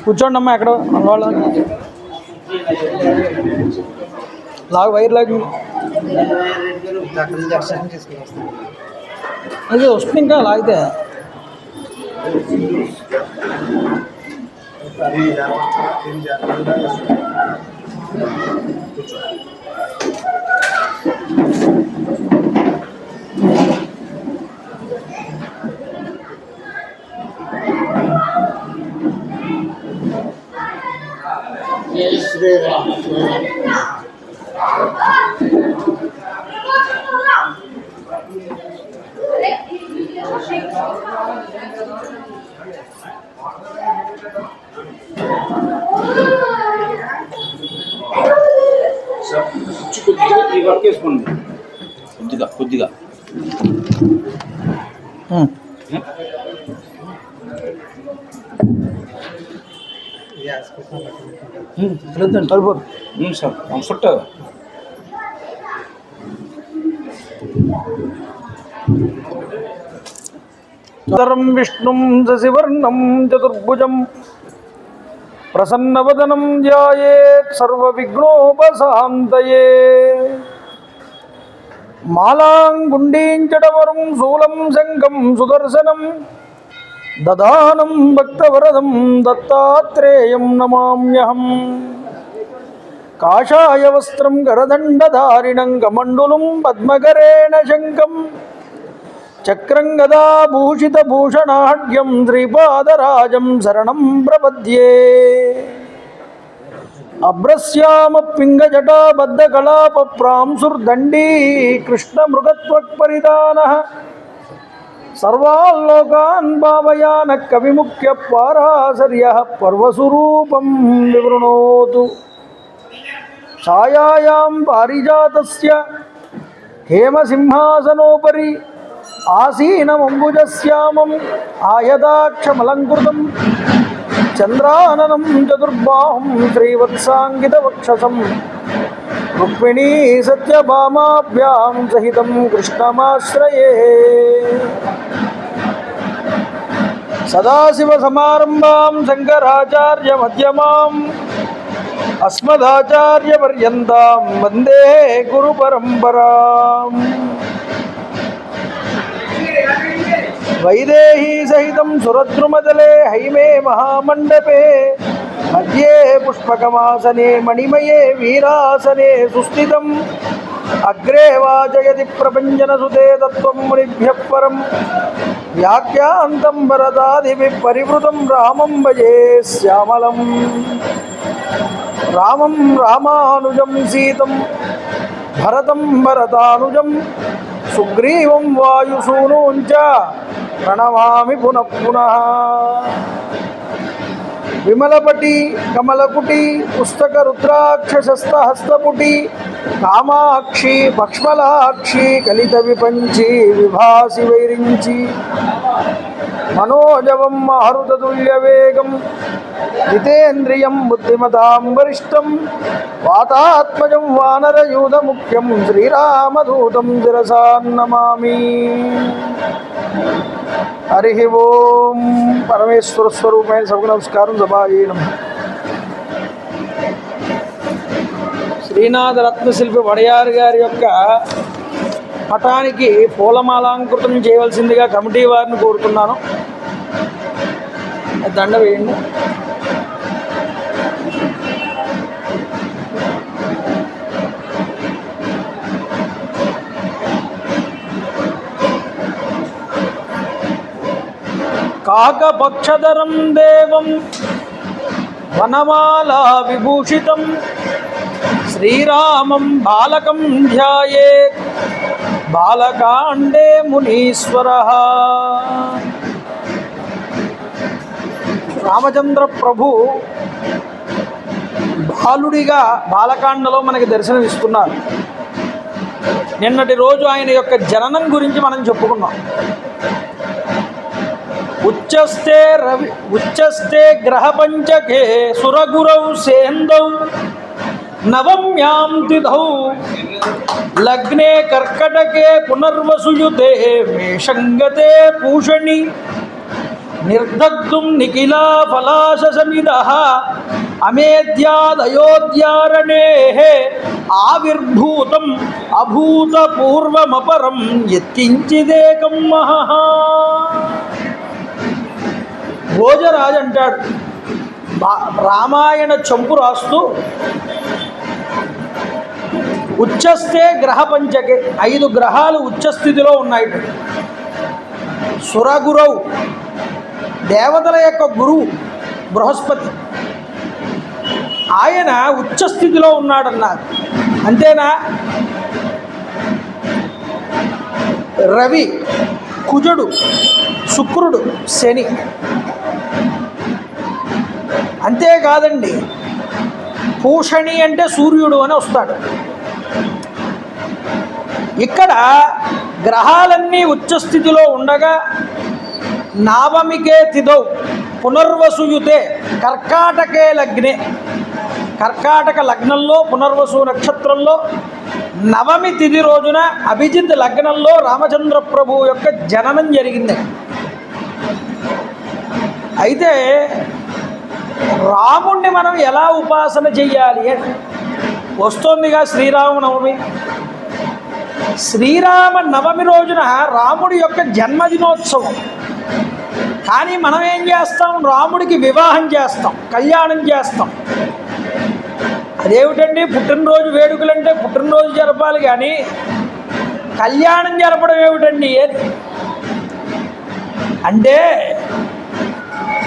కూర్చోండి అమ్మా ఎక్కడ వాళ్ళ లాగ్ వైర్ లాగ్ అది వస్తుంది ఇంకా లాగితే కొద్దిగా కొద్దిగా సార్ కంఫర్ట్ తరం విష్ణుం శశివర్ణం చతుర్భుజం ప్రసన్నవదనం ధ్యాయేత్ సర్వవిఘ్నోపశాంతయే మాలాంగుండీంచడవరం శూలం శంఖం సుదర్శనం దదానం భక్తవరదం దత్తాత్రేయం నమామ్యహం కాషాయ వస్త్రం కరదండధారిణం కమండులం పద్మకరేణ శంఖం చక్రం గదాభూషితభూషణాఢ్యం శ్రీపాదరాజం శరణం ప్రపద్యే అభ్రశ్యామ పింగజటాబద్ధకళాపప్రాంసుర్దండీ కృష్ణమృగత్వక్పరిధానః సర్వాల్లోకాన్ భావయాన కవిముఖ్య పారాశర్యః పర్వసురూపం వివృణోతు ఛాయాయాం పారిజాతస్య హేమసింహాసనోపరి ఆసీనమంబుజశ్యామం ఆయదాక్షమలంకృతం చంద్రాననం చతుర్బాహుం శ్రీవత్సాంగితవక్షసం రుక్మిణీ సత్యభామాభ్యాం సహితం కృష్ణమాశ్రయే సదాశివసమారంభాం శంకరాచార్యమధ్యమాం అస్మదాచార్యపర్యంతాం వందే గురుపరంపరాం వైదేహీ సహితం సురద్రుమదలే హైమే మహామండపే మధ్యే పుష్పకమాసనే మణిమయే వీరాసనే సుస్థితం అగ్రే వాజయతి ప్రభంజనసుతే తత్వం మునిభ్యః పరం వ్యాఖ్యాంతం వరదాదిభిః పరివృతం రామం భజే శ్యామలం రామం రామానుజం సీతం భరతం భరతానుజం సుగ్రీవం వాయుసూనూంచ ప్రణమామి పునః పునః విమలపటి కమలకుటి పుస్తక రుద్రాక్షసస్తహస్తపుటి కామాక్షి పక్ష్మలాక్షి కలిత విపంచి విభాసి వైరించి మనోజవం మారుతతుల్యవేగం జితేంద్రియం బుద్ధిమతాం వరిష్టం వాతాత్మజం వానరయూధముఖ్యం శ్రీరామదూతం శిరసా నమామి. హరి ఓం. పరమేశ్వర స్వరూపమైన సభకు నమస్కారం. సభాయే నమః. శ్రీనాథ రత్నశిల్పి వడయార్ గారి యొక్క పటానికి పూలమాలాంకృతం చేయవలసిందిగా కమిటీ వారిని కోరుతున్నాను. దండ వేయండి. కాకపక్షధరం దేవం వనమాలా విభూషితం శ్రీరామం బాలకం ధ్యాయేత్ బాలకాండే మునీశ్వరః. రామచంద్ర ప్రభు బాలుడిగా బాలకాండలో మనకి దర్శనమిస్తున్నారు. నిన్నటి రోజు ఆయన యొక్క జననం గురించి మనం చెప్పుకున్నాం. ఉచ్చస్తే గ్రహపంచకే సురగురౌ సేందౌ నవమ్యాం తిథౌ లగ్నే కర్కటకే పునర్వసుయుతే మేషంగతే పూషణి నిర్దగ్ధుం నిఖిలా ఫలాశమిదః అమేద్యాదయోధ్యారణే ఆవిర్భూతం అభూతపూర్వమపరం యత్కించిదేకం మహః. భోజరాజు అంటాడు రామాయణ చంపు రాస్తూ, ఉచ్చస్థే గ్రహ పంచకే, 5 గ్రహాలు ఉచ్చస్థితిలో ఉన్నాయి. సురగురవు, దేవతల యొక్క గురువు బృహస్పతి, ఆయన ఉచ్చస్థితిలో ఉన్నాడన్నారు. అంతేనా? రవి, కుజుడు, శుక్రుడు, శని. అంతేకాదండి, పూషణి అంటే సూర్యుడు అని వస్తాడు. ఇక్కడ గ్రహాలన్నీ ఉచ్చస్థితిలో ఉండగా నావమికే తిథౌ పునర్వసుయుతే కర్కాటకే లగ్నే, కర్కాటక లగ్నంలో పునర్వసు నక్షత్రంలో నవమి తిథి రోజున అభిజిత్ లగ్నంలో రామచంద్ర ప్రభువు యొక్క జననం జరిగింది. అయితే రాముణ్ణి మనం ఎలా ఉపాసన చెయ్యాలి అని వస్తోందిగా శ్రీరామనవమి. శ్రీరామ నవమి రోజున రాముడి యొక్క జన్మదినోత్సవం. కానీ మనం ఏం చేస్తాం? రాముడికి వివాహం చేస్తాం, కళ్యాణం చేస్తాం. అదేమిటండి, పుట్టినరోజు వేడుకలంటే పుట్టినరోజు జరపాలి కానీ కళ్యాణం జరపడం ఏమిటండి అంటే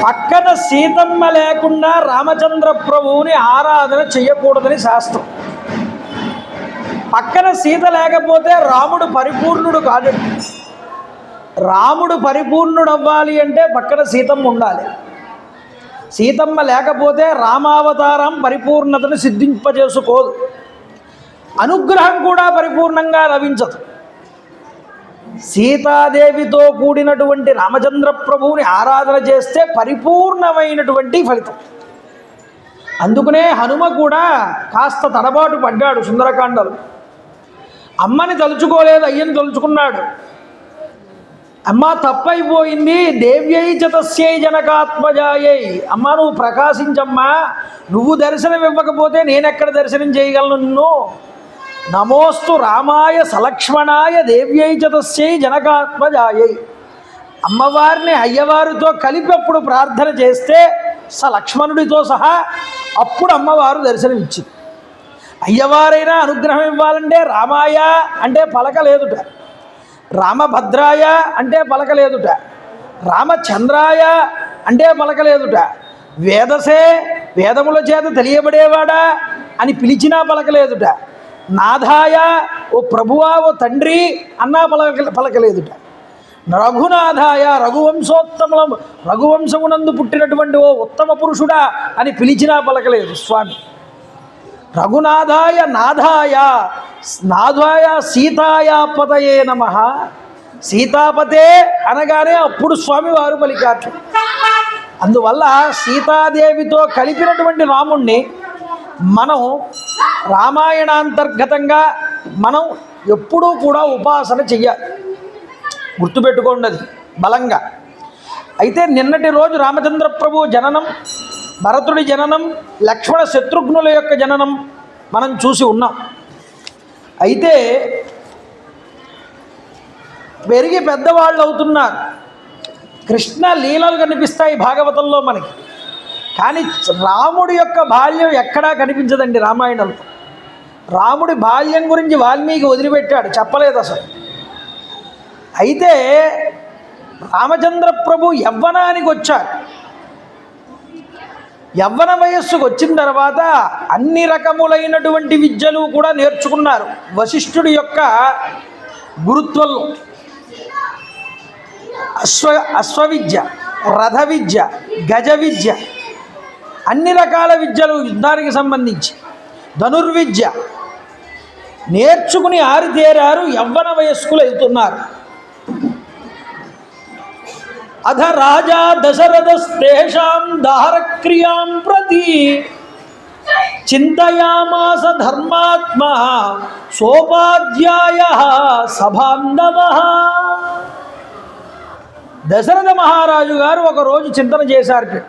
పక్కన సీతమ్మ లేకుండా రామచంద్ర ప్రభువుని ఆరాధన చెయ్యకూడదని శాస్త్రం. పక్కన సీత లేకపోతే రాముడు పరిపూర్ణుడు కాదు. రాముడు పరిపూర్ణుడు అవ్వాలి అంటే పక్కన సీతమ్మ ఉండాలి. సీతమ్మ లేకపోతే రామావతారం పరిపూర్ణతను సిద్ధింపజేసుకోదు, అనుగ్రహం కూడా పరిపూర్ణంగా లభించదు. సీతాదేవితో కూడినటువంటి రామచంద్ర ప్రభువుని ఆరాధన చేస్తే పరిపూర్ణమైనటువంటి ఫలితం. అందుకనే హనుమ కూడా కాస్త తడబాటు పడ్డాడు సుందరకాండలు. అమ్మని తలుచుకోలేదు, అయ్యని తలుచుకున్నాడు. అమ్మ తప్పైపోయింది, దేవ్యై చతస్యై జనకాత్మజాయై, అమ్మ నువ్వు ప్రకాశించమ్మా, నువ్వు దర్శనం ఇవ్వకపోతే నేనెక్కడ దర్శనం చేయగలను నిన్ను. నమోస్తు రామాయ సలక్ష్మణాయ దేవ్యై చతస్యై జనకాత్మజాయై. అమ్మవారిని అయ్యవారితో కలిపి అప్పుడు ప్రార్థన చేస్తే లక్ష్మణుడితో సహా అప్పుడు అమ్మవారు దర్శనం ఇచ్చింది. అయ్యవారైనా అనుగ్రహం ఇవ్వాలంటే రామాయ అంటే పలకలేదుట, రామభద్రాయ అంటే పలకలేదుట, రామచంద్రాయ అంటే పలకలేదుట, వేదసే వేదముల చేత తెలియబడేవాడా అని పిలిచినా పలకలేదుట, నాథాయ ఓ ప్రభువా ఓ తండ్రి అన్నా పలకలేదుట, రఘునాథాయ రఘువంశోత్తములం రఘువంశమునందు పుట్టినటువంటి ఓ ఉత్తమ పురుషుడా అని పిలిచినా పలకలేదు స్వామి. రఘునాథాయ నాథాయ నాథాయ సీతాయ పతయే నమః, సీతాపతే అనగానే అప్పుడు స్వామివారు పలికారు. అందువల్ల సీతాదేవితో కలిపినటువంటి రాముణ్ణి మనం రామాయణాంతర్గతంగా మనం ఎప్పుడూ కూడా ఉపాసన చెయ్యాలి. గుర్తుపెట్టుకోండి అది బలంగా. అయితే నిన్నటి రోజు రామచంద్ర ప్రభు జననం, భరతుడి జననం, లక్ష్మణ శత్రుఘ్నుల యొక్క జననం మనం చూసి ఉన్నాం. అయితే పెరిగి పెద్దవాళ్ళు అవుతున్నారు. కృష్ణ లీలలు కనిపిస్తాయి భాగవతంలో మనకి, కానీ రాముడి యొక్క బాల్యం ఎక్కడా కనిపించదండి రామాయణంలో. రాముడి బాల్యం గురించి వాల్మీకి వదిలిపెట్టాడు, చెప్పలేదు అసలు. అయితే రామచంద్ర ప్రభు యవ్వనానికి వచ్చారు. యవ్వన వయస్సుకు వచ్చిన తర్వాత అన్ని రకములైనటువంటి విద్యలు కూడా నేర్చుకున్నారు వశిష్ఠుడి యొక్క గురుత్వంలో. అశ్వవిద్య, రథ విద్య, గజ విద్య, అన్ని రకాల విద్యలు యుద్ధానికి సంబంధించి ధనుర్విద్య నేర్చుకుని ఆరితేరారు. యవ్వన వయస్కులు వెళ్తున్నారు. అధ రాజా దశరథస్తేషాం దారక్రియాం ప్రతి చింతయామాస ధర్మాత్మా సోపాధ్యాయ సబాంధవః. దశరథ మహారాజు గారు ఒకరోజు చింతన చేశారు.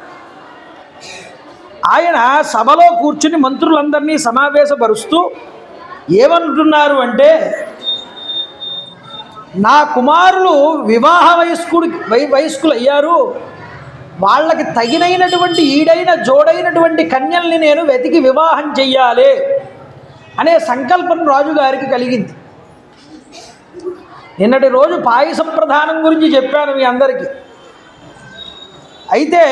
ఆయన సభలో కూర్చుని మంత్రులందరినీ సమావేశపరుస్తూ ఏమంటున్నారు అంటే, నా కుమారులు వివాహ వయస్కులు అయ్యారు, వాళ్ళకి తగినైనటువంటి ఈడైన జోడైనటువంటి కన్యల్ని నేను వెతికి వివాహం చెయ్యాలి అనే సంకల్పం రాజుగారికి కలిగింది. నిన్నటి రోజు పాయస ప్రధానం గురించి చెప్పాను మీ అందరికీ. అయితే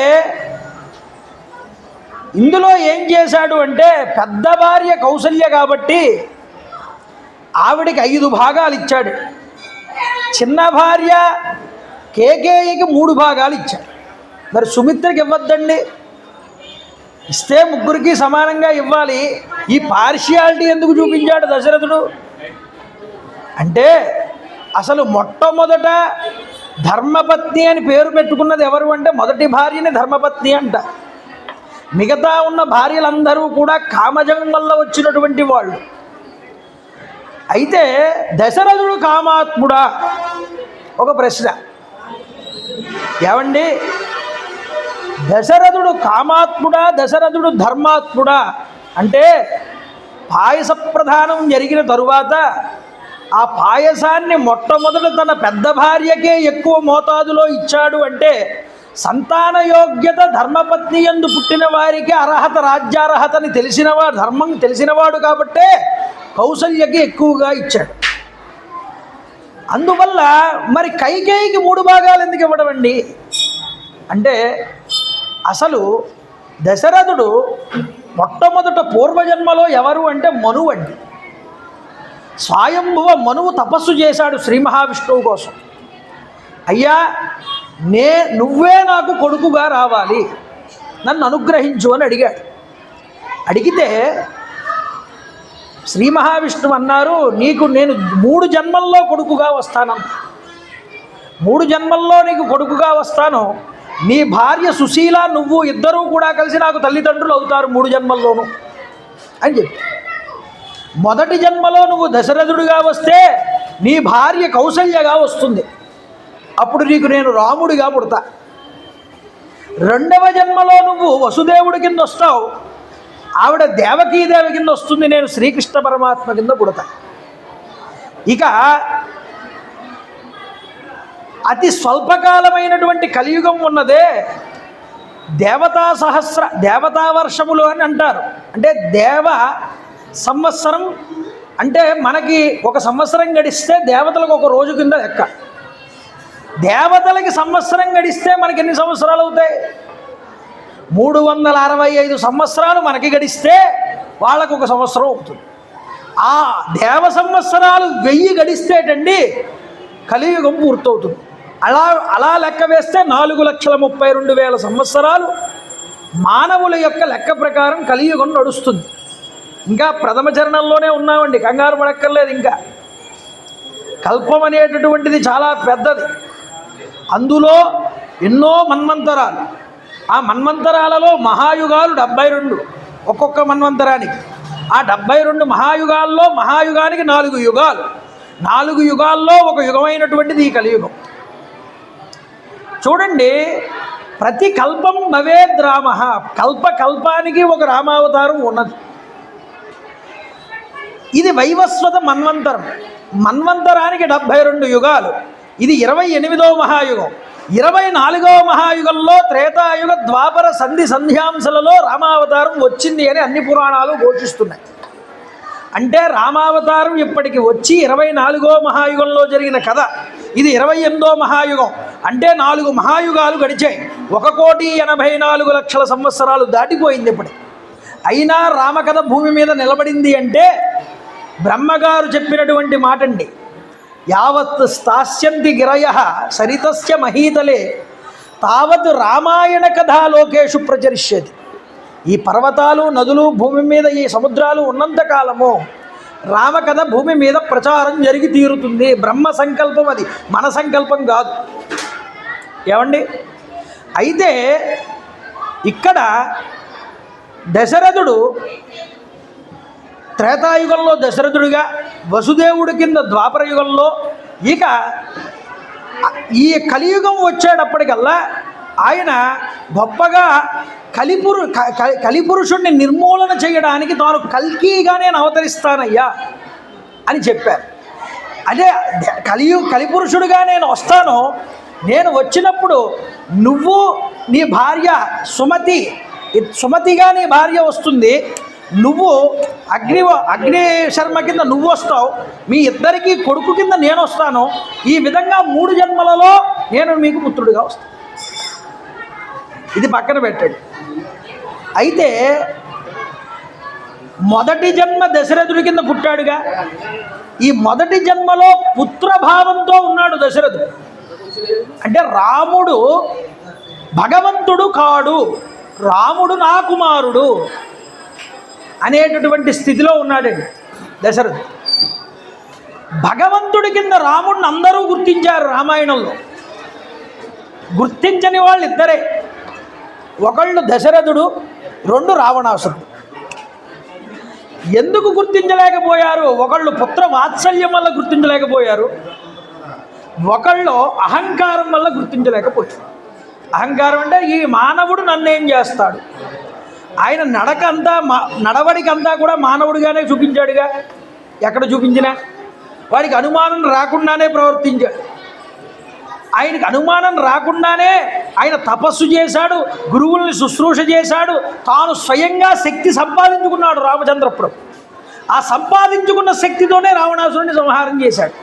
ఇందులో ఏం చేశాడు అంటే, పెద్ద భార్య కౌసల్య కాబట్టి ఆవిడికి 5 భాగాలు ఇచ్చాడు. చిన్న భార్య కేకేయికి 3 భాగాలు ఇచ్చాడు. మరి సుమిత్రకి ఇవ్వద్దండి, ఇస్తే ముగ్గురికి సమానంగా ఇవ్వాలి. ఈ పార్షియాలిటీ ఎందుకు చూపించాడు దశరథుడు అంటే, అసలు మొట్టమొదట ధర్మపత్ని అని పేరు పెట్టుకున్నది ఎవరు అంటే, మొదటి భార్యని ధర్మపత్ని అంట. మిగతా ఉన్న భార్యలందరూ కూడా కామజం వల్ల వచ్చినటువంటి వాళ్ళు. అయితే దశరథుడు కామాత్ముడా? ఒక ప్రశ్న. ఏమండి, దశరథుడు కామాత్ముడా, దశరథుడు ధర్మాత్ముడా అంటే, పాయస ప్రధానం జరిగిన తరువాత ఆ పాయసాన్ని మొట్టమొదట తన పెద్ద భార్యకే ఎక్కువ మోతాదులో ఇచ్చాడు అంటే, సంతాన యోగ్యత ధర్మపత్ని యందు పుట్టిన వారికి అర్హత, రాజ్యార్హతని తెలిసినవాడు, ధర్మం తెలిసినవాడు కాబట్టే కౌసల్యకి ఎక్కువగా ఇచ్చాడు. అందువల్ల మరి కైకేయికి 3 భాగాలు ఎందుకు ఇవ్వడం అండి అంటే, అసలు దశరథుడు మొట్టమొదట పూర్వజన్మలో ఎవరు అంటే మనువు అండి. స్వయంభువ మనువు తపస్సు చేశాడు శ్రీ మహావిష్ణువు కోసం. అయ్యా, నువ్వే నాకు కొడుకుగా రావాలి, నన్ను అనుగ్రహించు అని అడిగాడు. అడిగితే శ్రీ మహావిష్ణువు అన్నారు, నీకు నేను 3 జన్మల్లో కొడుకుగా వస్తానన్న. 3 జన్మల్లో నీకు కొడుకుగా వస్తాను. నీ భార్య సుశీల, నువ్వు ఇద్దరూ కూడా కలిసి నాకు తల్లిదండ్రులు అవుతారు 3 జన్మల్లోనూ అని చెప్పి. మొదటి జన్మలో నువ్వు దశరథుడిగా వస్తే నీ భార్య కౌసల్యగా వస్తుంది, అప్పుడు నీకు నేను రాముడిగా పుడతా. రెండవ జన్మలో నువ్వు వసుదేవుడి కింద వస్తావు, ఆవిడ దేవకీదేవి కింద వస్తుంది, నేను శ్రీకృష్ణ పరమాత్మ కింద పుడతా. ఇక అతి స్వల్పకాలమైనటువంటి కలియుగం ఉన్నదే, దేవతా వర్షములు అని అంటారు. అంటే దేవ సంవత్సరం అంటే మనకి 1 సంవత్సరం గడిస్తే దేవతలకు 1 రోజు కింద లెక్క. దేవతలకి సంవత్సరం గడిస్తే మనకి ఎన్ని సంవత్సరాలు అవుతాయి? 365 సంవత్సరాలు మనకి గడిస్తే వాళ్ళకు 1 సంవత్సరం అవుతుంది. ఆ దేవ సంవత్సరాలు 1000 గడిస్తేటండి కలియుగం పూర్తవుతుంది. అలా లెక్క వేస్తే 4,32,000 సంవత్సరాలు మానవుల యొక్క లెక్క ప్రకారం కలియుగం నడుస్తుంది. ఇంకా ప్రథమ చరణంలోనే ఉన్నామండి, కంగారు పడక్కర్లేదు. ఇంకా కల్పం అనేటటువంటిది చాలా పెద్దది. అందులో ఎన్నో మన్వంతరాలు. ఆ మన్వంతరాలలో మహాయుగాలు 72, ఒక్కొక్క మన్వంతరానికి. ఆ 72 మహాయుగాల్లో మహాయుగానికి 4 యుగాలు. 4 యుగాల్లో ఒక యుగమైనటువంటిది ఈ కలియుగం. చూడండి, ప్రతి కల్పం భవేద్ రామ, కల్పానికి ఒక రామావతారం ఉన్నది. ఇది వైవస్వత మన్వంతరం. మన్వంతరానికి 72 యుగాలు. ఇది 28వ మహాయుగం. 24వ మహాయుగంలో త్రేతాయుగ ద్వాపర సంధ్యాంశలలో రామావతారం వచ్చింది అని అన్ని పురాణాలు ఘోషిస్తున్నాయి. అంటే రామావతారం ఇప్పటికి వచ్చి 24వ మహాయుగంలో జరిగిన కథ. ఇది 28వ మహాయుగం. అంటే 4 మహాయుగాలు గడిచాయి. 1,84,00,000 సంవత్సరాలు దాటిపోయింది ఇప్పటి. అయినా రామకథ భూమి మీద నిలబడింది అంటే బ్రహ్మగారు చెప్పినటువంటి మాట అండి. యావత్ స్థాస్యంతి గిరయః సరితస్య మహీతలే తావత్ రామాయణ కథాలోకేషు ప్రచరిష్యతి. ఈ పర్వతాలు, నదులు, భూమి మీద ఈ సముద్రాలు ఉన్నంతకాలము రామకథ భూమి మీద ప్రచారం జరిగి తీరుతుంది. బ్రహ్మ సంకల్పం అది, మన సంకల్పం కాదు. ఏమండి, అయితే ఇక్కడ దశరథుడు త్రేతాయుగంలో దశరథుడిగా, వసుదేవుడి కింద ద్వాపరయుగంలో, ఇక ఈ కలియుగం వచ్చేటప్పటికల్లా ఆయన గొప్పగా కలిపురుషుణ్ణి నిర్మూలన చేయడానికి తాను కల్కిగా నేను అవతరిస్తానయ్యా అని చెప్పారు. అదే కలిపురుషుడిగా నేను వస్తాను, నేను వచ్చినప్పుడు నువ్వు నీ భార్య సుమతిగా నీ భార్య వస్తుంది, నువ్వు అగ్ని శర్మ కింద నువ్వు వస్తావు, మీ ఇద్దరికీ కొడుకు కింద నేను వస్తాను, ఈ విధంగా 3 జన్మలలో నేను మీకు పుత్రుడిగా వస్తాను. ఇది పక్కన పెట్టండి. అయితే మొదటి జన్మ దశరథుడి కింద పుట్టాడుగా, ఈ మొదటి జన్మలో పుత్రభావంతో ఉన్నాడు దశరథుడు. అంటే రాముడు భగవంతుడు కాడు, రాముడు నా కుమారుడు అనేటటువంటి స్థితిలో ఉన్నాడండి దశరథుడు. భగవంతుడి కింద రాముడిని అందరూ గుర్తించారు రామాయణంలో. గుర్తించని వాళ్ళు ఇద్దరే, ఒకళ్ళు దశరథుడు, 2 రావణాసురుడు. ఎందుకు గుర్తించలేకపోయారు? ఒకళ్ళు పుత్ర వాత్సల్యం వల్ల గుర్తించలేకపోయారు, ఒకళ్ళు అహంకారం వల్ల గుర్తించలేకపోయారు. అహంకారం అంటే ఈ మానవుడు నన్నేం చేస్తాడు, ఆయన నడవడికంతా కూడా మానవుడిగానే చూపించాడుగా. ఎక్కడ చూపించినా వాడికి అనుమానం రాకుండానే ప్రవర్తించాడు. ఆయనకు అనుమానం రాకుండానే ఆయన తపస్సు చేశాడు, గురువుల్ని శుశ్రూష చేశాడు, తాను స్వయంగా శక్తి సంపాదించుకున్నాడు రామచంద్ర ప్రభు. ఆ సంపాదించుకున్న శక్తితోనే రావణాసురుడిని సంహారం చేశాడు.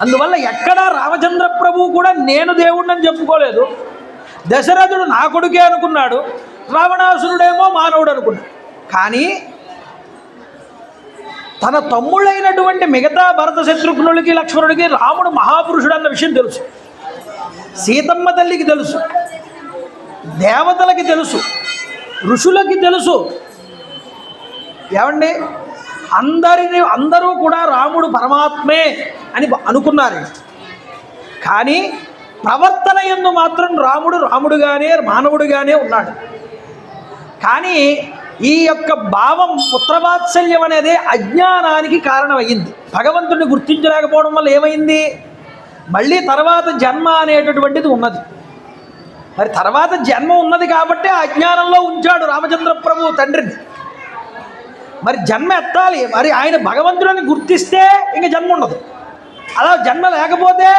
అందువల్ల ఎక్కడా రామచంద్ర ప్రభు కూడా నేను దేవుడిని చెప్పుకోలేదు. దశరథుడు నా కొడుకే అనుకున్నాడు, రావణాసురుడేమో మానవుడు అనుకున్నాడు. కానీ తన తమ్ముళ్ళైనటువంటి మిగతా భరత శత్రుఘ్నులకి లక్ష్మణుడికి రాముడు మహాపురుషుడు అన్న విషయం తెలుసు, సీతమ్మ తల్లికి తెలుసు, దేవతలకి తెలుసు, ఋషులకి తెలుసు. ఏమండి, అందరూ కూడా రాముడు పరమాత్మే అని అనుకున్నారు. కానీ ప్రవర్తన యందు మాత్రం రాముడుగానే మానవుడిగానే ఉన్నాడు. కానీ ఈ యొక్క భావం పుత్రవాత్సల్యం అనేది అజ్ఞానానికి కారణమయ్యింది. భగవంతుడిని గుర్తించలేకపోవడం వల్ల ఏమైంది? మళ్ళీ తర్వాత జన్మ అనేటటువంటిది ఉన్నది. మరి తర్వాత జన్మ ఉన్నది కాబట్టి ఆ అజ్ఞానంలో ఉంచాడు రామచంద్ర ప్రభు తండ్రిని. మరి జన్మ ఎత్తాలి, మరి ఆయన భగవంతుడిని గుర్తిస్తే ఇంక జన్మ ఉండదు. అలా జన్మ లేకపోతే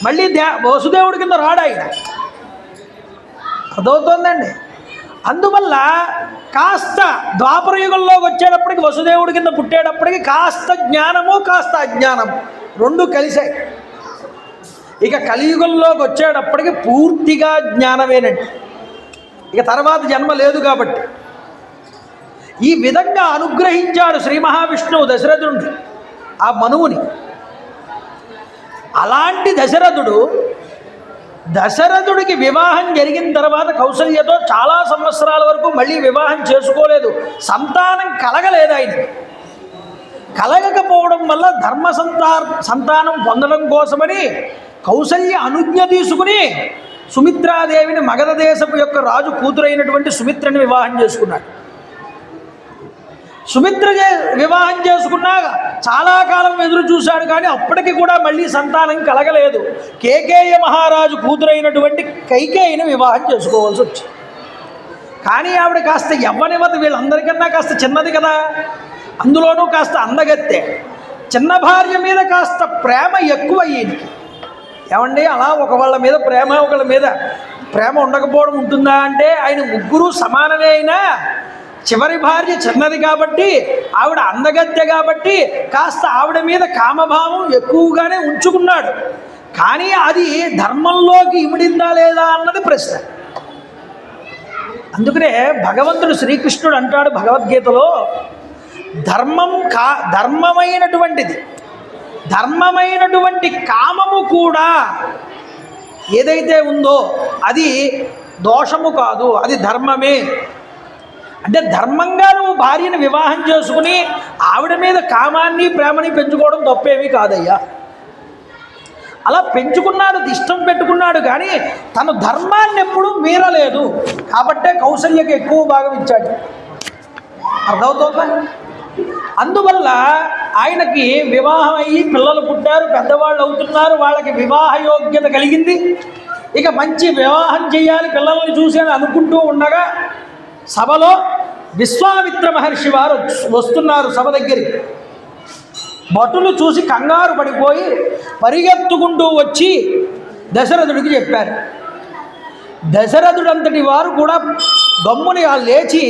మళ్ళీ వసుదేవుడి కింద రాడు ఆయన. అర్థమవుతోందండి. అందువల్ల కాస్త ద్వాపరయుగంలోకి వచ్చేటప్పటికి వసుదేవుడి కింద పుట్టేటప్పటికి కాస్త జ్ఞానము కాస్త అజ్ఞానము 2 కలిశాయి. ఇక కలియుగంలోకి వచ్చేటప్పటికి పూర్తిగా జ్ఞానమేనండి. ఇక తర్వాత జన్మ లేదు కాబట్టి ఈ విధంగా అనుగ్రహించాడు శ్రీ మహావిష్ణువు దశరథుడిని, ఆ మనువుని. అలాంటి దశరథుడికి వివాహం జరిగిన తర్వాత కౌసల్యతో చాలా సంవత్సరాల వరకు మళ్ళీ వివాహం చేసుకోలేదు. సంతానం కలగలేదు. ఆయన కలగకపోవడం వల్ల సంతానం పొందడం కోసమని కౌసల్య అనుజ్ఞ తీసుకుని సుమిత్రాదేవిని మగధ దేశపు యొక్క రాజు కూతురైనటువంటి సుమిత్రని వివాహం చేసుకున్నాడు. సుమిత్ర వివాహం చేసుకున్నాక చాలా కాలం ఎదురు చూశాడు, కానీ అప్పటికి కూడా మళ్ళీ సంతానం కలగలేదు. కేకేయ మహారాజు కూతురైనటువంటి కైకేయిని వివాహం చేసుకోవాల్సి వచ్చింది. కానీ ఆవిడ కాస్త యవ్వనివత, వీళ్ళందరికన్నా కాస్త చిన్నది కదా, అందులోనూ కాస్త అందగత్తె. చిన్న భార్య మీద కాస్త ప్రేమ ఎక్కువ అయ్యింది. ఏమండి, అలా ఒకళ్ళ మీద ప్రేమ ఒకళ్ళ మీద ప్రేమ ఉండకపోవడం ఉంటుందా అంటే, ఆయన ముగ్గురు సమానమే. అయినా చివరి భార్య చిన్నది కాబట్టి, ఆవిడ అందగత్తె కాబట్టి కాస్త ఆవిడ మీద కామభావం ఎక్కువగానే ఉంచుకున్నాడు. కానీ అది ధర్మంలోకి ఇమిడిందా లేదా అన్నది ప్రశ్న. అందుకనే భగవంతుడు శ్రీకృష్ణుడు అంటాడు భగవద్గీతలో, ధర్మమైనటువంటి కామము కూడా ఏదైతే ఉందో అది దోషము కాదు, అది ధర్మమే. అంటే ధర్మంగా నువ్వు భార్యను వివాహం చేసుకుని ఆవిడ మీద కామాన్ని ప్రేమని పెంచుకోవడం తప్పేమీ కాదయ్యా. అలా పెంచుకున్నాడు, ఇష్టం పెట్టుకున్నాడు, కానీ తను ధర్మాన్ని ఎప్పుడూ మీరలేదు. కాబట్టే కౌసల్యకి ఎక్కువ భాగం ఇచ్చాడు. అర్థమవుతుందా? అందువల్ల ఆయనకి వివాహం అయ్యి పిల్లలు పుట్టారు, పెద్దవాళ్ళు అవుతున్నారు, వాళ్ళకి వివాహ యోగ్యత కలిగింది. ఇక మంచి వివాహం చేయాలి పిల్లల్ని చూసి అని అనుకుంటూ ఉండగా సభలో విశ్వామిత్ర మహర్షి వారు వస్తున్నారు సభ దగ్గరికి. భటులు చూసి కంగారు పడిపోయి పరిగెత్తుకుంటూ వచ్చి దశరథుడికి చెప్పారు. దశరథుడంతటి వారు కూడా గమ్ముని లేచి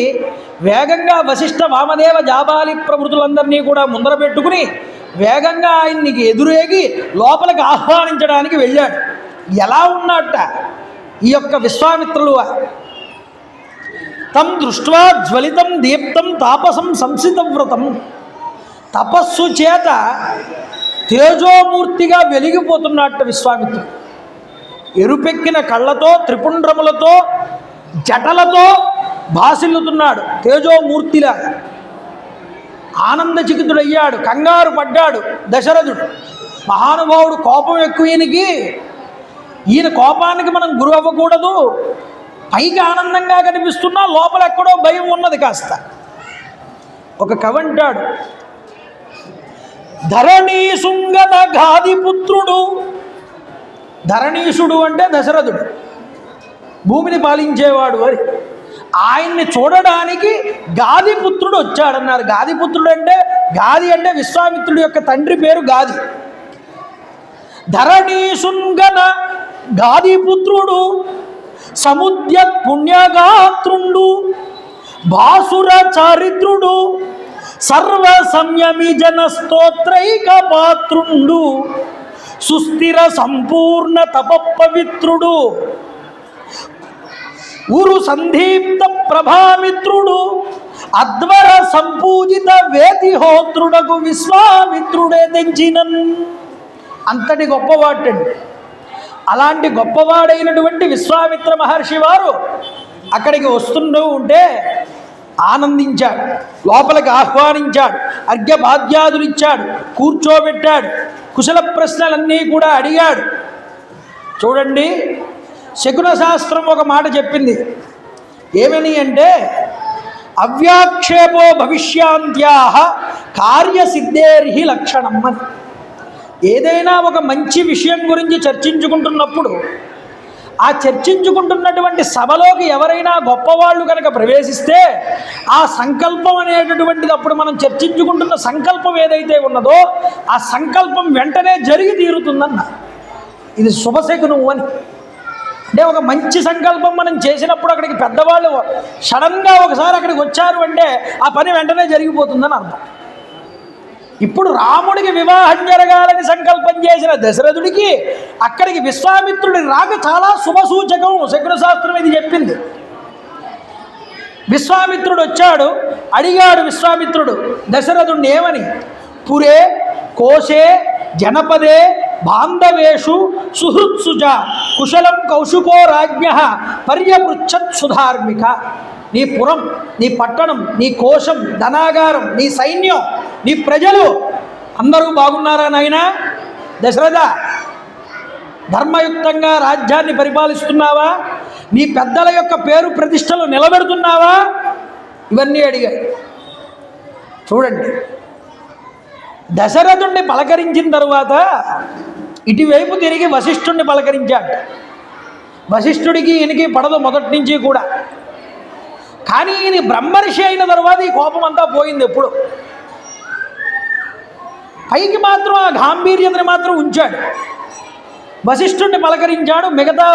వేగంగా వశిష్ఠ వామదేవ జాబాలి ప్రభుతులందరినీ కూడా ముందర పెట్టుకుని వేగంగా ఆయన్ని ఎదురేగి లోపలికి ఆహ్వానించడానికి వెళ్ళాడు. ఎలా ఉన్నట్ట ఈ యొక్క విశ్వామిత్రులు తం దృష్ట్వా జ్వలితం దీప్తం తాపసం సంసితవ్రతం, తపస్సు చేత తేజోమూర్తిగా వెలిగిపోతున్నట్టు విశ్వామిత్రుడు. ఎరుపెక్కిన కళ్ళతో త్రిపుండ్రములతో జటలతో భాసిల్లుతున్నాడు తేజోమూర్తిలాగా. ఆనందచికితుడయ్యాడు, కంగారు పడ్డాడు దశరథుడు. మహానుభావుడు కోపం ఎక్కువ ఈయన కోపానికి మనం గురి అవ్వకూడదు. పైకి ఆనందంగా కనిపిస్తున్నా లోపల ఎక్కడో భయం ఉన్నది కాస్త. ఒక కవి అంటాడు, ధరణీసుంగద గాదిపుత్రుడు. ధరణీసుడు అంటే దశరథుడు, భూమిని పాలించేవాడు అని. ఆయన్ని చూడడానికి గాదిపుత్రుడు వచ్చాడన్నారు. గాదిపుత్రుడు అంటే గాది అంటే విశ్వామిత్రుడి యొక్క తండ్రి పేరు గాది. ధరణీసుంగన గాదిపుత్రుడు సముద్యత్ పుణ్యగాత్రుండు భాసుర చారిత్రుడు సర్వ సంయమి జన స్తోత్రైక పాత్రుండు సుస్థిర సంపూర్ణ తప పవిత్రుడు ఊరు సందీప్త ప్రభామిత్రుడు అద్వర సంపూజిత వేదిహోత్రుడకు విశ్వామిత్రుడే తెంచినన్. అంతటి గొప్పవాడండి. అలాంటి గొప్పవాడైనటువంటి విశ్వామిత్ర మహర్షి వారు అక్కడికి వస్తుంటూ ఉంటే ఆనందించాడు, లోపలికి ఆహ్వానించాడు, అర్ఘ్యపాద్యాదులు ఇచ్చాడు, కూర్చోబెట్టాడు, కుశల ప్రశ్నలన్నీ కూడా అడిగాడు. చూడండి, శకున శాస్త్రం ఒక మాట చెప్పింది. ఏమని అంటే అవ్యాక్షేపో భవిష్యాంత్యాహ కార్యసిద్ధేర్హి లక్షణం అని. ఏదైనా ఒక మంచి విషయం గురించి చర్చించుకుంటున్నప్పుడు ఆ చర్చించుకుంటున్నటువంటి సభలోకి ఎవరైనా గొప్పవాళ్ళు కనుక ప్రవేశిస్తే ఆ సంకల్పం అనేటటువంటిది అప్పుడు మనం చర్చించుకుంటున్న సంకల్పం ఏదైతే ఉన్నదో ఆ సంకల్పం వెంటనే జరిగి తీరుతుందన్న. ఇది శుభశకునం అని. అంటే ఒక మంచి సంకల్పం మనం చేసినప్పుడు అక్కడికి పెద్దవాళ్ళు సడన్గా ఒకసారి అక్కడికి వచ్చారు అంటే ఆ పని వెంటనే జరిగిపోతుందని అర్థం. ఇప్పుడు రాముడికి వివాహం జరగాలని సంకల్పం చేసిన దశరథుడికి అక్కడికి విశ్వామిత్రుడి రాక చాలా శుభసూచకం. శకున శాస్త్రం ఇది చెప్పింది. విశ్వామిత్రుడు వచ్చాడు. అడిగాడు విశ్వామిత్రుడు దశరథుడిని ఏమని? పురే కోశే జనపదే బాంధవేషు సుహృత్సుజ కుశలం కౌశుకో రాజ్ఞ పర్యపృచ్ఛత్ సుధార్మిక. నీ పురం, నీ పట్టణం, నీ కోశం, ధనాగారం, నీ సైన్యం, నీ ప్రజలు అందరూ బాగున్నారా నాయనా? దశరథ, ధర్మయుక్తంగా రాజ్యాన్ని పరిపాలిస్తున్నావా? నీ పెద్దల యొక్క పేరు ప్రతిష్టలు నిలబెడుతున్నావా? ఇవన్నీ అడిగాడు. చూడండి, దశరథుణ్ణి పలకరించిన తరువాత ఇటువైపు తిరిగి వశిష్ఠుణ్ణి పలకరించాడు. వశిష్ఠుడికి ఈయనకి పడదు మొదటి నుంచి కూడా. కానీ ఈయన బ్రహ్మర్షి అయిన తర్వాత ఈ కోపం అంతా పోయింది. ఎప్పుడు పైకి మాత్రం ఆ గాంభీర్యతని మాత్రం ఉంచాడు. వశిష్ఠుడిని పలకరించాడు, మిగతా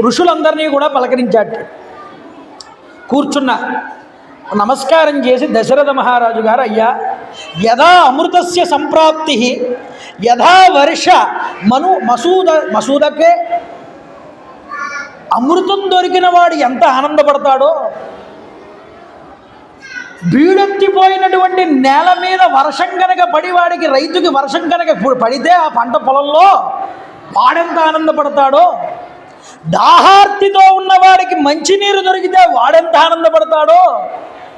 ఋషులందరినీ కూడా పలకరించాడు. కూర్చున్నా నమస్కారం చేసి దశరథ మహారాజు గారు, అయ్యా, యథా అమృతస్య సంప్రాప్తి యథా వర్ష మసూదకే, అమృతం దొరికిన వాడు ఎంత ఆనందపడతాడో, బీడెత్తిపోయినటువంటి నేల మీద వర్షం కనుక పడి వాడికి రైతుకి వర్షం కనుక పడితే ఆ పంట పొలంలో వాడెంత ఆనందపడతాడో, దాహార్తితో ఉన్నవాడికి మంచినీరు దొరికితే వాడెంత ఆనందపడతాడో,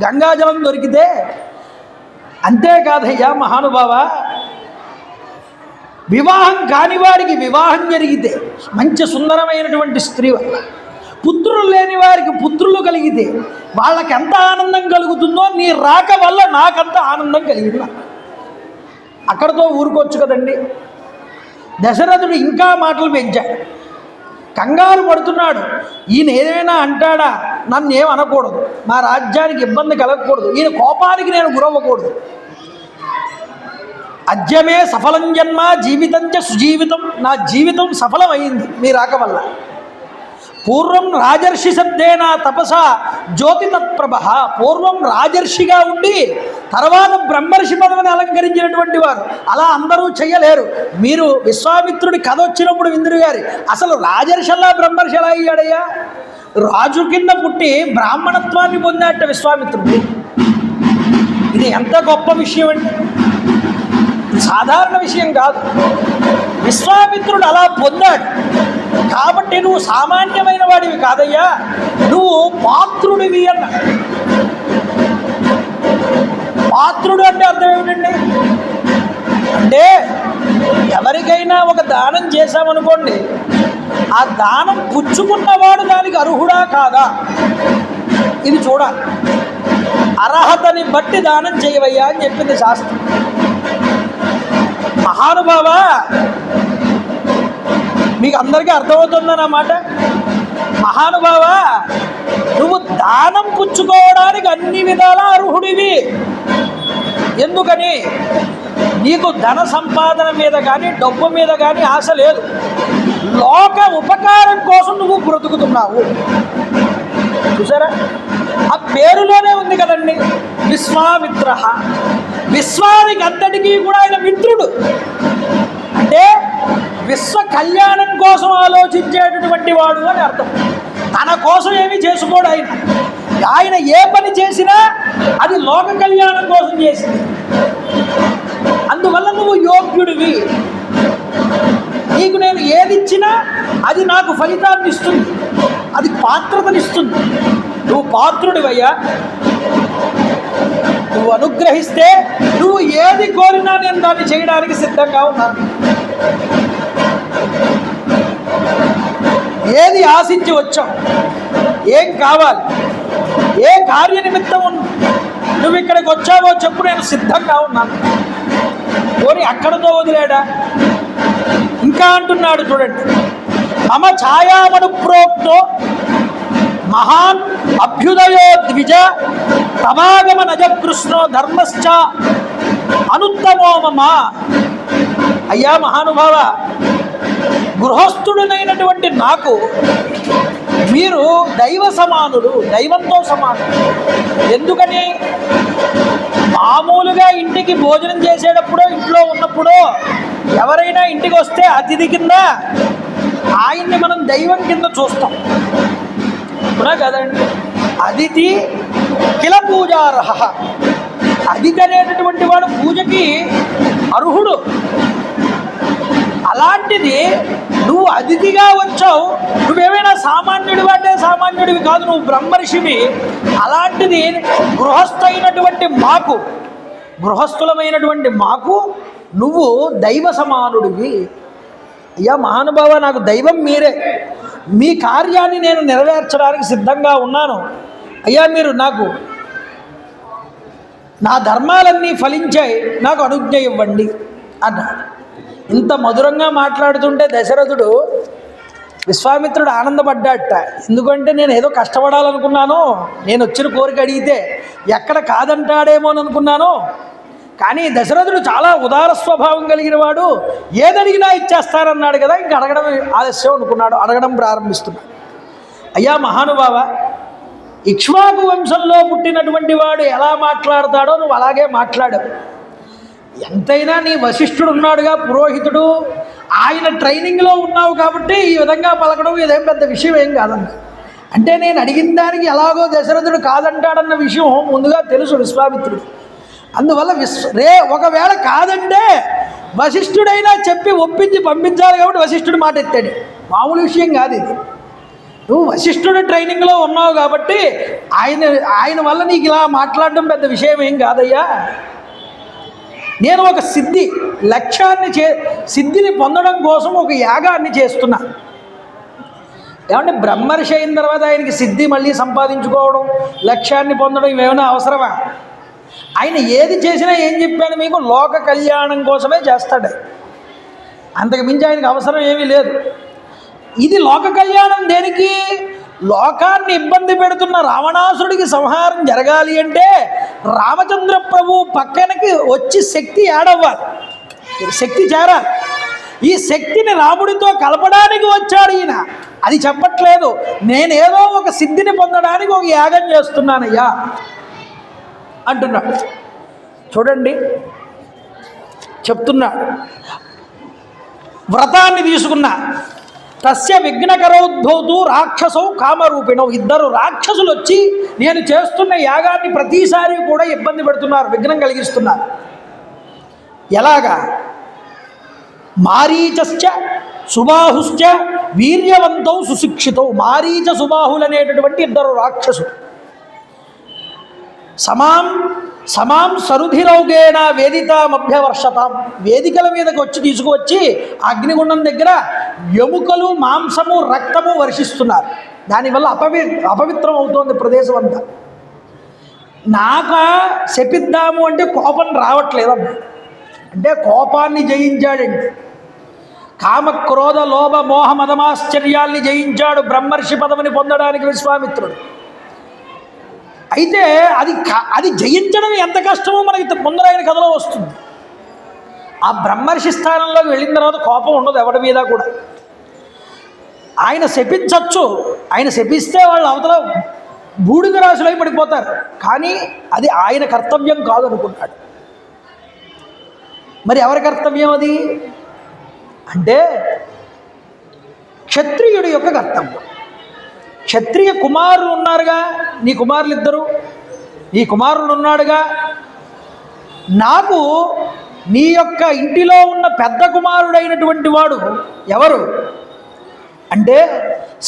గంగాజలం దొరికితే. అంతేకాదయ్యా మహానుభావ, వివాహం కానివాడికి వివాహం జరిగితే మంచి సుందరమైనటువంటి స్త్రీ వల్ల, పుత్రులు లేని వారికి పుత్రులు కలిగితే వాళ్ళకి ఎంత ఆనందం కలుగుతుందో నీ రాక వల్ల నాకంత ఆనందం కలిగింది. అక్కడతో ఊరుకోవచ్చు కదండి. దశరథుడు ఇంకా మాటలు పెంచాడు, కంగారు పడుతున్నాడు. ఈయన ఏదైనా అంటాడా, నన్ను ఏం అనకూడదు, మా రాజ్యానికి ఇబ్బంది కలగకూడదు, ఈయన కోపానికి నేను గురవ్వకూడదు. అద్యమే సఫలం జన్మ జీవితంచ సుజీవితం, నా జీవితం సఫలమైంది మీ రాక వల్ల. పూర్వం రాజర్షి శబ్దేన తపస జ్యోతి తత్ప్రభ, పూర్వం రాజర్షిగా ఉండి తర్వాత బ్రహ్మర్షి పదవిని అలంకరించినటువంటి వారు. అలా అందరూ చెయ్యలేరు. మీరు విశ్వామిత్రుడి కథ వచ్చినప్పుడు ఇంద్రుడు గారి అసలు రాజర్షిలా బ్రహ్మర్షి ఎలా అయ్యాడయ్యా? రాజు కింద పుట్టి బ్రాహ్మణత్వాన్ని పొందాట విశ్వామిత్రుడు. ఇది ఎంత గొప్ప విషయం అండి, సాధారణ విషయం కాదు. విశ్వామిత్రుడు అలా పొందాడు కాబట్టి నువ్వు సామాన్యమైన వాడివి కాదయ్యా, నువ్వు పాత్రుడివి అన్న. పాత్రుడు అంటే అర్థం ఏమిటండి? అంటే ఎవరికైనా ఒక దానం చేశామనుకోండి, ఆ దానం పుచ్చుకున్నవాడు దానికి అర్హుడా కాదా ఇది చూడాలి. అర్హతని బట్టి దానం చేయవయ్యా అని చెప్పింది శాస్త్రం. మహానుభావ, మీకు అందరికీ అర్థమవుతుందన్నమాట. మహానుభావ, నువ్వు దానం పుచ్చుకోవడానికి అన్ని విధాలా అర్హుడివి. ఎందుకని? నీకు ధన సంపాదన మీద కానీ డబ్బు మీద కానీ ఆశ లేదు. లోక ఉపకారం కోసం నువ్వు బ్రతుకుతున్నావు. చూసారా, ఆ పేరులోనే ఉంది కదండి, విశ్వామిత్ర. విశ్వానికి అంతటికీ కూడా ఆయన మిత్రుడు. అంటే విశ్వ కళ్యాణం కోసం ఆలోచించేటటువంటి వాడు అని అర్థం. తన కోసం ఏమీ చేసుకోడు ఆయన. ఆయన ఏ పని చేసినా అది లోక కళ్యాణం కోసం చేసింది. అందువల్ల నువ్వు యోగ్యుడివి. నీకు నేను ఏది ఇచ్చినా అది నాకు ఫలితాన్ని ఇస్తుంది, అది పాత్రతనిస్తుంది. నువ్వు పాత్రుడివయ్యా. నువ్వు అనుగ్రహిస్తే నువ్వు ఏది కోరినా నేను దాన్ని చేయడానికి సిద్ధంగా ఉన్నాను. ఏది ఆశించి వచ్చావు, ఏం కావాలి, ఏ కార్య నిమిత్తం నువ్వు ఇక్కడికి వచ్చావో చెప్పు, నేను సిద్ధంగా ఉన్నాను. పోనీ అక్కడతో వదిలేడా? ఇంకా అంటున్నాడు చూడండి, మమ ఛాయామను ప్రోక్తో మహాన్ అభ్యుదయో ద్విజ తమాగమ నజకృష్ణో ధర్మశ్చ అనుత్తమో మమ. అయ్యా మహానుభావ, గృహస్థుడినైనటువంటి నాకు మీరు దైవ సమానులు, దైవంతో సమానులు. ఎందుకని? మామూలుగా ఇంటికి భోజనం చేసేటప్పుడు, ఇంట్లో ఉన్నప్పుడు ఎవరైనా ఇంటికి వస్తే అతిథి కింద ఆయన్ని మనం దైవం కింద చూస్తాం, అవునా కదండి? అతిథి కిల పూజార్హ. అతిథి అనేటటువంటి వాడు పూజకి అర్హుడు. అలాంటిది నువ్వు అతిథిగా వచ్చావు. నువ్వేమైనా సామాన్యుడివి అంటే సామాన్యుడివి కాదు, నువ్వు బ్రహ్మర్షివి. అలాంటిది గృహస్థులమైనటువంటి మాకు నువ్వు దైవ సమానుడివి. అయ్యా మహానుభావ, నాకు దైవం మీరే. మీ కార్యాన్ని నేను నెరవేర్చడానికి సిద్ధంగా ఉన్నాను. అయ్యా మీరు నాకు నా ధర్మాలన్నీ ఫలించాయి, నాకు అనుజ్ఞ ఇవ్వండి అన్నాడు. ఇంత మధురంగా మాట్లాడుతుంటే దశరథుడు, విశ్వామిత్రుడు ఆనందపడ్డాట. ఎందుకంటే నేను ఏదో కష్టపడాలనుకున్నాను, నేను వచ్చిన కోరిక అడిగితే ఎక్కడ కాదంటాడేమో అని అనుకున్నాను. కానీ దశరథుడు చాలా ఉదార స్వభావం కలిగిన వాడు, ఏదడిగినా ఇచ్చేస్తానన్నాడు కదా, ఇంక అడగడం ఆలస్యం అనుకున్నాడు. అడగడం ప్రారంభిస్తున్నాడు. అయ్యా మహానుభావ, ఇక్ష్వాకు వంశంలో పుట్టినటువంటి వాడు ఎలా మాట్లాడతాడో నువ్వు అలాగే మాట్లాడావు. ఎంతైనా నీ వశిష్ఠుడు ఉన్నాడుగా, పురోహితుడు, ఆయన ట్రైనింగ్లో ఉన్నావు కాబట్టి ఈ విధంగా పలకడం ఇదేం పెద్ద విషయం ఏం కాదన్న. అంటే నేను అడిగిన దానికి ఎలాగో దశరథుడు కాదంటాడన్న విషయం ముందుగా తెలుసు విశ్వామిత్రుడు. అందువల్ల ఒకవేళ కాదంటే వశిష్ఠుడైనా చెప్పి ఒప్పించి పంపించాలి కాబట్టి వశిష్ఠుడు మాట ఎత్తాడు. మామూలు విషయం కాదు ఇది. నువ్వు వశిష్ఠుడు ట్రైనింగ్లో ఉన్నావు కాబట్టి ఆయన వల్ల నీకు ఇలా మాట్లాడడం పెద్ద విషయం ఏం కాదయ్యా. నేను ఒక సిద్ధిని పొందడం కోసం ఒక యాగాన్ని చేస్తున్నా. ఏమంటే బ్రహ్మర్షి అయిన తర్వాత ఆయనకి సిద్ధి మళ్ళీ సంపాదించుకోవడం, లక్ష్యాన్ని పొందడం ఇవేమైనా అవసరమా? ఆయన ఏది చేసినా ఏం చెప్పాను మీకు, లోక కళ్యాణం కోసమే చేస్తాడు. అంతకు మించి ఆయనకు అవసరం ఏమీ లేదు. ఇది లోక కళ్యాణం దేనికి? లోకాన్ని ఇబ్బంది పెడుతున్న రావణాసుడికి సంహారం జరగాలి అంటే రామచంద్ర ప్రభు పక్కనకి వచ్చి శక్తి ఏడవ్వాలి, శక్తి చేరాలి. ఈ శక్తిని రాముడితో కలపడానికి వచ్చాడు ఈయన. అది చెప్పట్లేదు, నేనేదో ఒక సిద్ధిని పొందడానికి ఒక యాగం చేస్తున్నానయ్యా అంటున్నాడు. చూడండి చెప్తున్నాడు, వ్రతాన్ని తీసుకున్నా. తస్య విఘ్నకరోద్భవతు రాక్షసౌ కామరూపిణం. ఇద్దరు రాక్షసులు వచ్చి నేను చేస్తున్న యాగాన్ని ప్రతిసారి కూడా ఇబ్బంది పెడుతున్నారు, విఘ్నం కలిగిస్తున్నారు. ఎలాగా? మారీచశ్చ సుబాహుశ్చ వీర్యవంతౌ సుశిక్షితౌ. మారీచ సుబాహులనేటటువంటి ఇద్దరు రాక్షసులు సమాం సరుధిరౌగేణ వేదితామభ్యవర్షతాం. వేదికల మీదకి వచ్చి తీసుకువచ్చి అగ్నిగుండం దగ్గర ఎముకలు, మాంసము, రక్తము వర్షిస్తున్నారు. దానివల్ల అపవిత్రం అవుతోంది ప్రదేశం అంతా. శపిద్దాము అంటే కోపం రావట్లేదమ్మా. అంటే కోపాన్ని జయించాడండి. కామక్రోధ లోభ మోహ మదమాశ్చర్యాల్ని జయించాడు బ్రహ్మర్షి పదవిని పొందడానికి విశ్వామిత్రుడు. అయితే అది జయించడం ఎంత కష్టమో మనకి ముందరైన కథలో వస్తుంది. ఆ బ్రహ్మర్షి స్థానంలోకి వెళ్ళిన తర్వాత కోపం ఉండదు ఎవరి మీద కూడా. ఆయన శపించవచ్చు, ఆయన శపిస్తే వాళ్ళు అవతల బూడిద రాశులై పడిపోతారు. కానీ అది ఆయన కర్తవ్యం కాదనుకున్నాడు. మరి ఎవరి కర్తవ్యం అది అంటే క్షత్రియుడి యొక్క కర్తవ్యం. క్షత్రియ కుమారులు ఉన్నారుగా, నీ కుమారులు ఇద్దరు, నీ కుమారుడు ఉన్నాడుగా, నాకు నీ యొక్క ఇంటిలో ఉన్న పెద్ద కుమారుడైనటువంటి వాడు ఎవరు అంటే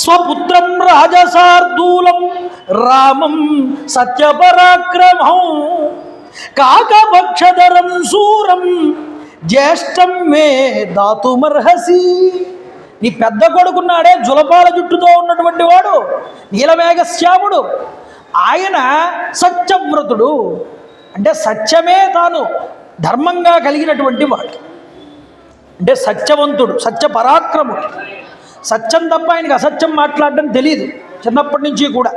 స్వపుత్రం రాజసార్దూలం రామం సత్యపరాక్రమం కాకభక్షధరం శూరం జ్యేష్టం మే దాతుమర్హసి. నీ పెద్ద కొడుకున్నాడే జులపాల జుట్టుతో ఉన్నటువంటి వాడు, నీలమేఘశ్యాముడు, ఆయన సత్యవ్రతుడు. అంటే సత్యమే తాను ధర్మంగా కలిగినటువంటి వాడు. అంటే సత్యవంతుడు, సత్యపరాక్రముడు. సత్యం తప్ప ఆయనకి అసత్యం మాట్లాడడం తెలియదు చిన్నప్పటి నుంచి కూడా.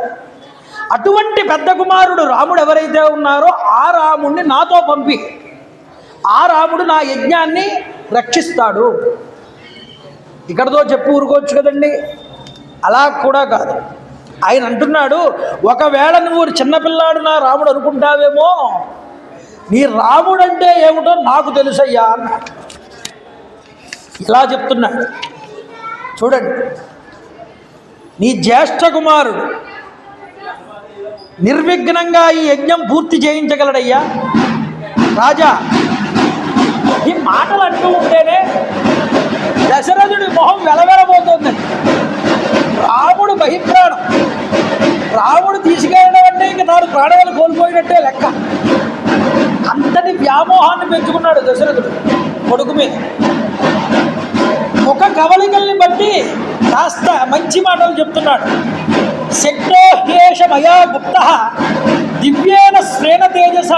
అటువంటి పెద్ద కుమారుడు రాముడు ఎవరైతే ఉన్నారో ఆ రాముడిని నాతో పంపి, ఆ రాముడు నా యజ్ఞాన్ని రక్షిస్తాడు. ఇక్కడతో చెప్పు ఊరుకోవచ్చు కదండి. అలా కూడా కాదు. ఆయన అంటున్నాడు, ఒకవేళ నువ్వు చిన్నపిల్లాడు నా రాముడు అనుకుంటావేమో, నీ రాముడు అంటే ఏమిటో నాకు తెలుసయ్యా అన్నాడు. ఇలా చెప్తున్నాడు చూడండి. నీ జ్యేష్ఠ కుమారుడు నిర్విఘ్నంగా ఈ యజ్ఞం పూర్తి చేయించగలడయ్యా రాజా. ఈ మాటలు అంటూ ఉంటేనే దశరథుడి మొహం వెలవెలబోతోంది. రాముడు బహిప్రాణం, రాముడు తీసుకెళ్ళడం అంటే ఇంక తాను ప్రాణాలు కోల్పోయినట్టే లెక్క. అంతటి వ్యామోహాన్ని పెంచుకున్నాడు దశరథుడు కొడుకు మీద. ఒక కవలికల్ని బట్టి కాస్త మంచి మాటలు చెప్తున్నాడు. శక్తో హ్యేష మయా గుప్త దివ్యేన శ్రేణ తేజస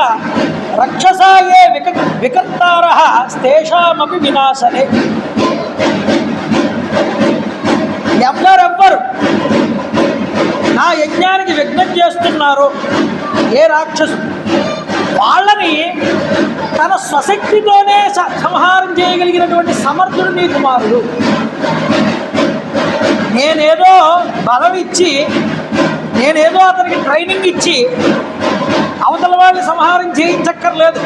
రక్షసాయే వికర్తార తేషామపి వినాశనే. ఎవరెవ్వరు నా యజ్ఞానికి విఘ్నం చేస్తున్నారు ఏ రాక్షసు, వాళ్ళని తన స్వశక్తితోనే సంహారం చేయగలిగినటువంటి సమర్థుడు నీ కుమారుడు. నేనేదో బలం ఇచ్చి, నేనేదో అతనికి ట్రైనింగ్ ఇచ్చి అవతల వాళ్ళని సంహారం చేయించక్కర్లేదు.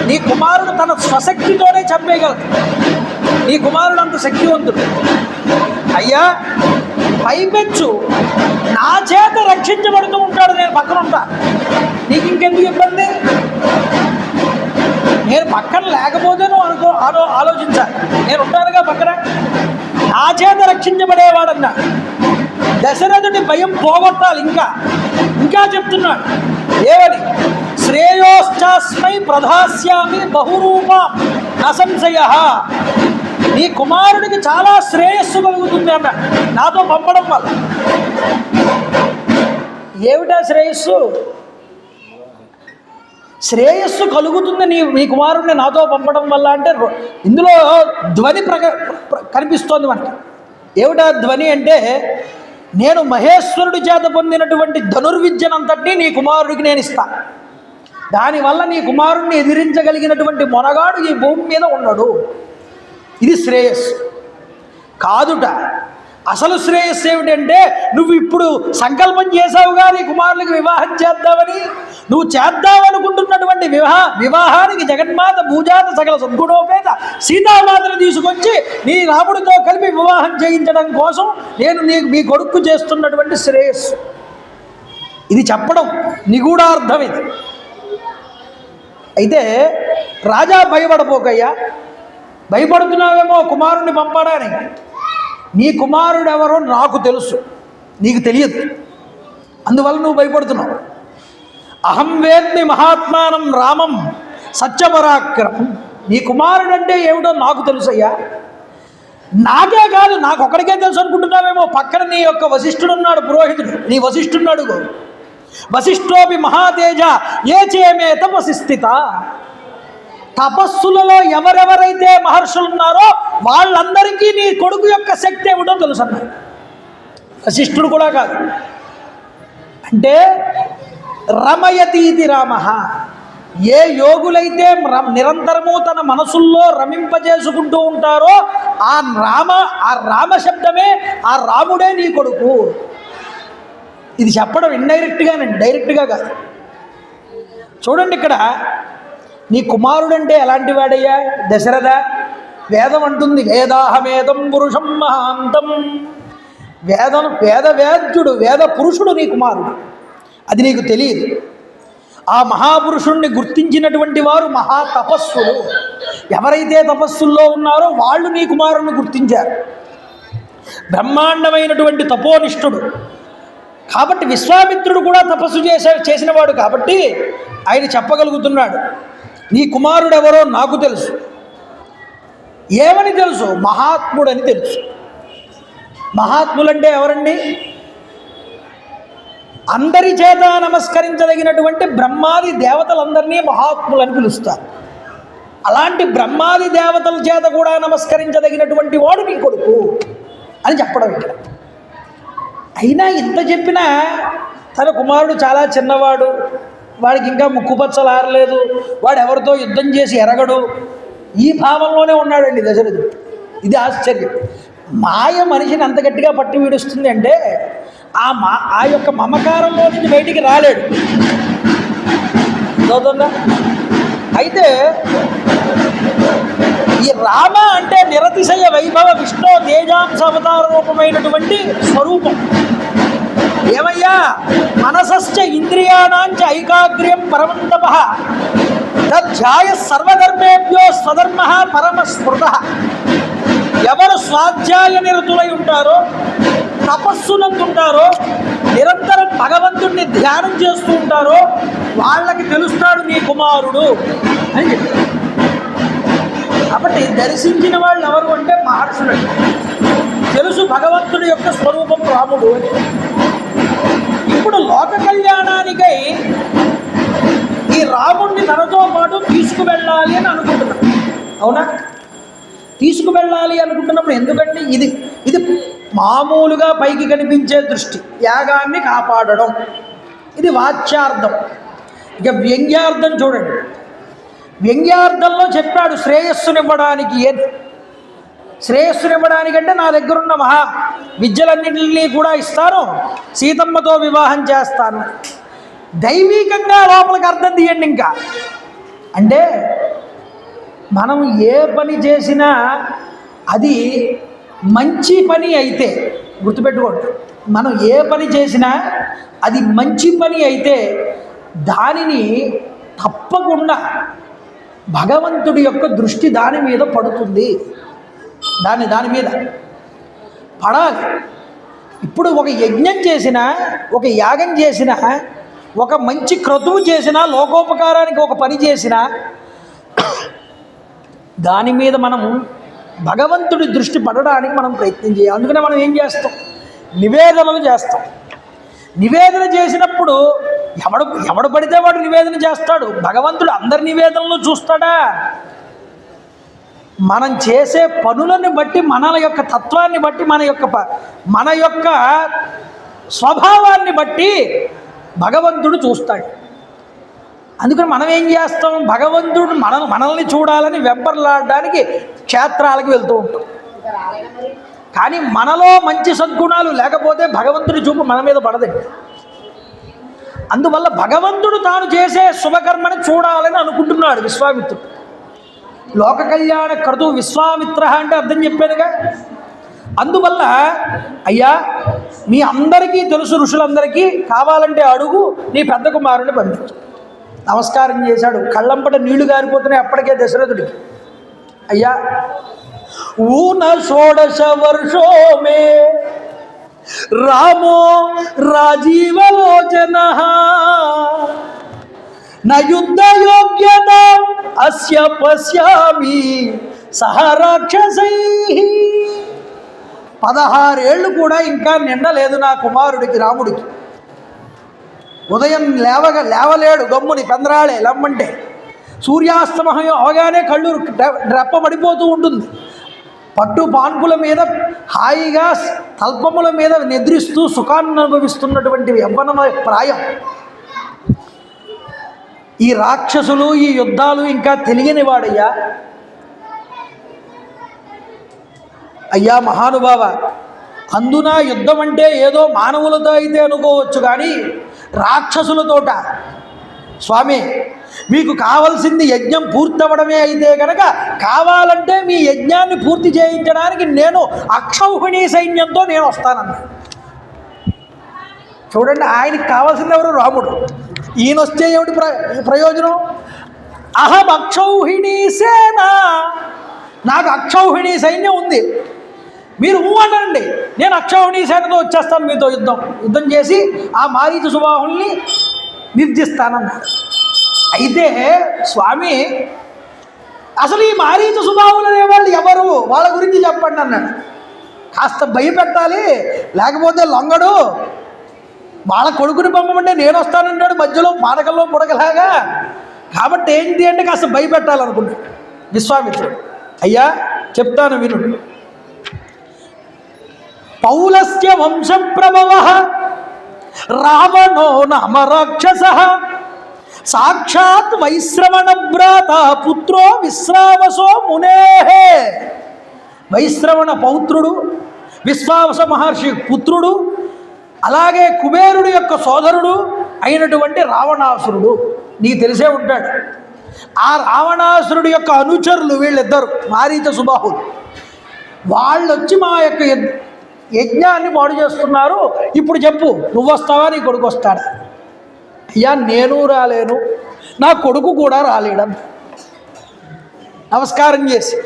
నీ కుమారుడు తన స్వశక్తితోనే చంపేయగలడు. నీ కుమారుడు అంత శక్తివంతుడు. అయ్యా పైపెచ్చు నా చేత రక్షించబడుతూ ఉంటాడు, నేను పక్కన ఉంటా, నీకు ఇంకెందుకు ఇబ్బంది? నేను పక్కన లేకపోతే నువ్వు ఆలోచించాలి. నేను ఉంటానుగా పక్కన, నా చేత రక్షించబడేవాడన్నా. దశరథుడి భయం పోగొట్టాలి. ఇంకా చెప్తున్నాడు ఏమని? శ్రేయోశ్చాస్మై ప్రధాస్యామి బహురూపం నసంశయ. నీ కుమారుడికి చాలా శ్రేయస్సు కలుగుతుంది అన్న నాతో పంపడం వల్ల. ఏమిటా శ్రేయస్సు? శ్రేయస్సు కలుగుతుంది నీ కుమారుడిని నాతో పంపడం వల్ల అంటే ఇందులో ధ్వని కనిపిస్తోంది మనకి. ఏమిటా ధ్వని అంటే, నేను మహేశ్వరుడి చేత పొందినటువంటి ధనుర్విద్యనంతటినీ నీ కుమారుడికి నేను ఇస్తాను. దానివల్ల నీ కుమారుడిని ఎదిరించగలిగినటువంటి మొనగాడు ఈ భూమి మీద ఉన్నాడు. ఇది శ్రేయస్సు కాదుట. అసలు శ్రేయస్సు ఏమిటంటే, నువ్వు ఇప్పుడు సంకల్పం చేసావుగా నీ కుమారుడికి వివాహం చేద్దామని. నువ్వు చేద్దామనుకుంటున్నటువంటి వివాహానికి జగన్మాత భూజాత సకల సద్గుణోపేత సీతామాతను తీసుకొచ్చి నీ రాముడితో కలిపి వివాహం చేయించడం కోసం నేను మీ కొడుకు చేస్తున్నటువంటి శ్రేయస్సు. ఇది చెప్పడం నిగూఢార్థం ఇది. అయితే రాజా భయపడపోకయ్యా, భయపడుతున్నావేమో కుమారుణ్ణి పంపడానికి. నీ కుమారుడు ఎవరో నాకు తెలుసు, నీకు తెలియదు, అందువల్ల నువ్వు భయపడుతున్నావు. అహం వేద్మి మహాత్మానం రామం సత్యపరాక్రమం. నీ కుమారుడు అంటే ఏమిటో నాకు తెలుసయ్యా. నాకే కాదు, నాకు ఒక్కడికే తెలుసు అనుకుంటున్నావేమో. పక్కన నీ యొక్క వశిష్ఠుడు ఉన్నాడు, పురోహితుడు, నీ వశిష్ఠున్నాడు. వశిష్ఠోపి మహాతేజ ఏ చేమే తపసి స్థిత. తపస్సులలో ఎవరెవరైతే మహర్షులు ఉన్నారో వాళ్ళందరికీ నీ కొడుకు యొక్క శక్తి ఏమిటో తెలుసు అన్నారు. వశిష్ఠుడు కూడా కాదు. అంటే రమయతీతి రామ. ఏ యోగులైతే నిరంతరము తన మనసుల్లో రమింపజేసుకుంటూ ఉంటారో ఆ రామ శబ్దమే, ఆ రాముడే నీ కొడుకు. ఇది చెప్పడం ఇండైరెక్ట్గానండి, డైరెక్ట్గా కాదు. చూడండి, ఇక్కడ నీ కుమారుడంటే ఎలాంటి వాడయ్యా? దశరథ. వేదం అంటుంది, వేదాహమేదం పురుషం మహాంతం. వేద్యుడు, వేద పురుషుడు నీ కుమారుడు. అది నీకు తెలియదు. ఆ మహాపురుషుణ్ణి గుర్తించినటువంటి వారు మహాతపస్సులు. ఎవరైతే తపస్సుల్లో ఉన్నారో వాళ్ళు నీ కుమారుణ్ణి గుర్తించారు. బ్రహ్మాండమైనటువంటి తపోనిష్ఠుడు కాబట్టి విశ్వామిత్రుడు కూడా తపస్సు చేసినవాడు కాబట్టి ఆయన చెప్పగలుగుతున్నాడు, నీ కుమారుడు ఎవరో నాకు తెలుసు. ఏమని తెలుసు? మహాత్ముడని తెలుసు. మహాత్ములంటే ఎవరండి? అందరి చేత నమస్కరించదగినటువంటి బ్రహ్మాది దేవతలందరినీ మహాత్ములని పిలుస్తారు. అలాంటి బ్రహ్మాది దేవతల చేత కూడా నమస్కరించదగినటువంటి వాడు నీ కొడుకు అని చెప్పడం ఇక్కడ. అయినా ఇంత చెప్పినా తన కుమారుడు చాలా చిన్నవాడు, వాడికి ఇంకా ముక్కుపచ్చలు ఆరలేదు, వాడు ఎవరితో యుద్ధం చేసి ఎరగడు, ఈ భావంలోనే ఉన్నాడండి దశరథుడు. ఇది ఆశ్చర్యం. మాయ మనిషిని అంత గట్టిగా పట్టి వీడుస్తుంది అంటే ఆ యొక్క మమకారంలో నుంచి బయటికి రాలేడు. చదువుతుందా? అయితే ఈ రామ అంటే నిరతిశయ వైభవ విష్ణు తేజాంశ అవతార రూపమైనటువంటి స్వరూపం. ఏమయ్యా? మనసశ్చ ఇంద్రియాణాంచ ఐకాగ్ర్యం పరమంతప తధ్యాయ సర్వధర్మేభ్యో స్వధర్మ పరమస్మృత. ఎవరు స్వాధ్యాయ నిరతులై ఉంటారో, తపస్సునందుంటారో, నిరంతరం భగవంతుణ్ణి ధ్యానం చేస్తూ ఉంటారో వాళ్ళకి తెలుస్తాడు నీ కుమారుడు అని చెప్పారు. కాబట్టి దర్శించిన వాళ్ళు ఎవరు అంటే మహర్షులు. తెలుసు భగవంతుడి యొక్క స్వరూపం రాముడు అని. ఇప్పుడు లోక కళ్యాణానికై ఈ రాముడిని తనతో పాటు తీసుకువెళ్ళాలి అని అనుకుంటున్నాడు. అవునా? తీసుకువెళ్ళాలి అనుకుంటున్నప్పుడు ఎందుకంటే ఇది మామూలుగా పైకి కనిపించే దృష్టి, యాగాన్ని కాపాడడం, ఇది వాచ్యార్థం. ఇక వ్యంగ్యార్థం చూడండి. వ్యంగ్యార్థంలో చెప్పాడు శ్రేయస్సునివ్వడానికి. ఏది శ్రేయస్సునివ్వడానికంటే నా దగ్గరున్న మహా విద్యలన్నింటినీ కూడా ఇస్తాను, సీతమ్మతో వివాహం చేస్తాను. దైవీకంగా లోపలికి అర్థం తీయండి. ఇంకా అంటే మనం ఏ పని చేసినా అది మంచి పని అయితే, గుర్తుపెట్టుకోండి, మనం ఏ పని చేసినా అది మంచి పని అయితే దానిని తప్పకుండా భగవంతుడి యొక్క దృష్టి దాని మీద పడుతుంది. దాని మీద పడాలి. ఇప్పుడు ఒక యజ్ఞం చేసినా, ఒక యాగం చేసినా, ఒక మంచి క్రతువు చేసినా, లోకోపకారానికి ఒక పని చేసినా దాని మీద మనం భగవంతుడి దృష్టి పడడానికి మనం ప్రయత్నం చేయాలి. అందుకనే మనం ఏం చేస్తాం? నివేదనలు చేస్తాం. నివేదన చేసినప్పుడు ఎవడు పడితే వాడు నివేదన చేస్తాడు. భగవంతుడు అందరి నివేదనలు చూస్తాడా? మనం చేసే పనులను బట్టి, మన యొక్క తత్వాన్ని బట్టి, మన యొక్క స్వభావాన్ని బట్టి భగవంతుడు చూస్తాడు. అందుకని మనం ఏం చేస్తాం? భగవంతుడు మనల్ని చూడాలని వెంపర్లాడడానికి క్షేత్రాలకు వెళ్తూ ఉంటాం. కానీ మనలో మంచి సద్గుణాలు లేకపోతే భగవంతుడి చూపు మన మీద పడదండి. అందువల్ల భగవంతుడు తాను చేసే శుభకర్మని చూడాలని అనుకుంటున్నాడు విశ్వామిత్రుడు. లోక కళ్యాణ క్రతు విశ్వామిత్ర అంటే అర్థం చెప్పానుగా. అందువల్ల అయ్యా, మీ అందరికీ తెలుసు, ఋషులందరికీ, కావాలంటే అడుగు, నీ పెద్ద కుమారుని పంపించు. నమస్కారం చేశాడు. కళ్ళంపట నీళ్లు గారిపోతున్నాయి అప్పటికే దశరథుడికి. అయ్యా, ఊన షోడశ వర్షో మే రామో రాజీవలోచన న యుద్ధ యోగ్యత అస్య పశ్యామి సహ రాక్షసై. 16 ఏళ్ళు కూడా ఇంకా నిండలేదు నా కుమారుడికి, రాముడికి. ఉదయం లేవలేడు, గమ్ముని పెందరాళే లమ్మంటే. సూర్యాస్తమయం అవగానే కళ్ళు రెప్పబడిపోతూ ఉంటుంది. పట్టు పాన్పుల మీద హాయిగా తల్పముల మీద నిద్రిస్తూ సుఖాన్ని అనుభవిస్తున్నటువంటి యవ్వన ప్రాయం. ఈ రాక్షసులు, ఈ యుద్ధాలు ఇంకా తెలియని వాడయ్యా. అయ్యా మహానుభావ, అందున యుద్ధం అంటే ఏదో మానవులతో అయితే అనుకోవచ్చు, కానీ రాక్షసులతోట. స్వామి, మీకు కావలసింది యజ్ఞం పూర్తవడమే అయితే కనుక, కావాలంటే మీ యజ్ఞాన్ని పూర్తి చేయించడానికి నేను అక్షౌహిణీ సైన్యంతో నేను వస్తానన్నా. చూడండి, ఆయనకి కావాల్సింది ఎవరు? రాముడు. ఈయన వస్తే ఏమిటి ప్రయోజనం? అహం అక్షౌహిణీ సేన, నాకు అక్షౌహిణీ సైన్యం ఉంది, మీరు అనండి, నేను అక్షౌహిణీ సేనతో వచ్చేస్తాను మీతో యుద్ధం చేసి ఆ మారీచ సుబాహుల్ని నిర్జిస్తానన్నాడు. అయితే స్వామి, అసలు ఈ మారీచ సుబాహులు అనేవాళ్ళు ఎవరు? వాళ్ళ గురించి చెప్పండి అన్నాడు. కాస్త భయపెట్టాలి, లేకపోతే లొంగడు. వాళ్ళ కొడుకుని పంపమంటే నేను వస్తానంటాడు, మధ్యలో పానకల్లో పుడకలాగా. కాబట్టి ఏంటి అంటే కాస్త భయపెట్టాలనుకున్నాడు విశ్వామిత్రుడు. అయ్యా చెప్తాను విను. పౌలస్య వంశప్రభవ రావణో నామ రాక్షస సాక్షాత్ వైశ్రవణ భ్రాత పుత్రో విశ్రావసో మునే. వైశ్రవణ పౌత్రుడు, విశ్వావస మహర్షి పుత్రుడు, అలాగే కుబేరుడు యొక్క సోదరుడు అయినటువంటి రావణాసురుడు. నీకు తెలిసే ఉంటాడు. ఆ రావణాసురుడు యొక్క అనుచరులు వీళ్ళిద్దరు, మారీచ సుబాహులు. వాళ్ళు వచ్చి మా యొక్క యజ్ఞాన్ని పాడు చేస్తున్నారు. ఇప్పుడు చెప్పు, నువ్వు వస్తావా, నీ కొడుకు వస్తాడా? అయ్యా, నేను రాలేను, నా కొడుకు కూడా రాలేడని నమస్కారం చేసి,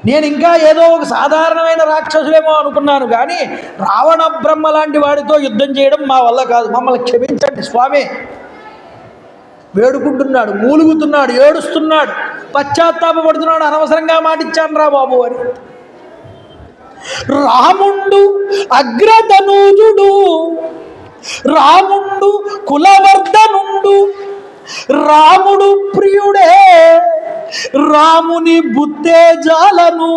నేను ఇంకా ఏదో ఒక సాధారణమైన రాక్షసులేమో అనుకున్నాను, కానీ రావణ బ్రహ్మ లాంటి వాడితో యుద్ధం చేయడం మా వల్ల కాదు, మమ్మల్ని క్షమించండి స్వామి. వేడుకుంటున్నాడు, మూలుగుతున్నాడు, ఏడుస్తున్నాడు, పశ్చాత్తాపడుతున్నాడు. అనవసరంగా మాటిచ్చాను రా బాబు అని. రాముండు అగ్రతనూజుడు, రాముండు కులవర్ధనుండు, రాముడు ప్రియుడే, రాముని బుద్ధే జాలను,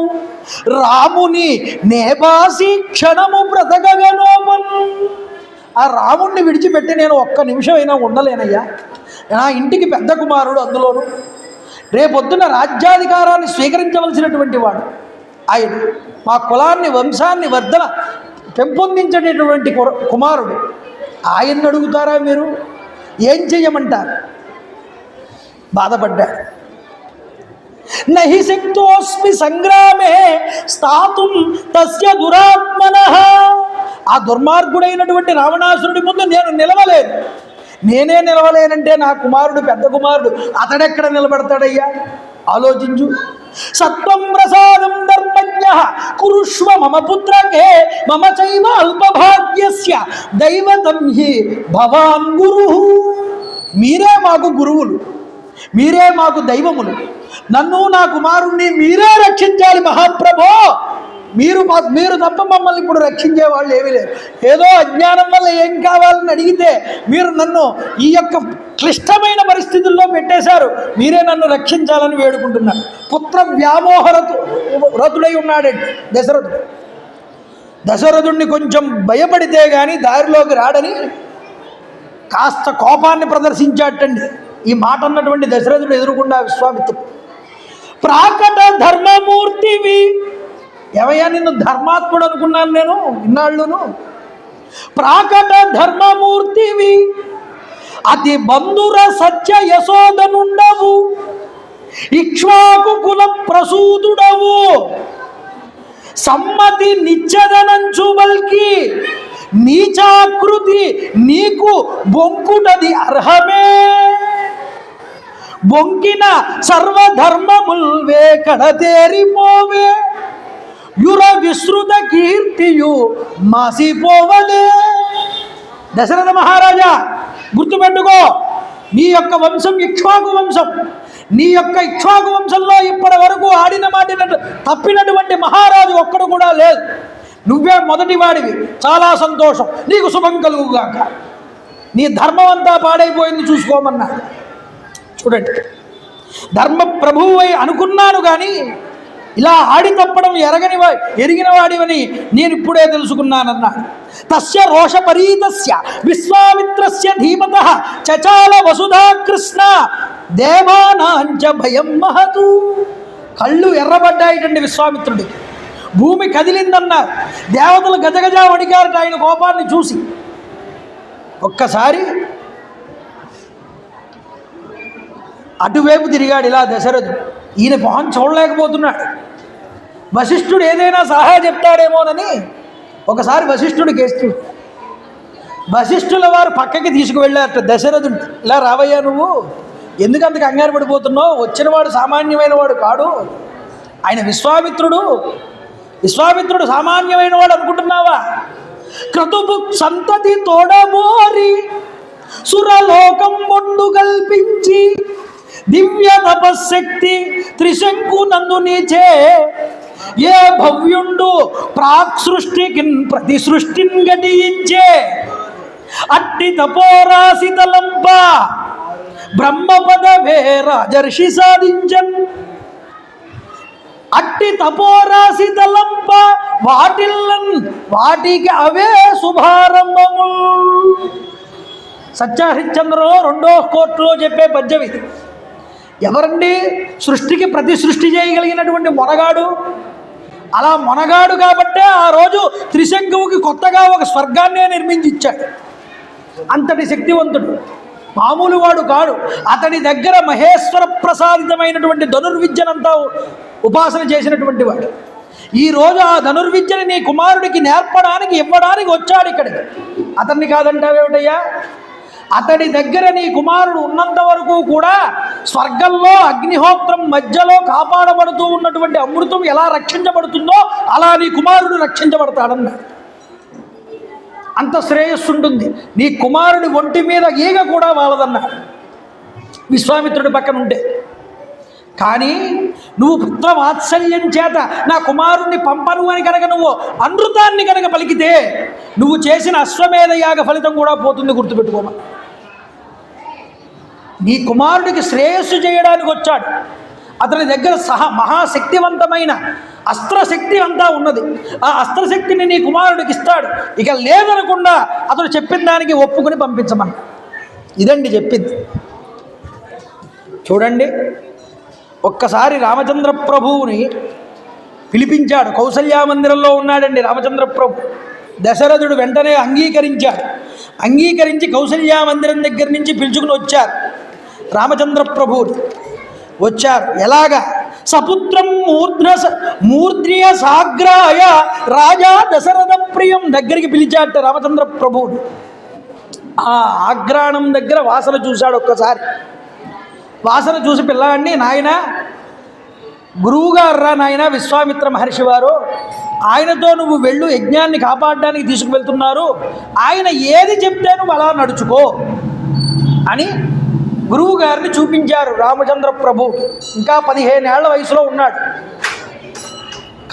రాముని నేబాసి క్షణము బ్రతకగనోమను. ఆ రాముణ్ణి విడిచిపెట్టి నేను ఒక్క నిమిషం అయినా ఉండలేనయ్యా. నా ఇంటికి పెద్ద కుమారుడు, అందులోను రేపొద్దున రాజ్యాధికారాన్ని స్వీకరించవలసినటువంటి వాడు ఆయన. మా కులాన్ని, వంశాన్ని పెంపొందించేటటువంటి కుమారుడు. ఆయన్ని అడుగుతారా మీరు? ఏం చెయ్యమంటారు? బాధపడ్డాడు. నహి శక్తోస్మి సంగ్రామే స్థాతుం తస్య దురాత్మనః. ఆ దుర్మార్గుడైనటువంటి రావణాసురుడి ముందు నేను నిలవలేను. నేనే నిలవలేనంటే నా కుమారుడు, పెద్ద కుమారుడు, అతడెక్కడ నిలబడతాడయ్యా? ఆలోచించు. సత్వం ప్రసాదం ధర్మజ్ఞ కురుష్వ మమ పుత్రకే మమ చైవ అల్పభాగ్యస్య దైవతం హి భవాన్ గురు. మీరే మాకు గురువులు, మీరే మాకు దైవములు, నన్ను నా కుమారుణ్ణి మీరే రక్షించాలి మహాప్రభో. మీరు తప్ప మమ్మల్ని ఇప్పుడు రక్షించే వాళ్ళు ఏమీ లేరు. ఏదో అజ్ఞానం వల్ల ఏం కావాలని అడిగితే మీరు నన్ను ఈ యొక్క క్లిష్టమైన పరిస్థితుల్లో పెట్టేశారు, మీరే నన్ను రక్షించాలని వేడుకుంటున్నారు. పుత్ర వ్యామోహ రతుడై ఉన్నాడండి దశరథుడు. దశరథుడిని కొంచెం భయపడితే కానీ దారిలోకి రాడని కాస్త కోపాన్ని ప్రదర్శించాటండి. ఈ మాట అన్నటువంటి దశరథుడు ఎదురుకుండా విశ్వామిత్రుడు, ప్రాకట ధర్మమూర్తివి, ఏమయ్యా నిన్ను ధర్మాత్ముడు అనుకున్నాను నేను ఇన్నాళ్ళును. ప్రాకట ధర్మమూర్తివి, అతి బంధుర సత్య యశోదనుండవు, ఇక్ష్వాకు కుల ప్రసూతుడవు, సమ్మతి నిచ్చదనంచు బల్కి నీచాకృతి నీకు బొంకుటది అర్హమే, బొంకిన సర్వధర్మముల్వే కడతేరిపోవే, యుర విశ్రుత కీర్తియు మాసిపోవలే. దశరథ మహారాజా గుర్తుపెట్టుకో, నీ యొక్క వంశం ఇక్ష్వాకు వంశం. నీ యొక్క ఇక్ష్వాకు వంశంలో ఇప్పటి వరకు ఆడినట్టు తప్పినటువంటి మహారాజు ఒక్కడు కూడా లేదు. నువ్వే మొదటి వాడివి. చాలా సంతోషం, నీకు శుభం కలుగుగాక. నీ ధర్మం అంతా పాడైపోయింది, చూసుకోమన్నా. చూడండి, ధర్మ ప్రభువై అనుకున్నాను కానీ ఇలా ఆడి తప్పడం ఎరిగిన వాడివని నేను ఇప్పుడే తెలుసుకున్నానన్నాడు. తస్య రోషపరీతస్య విశ్వామిత్రస్య ధీమతః చచాల వసుధా కృష్ణ దేవానాంచ భయం మహతు. కళ్ళు ఎర్రబడ్డాయిటండి విశ్వామిత్రుడికి. భూమి కదిలిందన్నారు. దేవతలు గజగజ వణికారట ఆయన కోపాన్ని చూసి. ఒక్కసారి అటువైపు తిరిగాడు ఇలా దశరథుడు. ఈయన మొహం చూడలేకపోతున్నాడు. వశిష్ఠుడు ఏదైనా సలహా చెప్తాడేమోనని ఒకసారి వశిష్ఠుడు కేస్తూ వశిష్ఠుల వారు పక్కకి తీసుకువెళ్ళారట దశరథుడు. ఇలా రావయ్యా, నువ్వు ఎందుకంత కంగారు పడిపోతున్నావు? వచ్చినవాడు సామాన్యమైన వాడు కాడు. ఆయన విశ్వామిత్రుడు సామాన్యమైన వాడు అనుకుంటున్నావా? క్రతుపు సంతతి తోడబోరి సురలోకం మొండు కల్పించి దివ్య తపశక్తి త్రిశంకు నందు నీచే ఏ భవ్యుండు ప్రాక్ సృష్టికి ప్రతి సృష్టిని గటించే అట్టి తపోరాశి తలంప బ్రహ్మపదవే రాజర్షి సాధించన్. అట్టి తపోరాశి తలంప వాటిల్లన్ వాటికి అవే శుభారంభము. సత్యహరిశ్చంద్రలో 2వ కోర్టులో చెప్పే పద్యం ఇది. ఎవరండి సృష్టికి ప్రతి సృష్టి చేయగలిగినటువంటి మొనగాడు? అలా మొనగాడు కాబట్టే ఆ రోజు త్రిశంకువుకి కొత్తగా ఒక స్వర్గాన్నే నిర్మించి ఇచ్చాడు. అంతటి శక్తివంతుడు, మామూలు వాడు కాడు. అతని దగ్గర మహేశ్వర ప్రసాదితమైనటువంటి ధనుర్విద్యనంతా ఉపాసన చేసినటువంటి వాడు. ఈరోజు ఆ ధనుర్విద్యని నీ కుమారుడికి నేర్పడానికి ఇవ్వడానికి వచ్చాడు ఇక్కడికి. అతన్ని కాదంటావేమిటయ్యా? అతడి దగ్గర నీ కుమారుడు ఉన్నంత వరకు కూడా స్వర్గంలో అగ్నిహోత్రం మధ్యలో కాపాడబడుతూ ఉన్నటువంటి అమృతం ఎలా రక్షించబడుతుందో అలా నీ కుమారుడు రక్షించబడతాడన్నాడు. అంత శ్రేయస్సు ఉంటుంది. నీ కుమారుడి ఒంటి మీద ఈగ కూడా వాలదన్నాడు విశ్వామిత్రుడి పక్కన ఉంటే. కానీ నువ్వు పుత్రవాత్సల్యం చేత నా కుమారుణ్ణి పంపను అని కనుక నువ్వు అనృతాన్ని కనుక పలికితే నువ్వు చేసిన అశ్వమేధ యాగ ఫలితం కూడా పోతుంది, గుర్తుపెట్టుకోమా. నీ కుమారుడికి శ్రేయస్సు చేయడానికి వచ్చాడు. అతని దగ్గర మహాశక్తివంతమైన అస్త్రశక్తి అంతా ఉన్నది. ఆ అస్త్రశక్తిని నీ కుమారుడికి ఇస్తాడు. ఇక లేదనకుండా అతడు చెప్పిన దానికి ఒప్పుకొని పంపించమన్నా. ఇదండి చెప్పింది. చూడండి, ఒక్కసారి రామచంద్ర ప్రభువుని పిలిపించాడు. కౌసల్యా మందిరంలో ఉన్నాడండి రామచంద్ర ప్రభు. దశరథుడు వెంటనే అంగీకరించాడు. అంగీకరించి కౌసల్యా మందిరం దగ్గర నుంచి పిలుచుకుని వచ్చారు. రామచంద్ర ప్రభువుని వచ్చారు. ఎలాగా? సపుత్రం మూర్ధ్య సాగ్రాయ రాజా దశరథ ప్రియం దగ్గరికి పిలిచాట రామచంద్ర ప్రభువుని. ఆ ఆగ్రాణం దగ్గర వాసన చూశాడు. ఒక్కసారి వాసన చూసి, పిల్లాడిని నాయన గురువుగారు రా నాయన విశ్వామిత్ర మహర్షి వారు, ఆయనతో నువ్వు వెళ్ళు, యజ్ఞాన్ని కాపాడడానికి తీసుకువెళ్తున్నారు, ఆయన ఏది చెప్తే నువ్వు అలా నడుచుకో అని గురువు గారిని చూపించారు రామచంద్ర ప్రభు. ఇంకా 15 ఏళ్ల వయసులో ఉన్నాడు.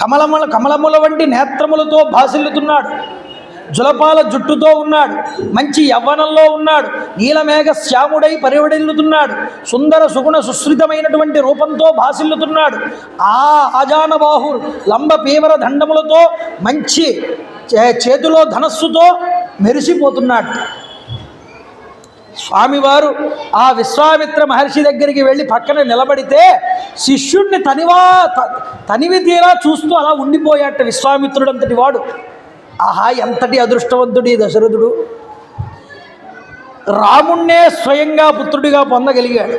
కమలముల వంటి నేత్రములతో భాసిల్లుతున్నాడు, జులపాల జుట్టుతో ఉన్నాడు, మంచి యవ్వనంలో ఉన్నాడు, నీలమేఘ శ్యాముడై పరివడిల్లుతున్నాడు, సుందర సుగుణ సుశ్రితమైనటువంటి రూపంతో భాసిల్లుతున్నాడు. ఆ ఆజానబాహు లంబ పీవర దండములతో మంచి చేతిలో ధనస్సుతో మెరిసిపోతున్నాడు. స్వామివారు ఆ విశ్వామిత్ర మహర్షి దగ్గరికి వెళ్ళి పక్కన నిలబడితే శిష్యుణ్ణి తనివి తీరా చూస్తూ అలా ఉండిపోయాట విశ్వామిత్రుడు అంతటి వాడు. ఆహా, ఎంతటి అదృష్టవంతుడి దశరథుడు! రాముణ్ణే స్వయంగా పుత్రుడిగా పొందగలిగాడు.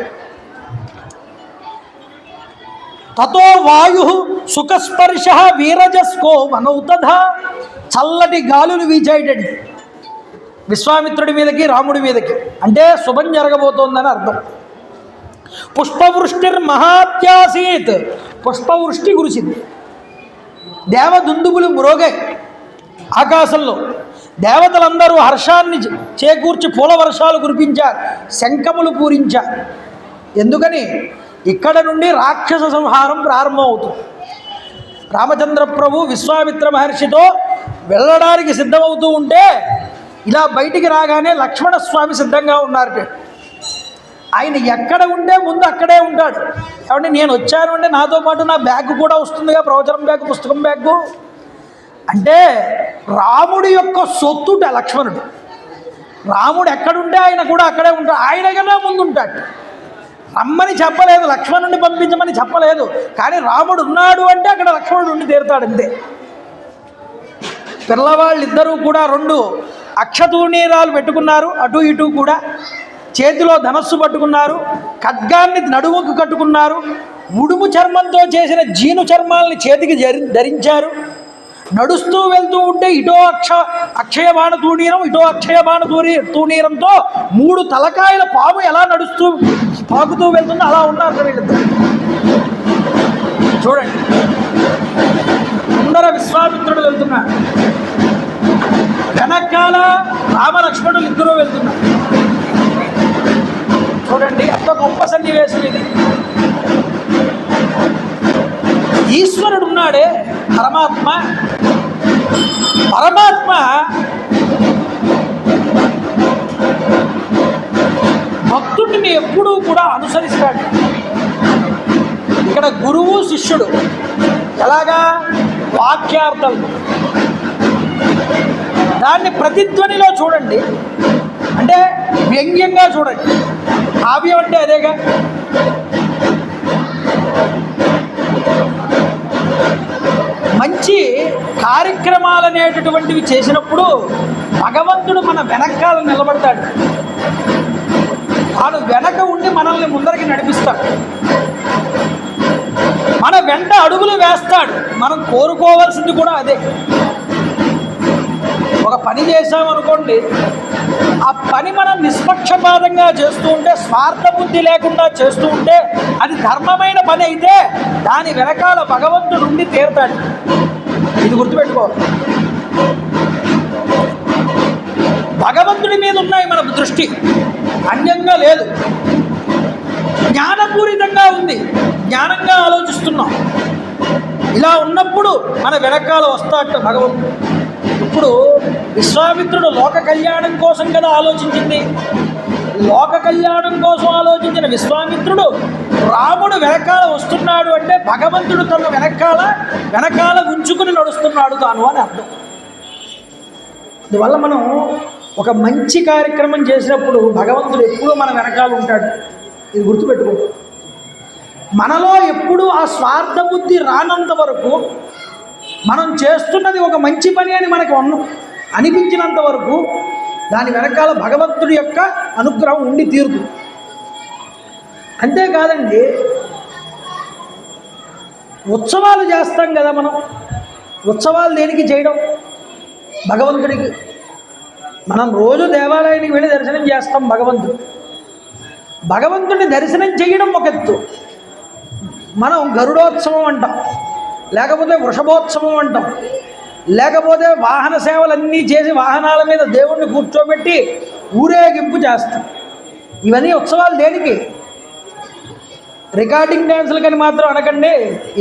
తతో వాయు సుఖస్పర్శ వీరజస్కో వనౌతధ. చల్లటి గాలులు వీచాయిటండి విశ్వామిత్రుడి మీదకి రాముడి మీదకి, అంటే శుభం జరగబోతోందని అర్థం. పుష్పవృష్టిర్మహాత్యాసీత్. పుష్పవృష్టి కురిసింది, దేవదుందుబులు మ్రోగాయి ఆకాశంలో. దేవతలందరూ హర్షాన్ని చేకూర్చి పూల వర్షాలు కురిపించారు, శంఖములు పూరించారు. ఎందుకని? ఇక్కడ నుండి రాక్షస సంహారం ప్రారంభమవుతుంది. రామచంద్ర ప్రభు విశ్వామిత్ర మహర్షితో వెళ్ళడానికి సిద్ధమవుతూ ఉంటే ఇలా బయటికి రాగానే లక్ష్మణస్వామి సిద్ధంగా ఉన్నారట. ఆయన ఎక్కడ ఉంటే ముందు అక్కడే ఉంటాడు. ఏమంటే నేను వచ్చాను అంటే నాతో పాటు నా బ్యాగ్ కూడా వస్తుందిగా, ప్రవచనం బ్యాగ్, పుస్తకం బ్యాగు. అంటే రాముడి యొక్క సొత్తుట లక్ష్మణుడు. రాముడు ఎక్కడుంటే ఆయన కూడా అక్కడే ఉంటాడు, ఆయన కన్నా ముందు ఉంటాడు. రమ్మని చెప్పలేదు, లక్ష్మణుడిని పంపించమని చెప్పలేదు. కానీ రాముడు ఉన్నాడు అంటే అక్కడ లక్ష్మణుడు ఉండి తీరుతాడు అంతే. పిల్లవాళ్ళిద్దరూ కూడా 2 అక్షతూణీరాలు పెట్టుకున్నారు, అటు ఇటు కూడా. చేతిలో ధనస్సు పట్టుకున్నారు, ఖడ్గాన్ని నడుముకు కట్టుకున్నారు, ఉడుము చర్మంతో చేసిన జీను చర్మాలని చేతికి ధరించారు. నడుస్తూ వెళ్తూ ఉంటే ఇటో అక్షయబాణ తూణీరం, ఇటో అక్షయబాణ తూణీరంతో 3 తలకాయల పాము ఎలా నడుస్తూ పాకుతూ వెళ్తుందో అలా ఉన్నారు వీళ్ళిద్దరు. చూడండి, ముందర విశ్వామిత్రుడు వెళ్తున్నాడు, వెనకాల రామలక్ష్మణులు ఇద్దరూ వెళ్తున్నారు. చూడండి, ఎంత గొప్ప సన్నివేశం ఇది. ఈశ్వరుడు ఉన్నాడే పరమాత్మ భక్తుడిని ఎప్పుడూ కూడా అనుసరిస్తాడు. ఇక్కడ గురువు శిష్యుడు ఎలాగా? వాక్యార్థం. దాన్ని ప్రతిధ్వనిలో చూడండి, అంటే వ్యంగ్యంగా చూడండి. కావ్యం అంటే అదేగా. మంచి కార్యక్రమాలు అనేటటువంటివి చేసినప్పుడు భగవంతుడు మన వెనకాల నిలబడతాడు. తాను వెనక ఉండి మనల్ని ముందరికి నడిపిస్తాడు, మన వెంట అడుగులు వేస్తాడు. మనం కోరుకోవాల్సింది కూడా అదే. ఒక పని చేసామనుకోండి, ఆ పని మనం నిష్పక్షపాతంగా చేస్తూ ఉంటే, స్వార్థ బుద్ధి లేకుండా చేస్తూ ఉంటే అది ధర్మమైన పని అయితే దాని వెనకాల భగవంతుడు ఉండి తీరుతాడు. ఇది గుర్తుపెట్టుకో. భగవంతుడి మీద ఉన్నాయి మన దృష్టి, అన్యంగా లేదు. జ్ఞానపూరితంగా ఉంది, జ్ఞానంగా ఆలోచిస్తున్నాం. ఇలా ఉన్నప్పుడు మన వెనకాల వస్తాట భగవంతుడు. ఇప్పుడు విశ్వామిత్రుడు లోక కళ్యాణం కోసం కదా ఆలోచించింది. లోక కళ్యాణం కోసం ఆలోచించిన విశ్వామిత్రుడు రాముడు వెనకాల వస్తున్నాడు అంటే భగవంతుడు తన వెనకాల ఉంచుకుని నడుస్తున్నాడు తాను అని అర్థం. అందువల్ల మనం ఒక మంచి కార్యక్రమం చేసినప్పుడు భగవంతుడు ఎప్పుడూ మన వెనకాల ఉంటాడు. ఇది గుర్తుపెట్టుకో. మనలో ఎప్పుడూ ఆ స్వార్థ బుద్ధి రానంత వరకు, మనం చేస్తున్నది ఒక మంచి పని అని మనకు అనిపించినంత వరకు దాని వెనకాల భగవంతుడి యొక్క అనుగ్రహం ఉండి తీరుతుంది. అంతేకాదండి, ఉత్సవాలు చేస్తాం కదా మనం. ఉత్సవాలు దేనికి చేయడం? భగవంతుడికి. మనం రోజు దేవాలయానికి వెళ్ళి దర్శనం చేస్తాం భగవంతుడిని దర్శనం చేయడం ఒక ఎత్తు. మనం గరుడోత్సవం అంటాం, లేకపోతే వృషభోత్సవం అంటాం, లేకపోతే వాహన సేవలన్నీ చేసి వాహనాల మీద దేవుణ్ణి కూర్చోబెట్టి ఊరేగింపు చేస్తాం. ఇవన్నీ ఉత్సవాలు దేనికి? రికార్డింగ్ డ్యాన్సులు కానీ మాత్రం అనకండి,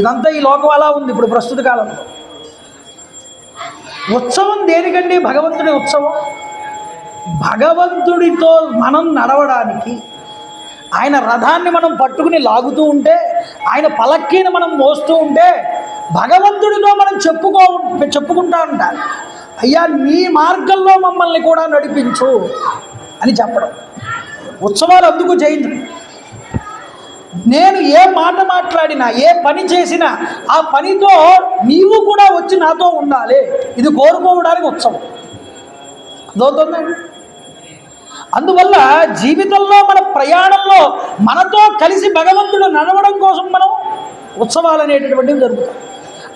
ఇదంతా ఈ లోకం అలా ఉంది ఇప్పుడు ప్రస్తుత కాలంలో. ఉత్సవం దేనికండి? భగవంతుడి ఉత్సవం. భగవంతుడితో మనం నడవడానికి, ఆయన రథాన్ని మనం పట్టుకుని లాగుతూ ఉంటే, ఆయన పలక్కీని మనం మోస్తూ ఉంటే భగవంతుడితో మనం చెప్పుకుంటా ఉంటారు, అయ్యా నీ మార్గంలో మమ్మల్ని కూడా నడిపించు అని చెప్పడం. ఉత్సవాలు అందుకు చేయించు. నేను ఏ మాట మాట్లాడినా, ఏ పని చేసినా ఆ పనితో నీవు కూడా వచ్చి నాతో ఉండాలి, ఇది కోరుకోవడానికి ఉత్సవం. అదవుతుందండి. అందువల్ల జీవితంలో మన ప్రయాణంలో మనతో కలిసి భగవంతుడు నడవడం కోసం మనం ఉత్సవాలు అనేటటువంటివి జరుగుతాయి.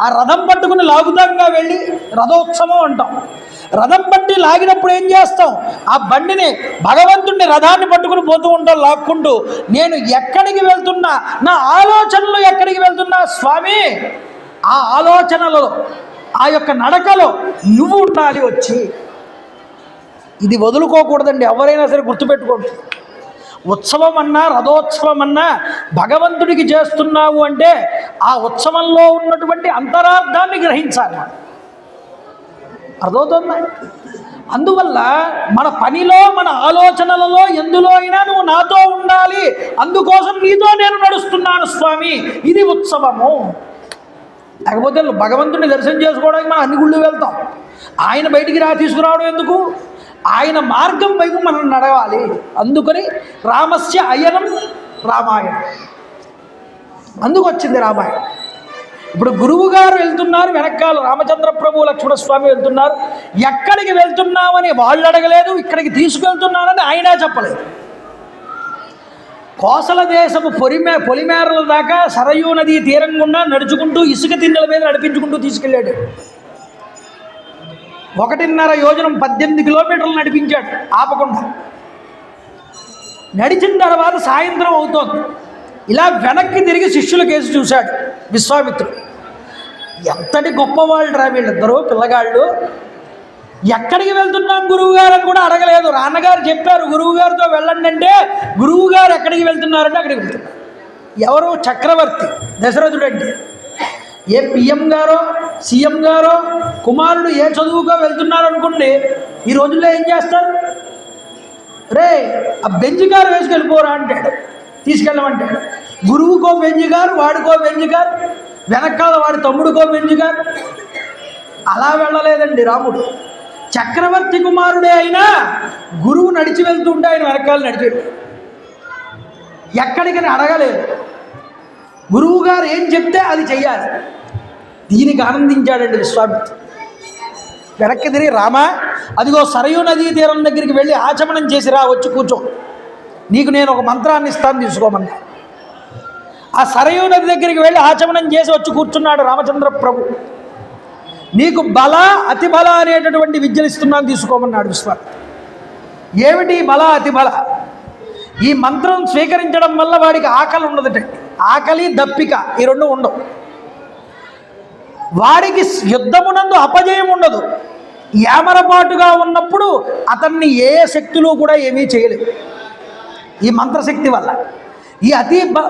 ఆ రథం పట్టుకుని లాగుతాంగా వెళ్ళి రథోత్సవం అంటాం. రథం పట్టి లాగినప్పుడు ఏం చేస్తాం? ఆ బండిని, భగవంతుడిని రథాన్ని పట్టుకుని పోతూ ఉంటాం లాక్కుంటూ. నేను ఎక్కడికి వెళ్తున్నా, నా ఆలోచనలు ఎక్కడికి వెళ్తున్నా స్వామి, ఆ ఆలోచనలో, ఆ యొక్క నడకలో నువ్వు ఉండాలి వచ్చి. ఇది వదులుకోకూడదండి, ఎవరైనా సరే గుర్తుపెట్టుకోండి. ఉత్సవం అన్నా రథోత్సవం అన్నా భగవంతుడికి చేస్తున్నావు అంటే ఆ ఉత్సవంలో ఉన్నటువంటి అంతరార్థాన్ని గ్రహించాలి. అర్థమవుతుందా? అందువల్ల మన పనిలో, మన ఆలోచనలలో, ఎందులో అయినా నువ్వు నాతో ఉండాలి, అందుకోసం నీతో నేను నడుస్తున్నాను స్వామి, ఇది ఉత్సవము. లేకపోతే భగవంతుడిని దర్శనం చేసుకోవడానికి మనం అన్ని గుళ్ళు వెళ్తాం, ఆయన బయటికి తీసుకురావడం ఎందుకు? ఆయన మార్గం వైపు మనం నడవాలి. అందుకని రామస్య అయనం రామాయణం, అందుకు వచ్చింది రామాయణం. ఇప్పుడు గురువు గారు వెళ్తున్నారు, వెనకాల రామచంద్ర ప్రభు, లక్ష్మణస్వామి వెళ్తున్నారు. ఎక్కడికి వెళ్తున్నామని వాళ్ళు అడగలేదు, ఇక్కడికి తీసుకెళ్తున్నానని ఆయన చెప్పలేదు. కోసల దేశపు పొలిమేరల దాకా సరయూ నది తీరం గుండా నడుచుకుంటూ ఇసుక తిన్నెల మీద నడిపించుకుంటూ తీసుకెళ్ళాడు. 1.5 యోజనం 18 కిలోమీటర్లు నడిపించాడు ఆపకుండా. నడిచిన తర్వాత సాయంత్రం అవుతోంది. ఇలా వెనక్కి తిరిగి శిష్యుల కేసు చూశాడు విశ్వామిత్రుడు. ఎంతటి గొప్పవాళ్ళు రా వీళ్ళిద్దరూ పిల్లగాళ్ళు. ఎక్కడికి వెళ్తున్నాం గురువుగారు అని కూడా అడగలేదు. నాన్నగారు చెప్పారు గురువుగారితో వెళ్ళండి అంటే, గురువుగారు ఎక్కడికి వెళ్తున్నారంటే అక్కడికి వెళ్తున్నారు. ఎవరు? చక్రవర్తి దశరథుడు. అంటే ఏ పిఎం గారో సీఎం గారో కుమారుడు ఏ చదువుకో వెళ్తున్నారు అనుకోండి, ఈ రోజుల్లో ఏం చేస్తారు? రే ఆ బెంజ్ కారు వేసుకెళ్ళిపోరా అంటాడు, తీసుకెళ్ళమంటాడు. గురువుకో బెంజ్ కారు, వాడికో బెంజ్ కారు, వెనకాల వాడి తమ్ముడికో బెంజ్ కారు. అలా వెళ్ళలేదండి రాముడు. చక్రవర్తి కుమారుడే అయినా గురువు నడిచి వెళ్తుంటే ఆయన వెనకాల నడిచి ఎక్కడికని అడగలేదు. గురువు గారు ఏం చెప్తే అది చెయ్యాలి. దీనికి ఆనందించాడండి విశ్వామిత్రుడు. వెనక్కి తిరిగి, రామా అదిగో సరయూ నదీ తీరం దగ్గరికి వెళ్ళి ఆచమనం చేసిరా, వచ్చి కూర్చో, నీకు నేను ఒక మంత్రాన్ని ఇస్తాను తీసుకోమన్నా. ఆ సరయూ నది దగ్గరికి వెళ్ళి ఆచమనం చేసి వచ్చి కూర్చున్నాడు రామచంద్ర ప్రభు. నీకు బల అతి బల అనేటటువంటి విద్యలు ఇస్తున్నాను తీసుకోమన్నాడు విశ్వామిత్రుడు. ఏమిటి బల అతి బల? ఈ మంత్రం స్వీకరించడం వల్ల వాడికి ఆకలి ఉండదట. ఆకలి దప్పిక ఈ రెండు ఉండవు. వాడికి యుద్ధమునందు అపజయం ఉండదు. యామరపాటుగా ఉన్నప్పుడు అతన్ని ఏ శక్తులు కూడా ఏమీ చేయలేవు ఈ మంత్రశక్తి వల్ల. ఈ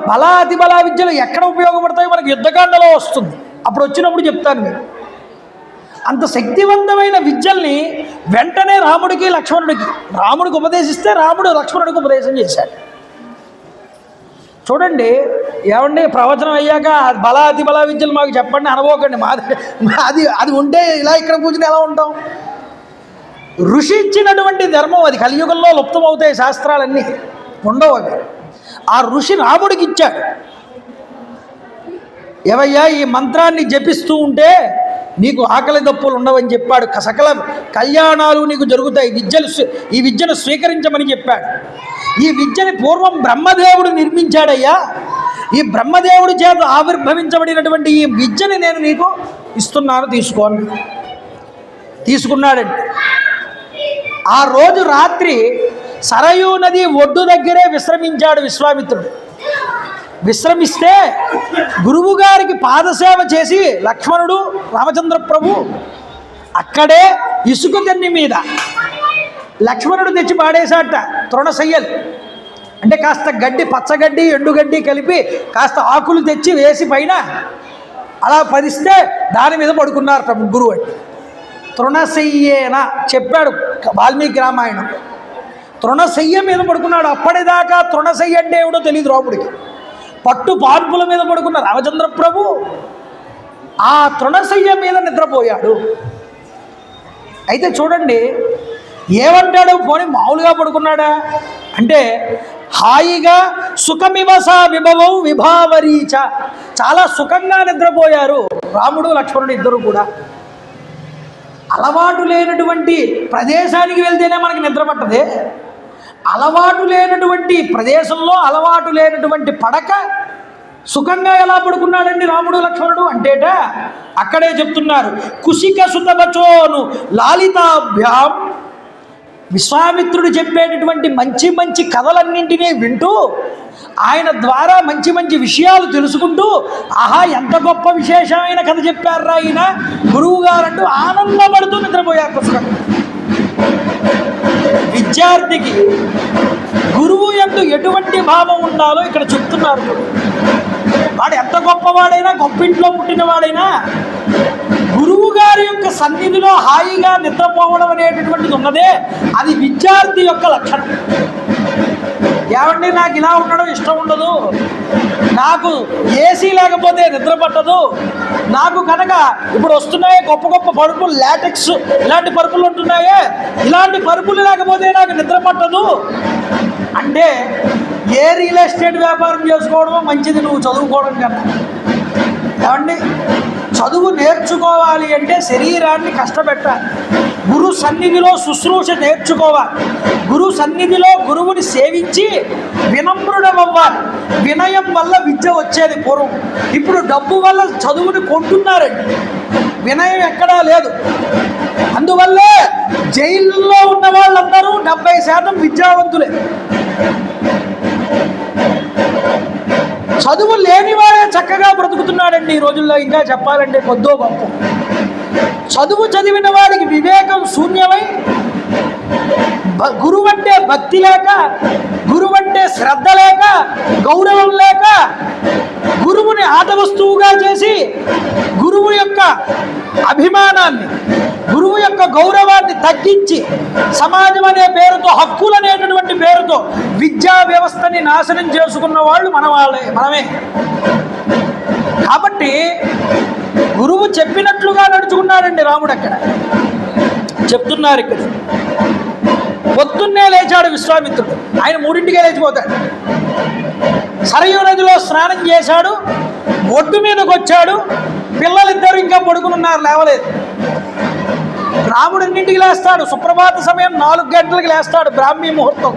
బల అతి బల విద్యలు ఎక్కడ ఉపయోగపడతాయో మనకి యుద్ధకాండలో వస్తుంది, అప్పుడు వచ్చినప్పుడు చెప్తాను మీరు. అంత శక్తివంతమైన విద్యల్ని వెంటనే రాముడికి లక్ష్మణుడికి, రాముడికి ఉపదేశిస్తే రాముడు లక్ష్మణుడికి ఉపదేశం చేశాడు. చూడండి, ఏమండి ప్రవచనం అయ్యాక బల అతి బల విద్యలు మాకు చెప్పండి అనబోకండి. అది ఉంటే ఇలా ఇక్కడ కూర్చుని ఎలా ఉంటాం? ఋషి ఇచ్చినటువంటి ధర్మం అది. కలియుగంలో లుప్తమవుతాయి శాస్త్రాలన్నీ, ఉండవు అవి. ఆ ఋషి రాముడికి ఇచ్చాడు. ఏవయ్యా ఈ మంత్రాన్ని జపిస్తూ ఉంటే నీకు ఆకలి దప్పులు ఉండవని చెప్పాడు. సకల కళ్యాణాలు నీకు జరుగుతాయి. ఈ విద్యను స్వీకరించమని చెప్పాడు. ఈ విద్యని పూర్వం బ్రహ్మదేవుడు నిర్మించాడయ్యా. ఈ బ్రహ్మదేవుడి చేత ఆవిర్భవించబడినటువంటి ఈ విద్యని నేను నీకు ఇస్తున్నాను, తీసుకోండి. తీసుకున్నాడండి. ఆ రోజు రాత్రి సరయూ నది ఒడ్డు దగ్గరే విశ్రమించాడు విశ్వామిత్రుడు. విశ్రమిస్తే గురువుగారికి పాదసేవ చేసి లక్ష్మణుడు రామచంద్ర ప్రభు అక్కడే ఇసుక తెన్ని మీద లక్ష్మణుడు తెచ్చి పాడేశాట తృణశయ్యలు. అంటే కాస్త గడ్డి, పచ్చగడ్డి ఎండుగడ్డి కలిపి కాస్త ఆకులు తెచ్చి వేసి పైన అలా పరిస్తే దాని మీద పడుకున్నారట ముగ్గురు. అంటే తృణశయ్యేన చెప్పాడు వాల్మీకి రామాయణం. తృణశయ్య మీద పడుకున్నాడు. అప్పటిదాకా తృణశయ్య అంటే ఏమిటో తెలియదు రాముడికి. పట్టు పాన్పుల మీద పడుకున్న రామచంద్ర ప్రభు ఆ తృణశయ్య మీద నిద్రపోయాడు. అయితే చూడండి ఏమంటాడు, పోనీ మామూలుగా పడుకున్నాడా అంటే హాయిగా సుఖమివస విభవం విభావరీచ, చాలా సుఖంగా నిద్రపోయారు రాముడు లక్ష్మణుడు ఇద్దరు కూడా. అలవాటు లేనటువంటి ప్రదేశానికి వెళ్తేనే మనకి నిద్ర పట్టదే. అలవాటు లేనటువంటి ప్రదేశంలో అలవాటు లేనటువంటి పడక సుఖంగా ఎలా పడుకున్నాడండి రాముడు లక్ష్మణుడు అంటేట అక్కడే చెప్తున్నారు. కుశిక సుతవచోను లాలితాభ్యాం, విశ్వామిత్రుడు చెప్పేటటువంటి మంచి మంచి కథలన్నింటినీ వింటూ ఆయన ద్వారా మంచి మంచి విషయాలు తెలుసుకుంటూ ఆహా ఎంత గొప్ప విశేషమైన కథ చెప్పారా ఆయన గురువు గారంటూ ఆనందపడుతూ నిద్రపోయారు పుస్తకం. విద్యార్థికి గురువు యందు ఎటువంటి భావం ఉండాలో ఇక్కడ చెప్తున్నారు. వాడు ఎంత గొప్పవాడైనా, గొప్పింట్లో పుట్టినవాడైనా గురువు గారి యొక్క సన్నిధిలో హాయిగా నిద్రపోవడం అనేటటువంటిది ఉన్నదే అది విద్యార్థి యొక్క లక్షణం. ఏమండి నాకు ఇలా ఉండడం ఇష్టం ఉండదు, నాకు ఏసీ లేకపోతే నిద్ర పట్టదు, నాకు కనుక ఇప్పుడు వస్తున్నాయే గొప్ప గొప్ప పరుపులు లాటెక్స్ ఇలాంటి పరుపులు ఉంటున్నాయే, ఇలాంటి పరుపులు లేకపోతే నాకు నిద్ర పట్టదు అంటే ఏ రియల్ ఎస్టేట్ వ్యాపారం చేసుకోవడమో మంచిది నువ్వు చదువుకోవడం కన్నా. ఏమండి చదువు నేర్చుకోవాలి అంటే శరీరాన్ని కష్టపెట్టాలి, గురు సన్నిధిలో శుశ్రూష నేర్చుకోవాలి, గురు సన్నిధిలో గురువుని సేవించి వినమ్రుడవ్వాలి. వినయం వల్ల విద్య వచ్చేది పూర్వం. ఇప్పుడు డబ్బు వల్ల చదువుని కొంటున్నారండి, వినయం ఎక్కడా లేదు. అందువల్లే జైల్లో ఉన్న వాళ్ళందరూ 70% విద్యావంతులే. చదువు లేనివాడే చక్కగా బ్రతుకుతున్నాడండి ఈ రోజుల్లో. ఇంకా చెప్పాలంటే కొద్దో గొప్ప చదువు చదివిన వాడికి వివేకం శూన్యమై గురువు అంటే భక్తి లేక, గురువు అంటే శ్రద్ధ లేక, గౌరవం లేక గురువుని ఆట వస్తువుగా చేసి గురువు యొక్క అభిమానాన్ని, గురువు యొక్క గౌరవాన్ని తగ్గించి సమాజం అనే పేరుతో, హక్కులు అనేటటువంటి పేరుతో విద్యా వ్యవస్థని నాశనం చేసుకున్న వాళ్ళు మనమే. కాబట్టి గురువు చెప్పినట్లుగా నడుచుకున్నాడండి రాముడు. అక్కడ చెప్తున్నారు, ఇక్కడ పొద్దున్నే లేచాడు విశ్వామిత్రుడు. ఆయన 3ంటికే లేచిపోతాడు. సరయూ నదిలో స్నానం చేశాడు, ఒడ్డు మీదకి వచ్చాడు. పిల్లలిద్దరూ ఇంకా పడుకుని ఉన్నారు, లేవలేదు. రాముడు 2ంటికి లేస్తాడు. సుప్రభాత సమయం 4 గంటలకు లేస్తాడు, బ్రాహ్మీ ముహూర్తం.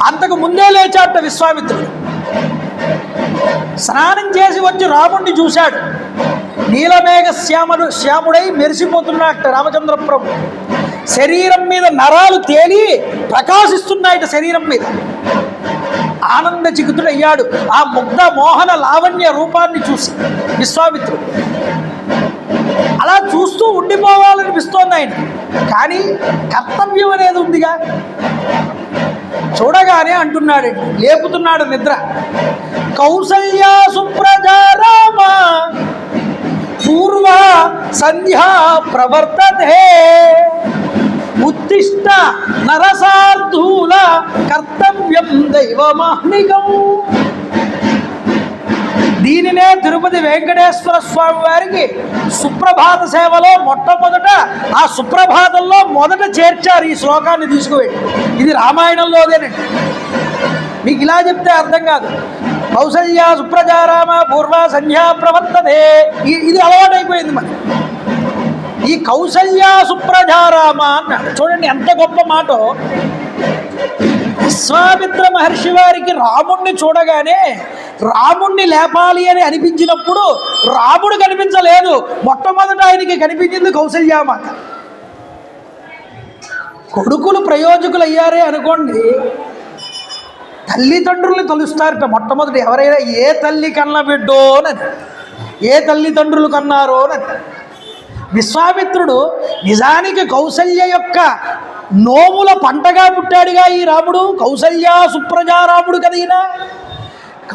అంతకు ముందే లేచాట విశ్వామిత్రుడు. స్నానం చేసి వచ్చి రాముడిని చూశాడు. నీలమేఘ శ్యాముడై మెరిసిపోతున్నాడు రామచంద్ర ప్రభు. శరీరం మీద నరాలు తేలి ప్రకాశిస్తున్నాయట శరీరం మీద. ఆనంద చిగుతుడయ్యాడు ఆ ముగ్ధ మోహన లావణ్య రూపాన్ని చూసి విశ్వామిత్రుడు. అలా చూస్తూ ఉండిపోవాలనిపిస్తోంది ఆయన. కానీ కర్తవ్యం అనేది ఉందిగా. చూడగానే అంటున్నాడండి, లేపుతున్నాడు నిద్ర. కౌసల్యా సుప్రజా రామ పూర్వ సంధ్యా ప్రవర్తతే ఉత్తిష్ట నరసార్థూల కర్తవ్యం దైవమాహ్నికం. దీనినే తిరుపతి వెంకటేశ్వర స్వామి వారికి సుప్రభాత సేవలో మొట్టమొదట ఆ సుప్రభాతంలో మొదట చేర్చారు ఈ శ్లోకాన్ని తీసుకువెళ్ళి. ఇది రామాయణంలోదేనండి. మీకు ఇలా చెప్తే అర్థం కాదు. కౌసల్యా సుప్రజారామ పూర్వ సంధ్యా ప్రవర్తతే, ఇది అలవాటైపోయింది మరి. ఈ కౌసల్యా సుప్రజారామ అన్నాడు. చూడండి ఎంత గొప్ప మాట. విశ్వామిత్ర మహర్షి వారికి రాముణ్ణి చూడగానే రాముణ్ణి లేపాలి అని అనిపించినప్పుడు రాముడు కనిపించలేదు. మొట్టమొదట ఆయనకి కనిపించింది కౌసల్యామాత. కొడుకులు ప్రయోజకులు అయ్యారే అనుకోండి, తల్లిదండ్రుల్ని తలుస్తారట మొట్టమొదటి. ఎవరైనా ఏ తల్లి కన్న బిడ్డోనని, ఏ తల్లిదండ్రులు కన్నారోనని. విశ్వామిత్రుడు నిజానికి కౌసల్య యొక్క నోముల పంటగా పుట్టాడుగా ఈ రాముడు. కౌసల్య సుప్రజా రాముడు కదా ఈయన.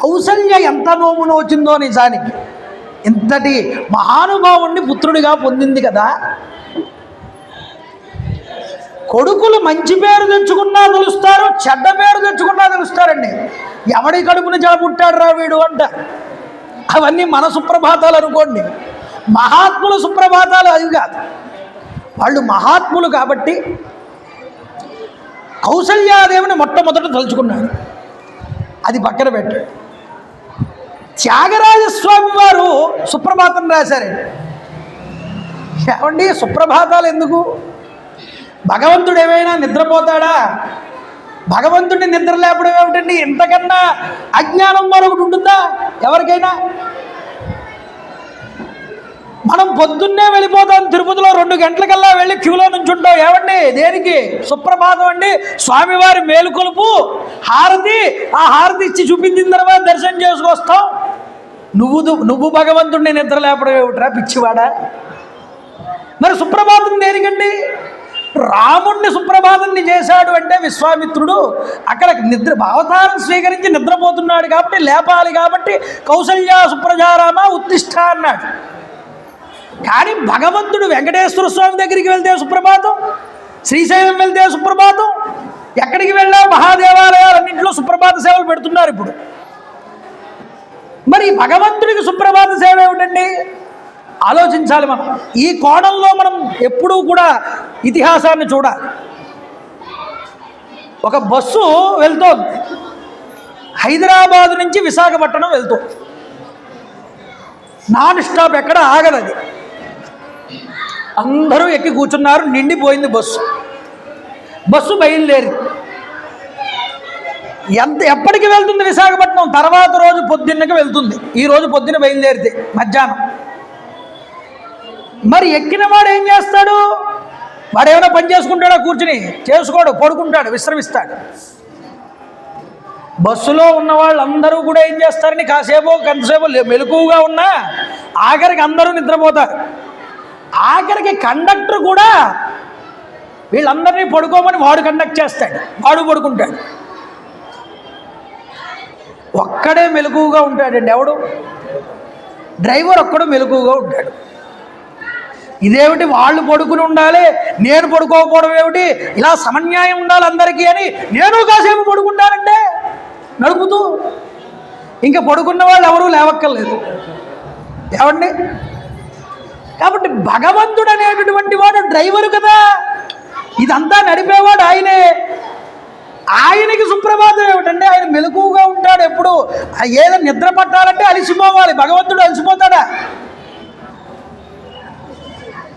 కౌసల్య ఎంత నోము నోచిందో నిజానికి. ఇంతటి మహానుభావుణ్ణి పుత్రుడిగా పొందింది కదా. కొడుకులు మంచి పేరు తెచ్చుకున్నా తెలుస్తారు, చెడ్డ పేరు తెచ్చుకున్నా తెలుస్తారండి. ఎవడి కడుపున పుట్టాడు రా వీడు అంట. అవన్నీ మన సుప్రభాతాలు అనుకోండి. మహాత్ముల సుప్రభాతాలు అవి కాదు. వాళ్ళు మహాత్ములు కాబట్టి కౌసల్యాదేవిని మొట్టమొదట తలుచుకున్నాడు. అది పక్కన పెట్టాడు. త్యాగరాజస్వామి వారు సుప్రభాతం రాశారండి. ఏమండి సుప్రభాతాలు ఎందుకు? భగవంతుడు ఏమైనా నిద్రపోతాడా? భగవంతుడిని నిద్ర లేపడం ఏమిటండి? ఇంతకన్నా అజ్ఞానం మరొకటి ఉంటుందా ఎవరికైనా? మనం పొద్దున్నే వెళ్ళిపోతాం, తిరుపతిలో 2 గంటలకల్లా వెళ్ళి క్యూలో నుంచి ఉంటాం. ఏమండి దేనికి? సుప్రభాతం అండి. స్వామివారి మేలుకొలుపు, హారతి. ఆ హారతి ఇచ్చి చూపించిన తర్వాత దర్శనం చేసుకొస్తాం. నువ్వు భగవంతుడిని నిద్ర లేపడం ఏమిట్రా పిచ్చివాడా? మరి సుప్రభాతం దేనికండి? రాముణ్ణి సుప్రభాతాన్ని చేశాడు అంటే విశ్వామిత్రుడు అక్కడ అవతారం స్వీకరించి నిద్రపోతున్నాడు కాబట్టి లేపాలి. కాబట్టి కౌసల్య సుప్రజారామ ఉత్తిష్ట అన్నాడు. కానీ భగవంతుడు వెంకటేశ్వర స్వామి దగ్గరికి వెళ్తే సుప్రభాతం, శ్రీశైలం వెళ్తే సుప్రభాతం, ఎక్కడికి వెళ్ళా మహాదేవాలయాలన్నింటిలో సుప్రభాత సేవలు పెడుతున్నారు ఇప్పుడు. మరి భగవంతుడికి సుప్రభాత సేవ ఏమిటండి? ఆలోచించాలి మనం. ఈ కోణంలో మనం ఎప్పుడూ కూడా ఇతిహాసాన్ని చూడాలి. ఒక బస్సు వెళ్తోంది, హైదరాబాదు నుంచి విశాఖపట్నం వెళ్తోంది. నాన్ స్టాప్, ఎక్కడ ఆగదు అది. అందరూ ఎక్కి కూర్చున్నారు, నిండిపోయింది బస్సు. బస్సు బయలుదేరింది. ఎప్పటికి వెళ్తుంది విశాఖపట్నం? తర్వాత రోజు పొద్దున్నకి వెళ్తుంది. ఈరోజు పొద్దున్న బయలుదేరితే మధ్యాహ్నం. మరి ఎక్కిన వాడు ఏం చేస్తాడు? వాడు ఏమైనా పని చేసుకుంటాడా? కూర్చుని చేసుకోడు, పడుకుంటాడు, విశ్రమిస్తాడు. బస్సులో ఉన్న వాళ్ళందరూ కూడా ఏం చేస్తారని కాసేపు కొంతసేపు మెలకువగా ఉన్నా ఆఖరికి అందరూ నిద్రపోతారు. ఆఖరికి కండక్టర్ కూడా వీళ్ళందరినీ పడుకోమని వాడు కండక్ట్ చేస్తాడు, వాడు పడుకుంటాడు. ఒక్కడే మెలకువగా ఉంటాడండి. ఎవడు? డ్రైవర్ ఒక్కడు మెలకువగా ఉంటాడు. ఇదేమిటి వాళ్ళు పడుకుని ఉండాలి, నేను పడుకోకపోవడం ఏమిటి, ఇలా సమన్యాయం ఉండాలి అందరికీ అని నేను కాసేపు పడుకుంటానంటే నడుపుతూ. ఇంకా పడుకున్న వాళ్ళు ఎవరూ లేవక్కర్లేదు. ఏమండి? కాబట్టి భగవంతుడు అనేటటువంటి వాడు డ్రైవరు కదా, ఇదంతా నడిపేవాడు ఆయనే. ఆయనకి సుప్రభాతం ఏమిటంటే ఆయన మెలకువగా ఉంటాడు ఎప్పుడు. ఏదో నిద్ర పట్టాలంటే అలిసిపోవాలి. భగవంతుడు అలసిపోతాడా?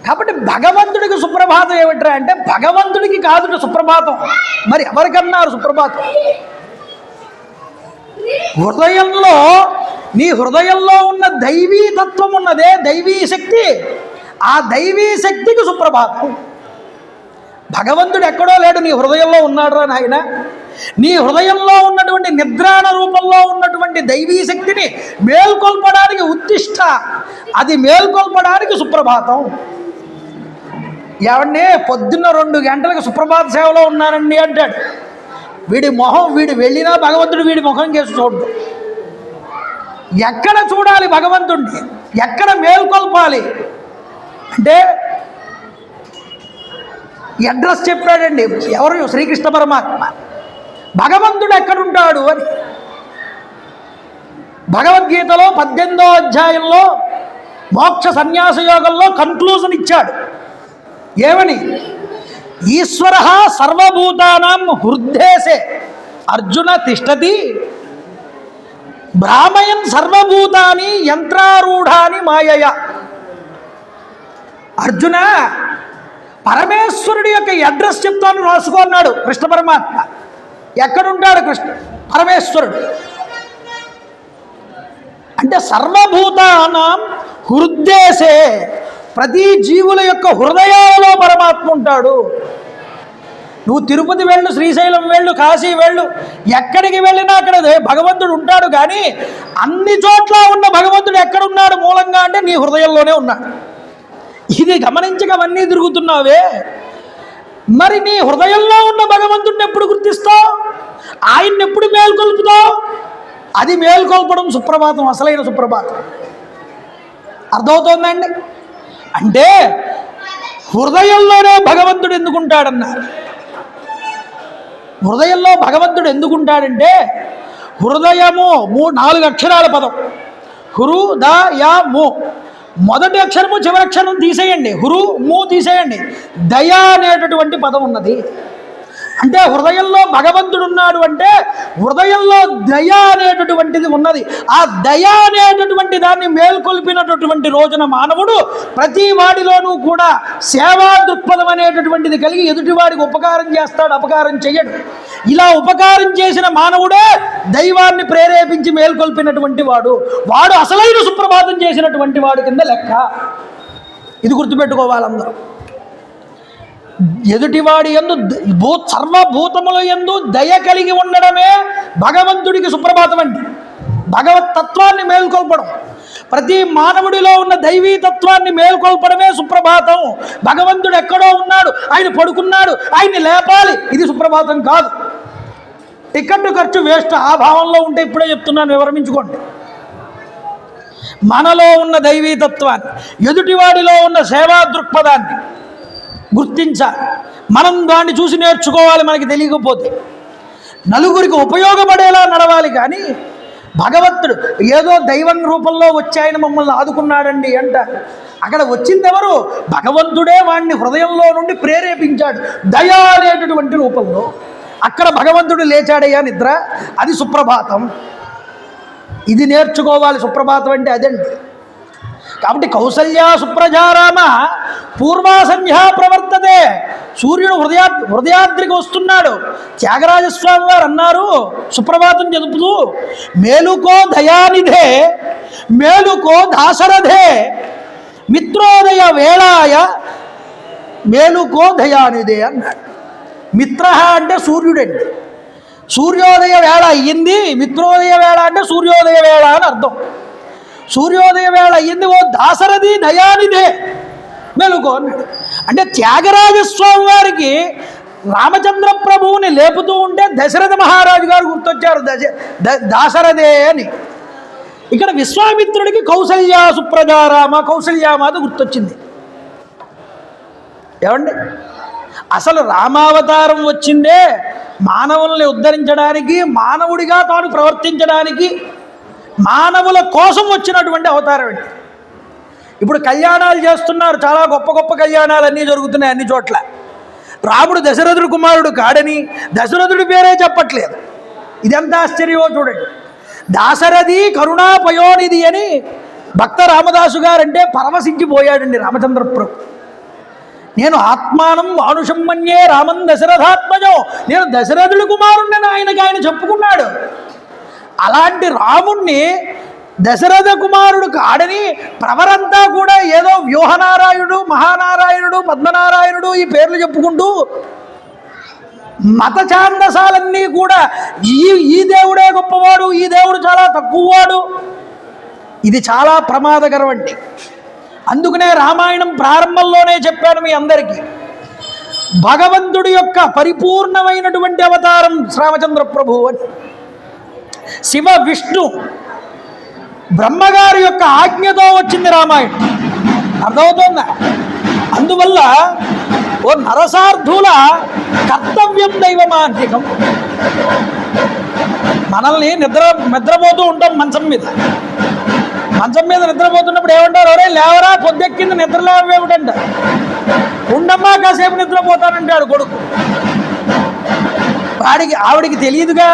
కాబట్టి భగవంతుడికి సుప్రభాతం ఏమిట్రా అంటే భగవంతుడికి కాదుట సుప్రభాతం. మరి ఎవరికన్నారు సుప్రభాతం? హృదయంలో, నీ హృదయంలో ఉన్న దైవీ తత్వం ఉన్నదే, దైవీ శక్తి, ఆ దైవీ శక్తికి సుప్రభాతం. భగవంతుడు ఎక్కడో లేడు, నీ హృదయంలో ఉన్నాడురా నాయన. నీ హృదయంలో ఉన్నటువంటి నిద్రాణ రూపంలో ఉన్నటువంటి దైవీ శక్తిని మేల్కొల్పడానికి ఉత్తిష్ట, అది మేల్కొల్పడానికి సుప్రభాతం. ఏమండి పొద్దున్న 2 గంటలకు సుప్రభాత సేవలో ఉన్నానండి అంటాడు. వీడి మొహం, వీడు వెళ్ళినా భగవంతుడు వీడి ముఖం చేసి చూడు. ఎక్కడ చూడాలి భగవంతుడిని? ఎక్కడ మేల్కొల్పాలి అంటే అడ్రస్ చెప్పాడండి. ఎవరు? శ్రీకృష్ణ పరమాత్మ. భగవంతుడు ఎక్కడుంటాడు అని భగవద్గీతలో 18వ అధ్యాయంలో మోక్ష సన్యాస యోగంలో కన్క్లూజన్ ఇచ్చాడు. ఏమని? ఈశ్వర సర్వభూతానాం హృద్దేశే అర్జున తిష్టతి భ్రామయన్ సర్వభూతాని యంత్రారూఢాని మాయయ. అర్జున, పరమేశ్వరుడి యొక్క అడ్రస్ చెప్తాను రాసుకున్నాడు కృష్ణ పరమాత్మ. ఎక్కడుంటాడు పరమేశ్వరుడు అంటే సర్వభూతానాం హృద్దేశే, ప్రతి జీవుల యొక్క హృదయాలలో పరమాత్మ ఉంటాడు. నువ్వు తిరుపతి వెళ్ళు, శ్రీశైలం వెళ్ళు, కాశీ వెళ్ళు, ఎక్కడికి వెళ్ళినా అక్కడ భగవంతుడు ఉంటాడు. కానీ అన్ని చోట్ల ఉన్న భగవంతుడు ఎక్కడున్నాడు మూలంగా అంటే నీ హృదయంలోనే ఉన్నాడు. ఇది గమనించక అవన్నీ తిరుగుతున్నావే, మరి నీ హృదయంలో ఉన్న భగవంతుడిని ఎప్పుడు గుర్తిస్తావు? ఆయన్ని ఎప్పుడు మేల్కొల్పుతావు? అది మేల్కొల్పడం సుప్రభాతం, అసలైన సుప్రభాతం. అర్థమవుతోందండి? అంటే హృదయంలోనే భగవంతుడు ఎందుకుంటాడన్నారు. హృదయంలో భగవంతుడు ఎందుకుంటాడంటే, హృదయము 4 అక్షరాల పదం. హృ ద యా ము. మొదటి అక్షరము చివరి అక్షరం తీసేయండి, హృ ము తీసేయండి, దయ అనేటటువంటి పదం ఉన్నది. అంటే హృదయంలో భగవంతుడు ఉన్నాడు అంటే హృదయంలో దయ అనేటటువంటిది ఉన్నది. ఆ దయ అనేటటువంటి దాన్ని మేల్కొల్పినటువంటి రోజున మానవుడు ప్రతి వాడిలోనూ కూడా సేవా దృక్పథం అనేటటువంటిది కలిగి ఎదుటివాడికి ఉపకారం చేస్తాడు, అపకారం చేయడు. ఇలా ఉపకారం చేసిన మానవుడే దైవాన్ని ప్రేరేపించి మేల్కొల్పినటువంటి వాడు. వాడు అసలైన సుప్రభాతం చేసినటువంటి వాడు కింద లెక్క. ఇది గుర్తుపెట్టుకోవాలందరూ. ఎదుటివాడి యందు సర్వభూతముల యందు దయ కలిగి ఉండడమే భగవంతుడికి సుప్రభాతం అండి. భగవత్ తత్వాన్ని మేల్కొల్పడం, ప్రతి మానవుడిలో ఉన్న దైవీ తత్వాన్ని మేల్కొల్పడమే సుప్రభాతం. భగవంతుడు ఎక్కడో ఉన్నాడు, ఆయన పడుకున్నాడు, ఆయన్ని లేపాలి, ఇది సుప్రభాతం కాదు. టికెట్ ఖర్చు వేస్ట్. ఆ భావంలో ఉంటే ఇప్పుడే చెప్తున్నాను, వివరించుకోండి. మనలో ఉన్న దైవీ తత్వాన్ని, ఎదుటివాడిలో ఉన్న సేవా దృక్పథాన్ని గుర్తించాలి. మనం దాన్ని చూసి నేర్చుకోవాలి. మనకి తెలియకపోతే నలుగురికి ఉపయోగపడేలా నడవాలి. కానీ భగవంతుడు ఏదో దైవం రూపంలో వచ్చి ఆయన మమ్మల్ని ఆదుకున్నాడండి అంటారు. అక్కడ వచ్చింది ఎవరు? భగవంతుడే వాడిని హృదయంలో నుండి ప్రేరేపించాడు దయా అనేటటువంటి రూపంలో. అక్కడ భగవంతుడు లేచాడయ్యా నిద్ర, అది సుప్రభాతం. ఇది నేర్చుకోవాలి. సుప్రభాతం అంటే అదండి. కాబట్టి కౌసల్యా సుప్రజారామ పూర్వా సంధ్యా ప్రవర్తతే. సూర్యుడు హృదయాద్రికి వస్తున్నాడు. త్యాగరాజస్వామి వారు అన్నారు సుప్రభాతం చెదుపుతూ, మేలుకో దయానిధే మేలుకో దాశరథే మిత్రోదయ వేళాయ మేలుకో దయానిధే అన్నాడు. మిత్ర అంటే సూర్యుడండి. సూర్యోదయ వేళ అయ్యింది, మిత్రోదయ వేళ అంటే సూర్యోదయ వేళ అని అర్థం. సూర్యోదయ వేళ అయ్యింది, ఓ దాశరథి దయానిధే మెలుకో అన్నాడు. అంటే త్యాగరాజస్వామి వారికి రామచంద్ర ప్రభువుని లేపుతూ ఉంటే దశరథ మహారాజు గారు గుర్తొచ్చారు, దాశరథే అని. ఇక్కడ విశ్వామిత్రుడికి కౌసల్యా సుప్రజారామ కౌసల్యామాత గుర్తొచ్చింది. ఏమండి, అసలు రామావతారం వచ్చిందే మానవుల్ని ఉద్ధరించడానికి, మానవుడిగా తాను ప్రవర్తించడానికి, మానవుల కోసం వచ్చినటువంటి అవతారం అండి. ఇప్పుడు కళ్యాణాలు చేస్తున్నారు, చాలా గొప్ప గొప్ప కళ్యాణాలు అన్నీ జరుగుతున్నాయి అన్ని చోట్ల. రాముడు దశరథుడు కుమారుడు కాడని దశరథుడి పేరే చెప్పట్లేదు. ఇదెంత ఆశ్చర్యమో చూడండి. దాశరథి కరుణాపయోనిధి అని భక్త రామదాసు గారంటే పరవశించిపోయాడండి రామచంద్ర ప్రభు. నేను ఆత్మానం మానుషం మన్యే రామన్ దశరథాత్మజం, నేను దశరథుడి కుమారుణ్ణి ఆయన చెప్పుకున్నాడు. అలాంటి రాముణ్ణి దశరథ కుమారుడు కాడని ప్రవరంతా కూడా ఏదో వ్యూహనారాయణుడు, మహానారాయణుడు, పద్మనారాయణుడు ఈ పేర్లు చెప్పుకుంటూ మత ఛాందసాలన్నీ కూడా ఈ దేవుడే గొప్పవాడు, ఈ దేవుడు చాలా తక్కువవాడు. ఇది చాలా ప్రమాదకరం అండి. అందుకనే రామాయణం ప్రారంభంలోనే చెప్పాను మీ అందరికీ, భగవంతుడి యొక్క పరిపూర్ణమైనటువంటి అవతారం శ్రీరామచంద్ర ప్రభువు అని. శివ విష్ణు బ్రహ్మగారి యొక్క ఆజ్ఞతో వచ్చింది రామాయణం. అర్థమవుతోందా? అందువల్ల ఓ నరసార్థుల కర్తవ్యం దైవమాంతికం. మనల్ని నిద్రపోతూ ఉంటాం మంచం మీద నిద్రపోతున్నప్పుడు ఏమంటారు? ఒరే లేవరా, పొద్దెక్కింది, నిద్ర లేవేమిటంట. ఉండమ్మా కాసేపు నిద్రపోతానంటాడు కొడుకు. ఆవిడికి తెలియదుగా,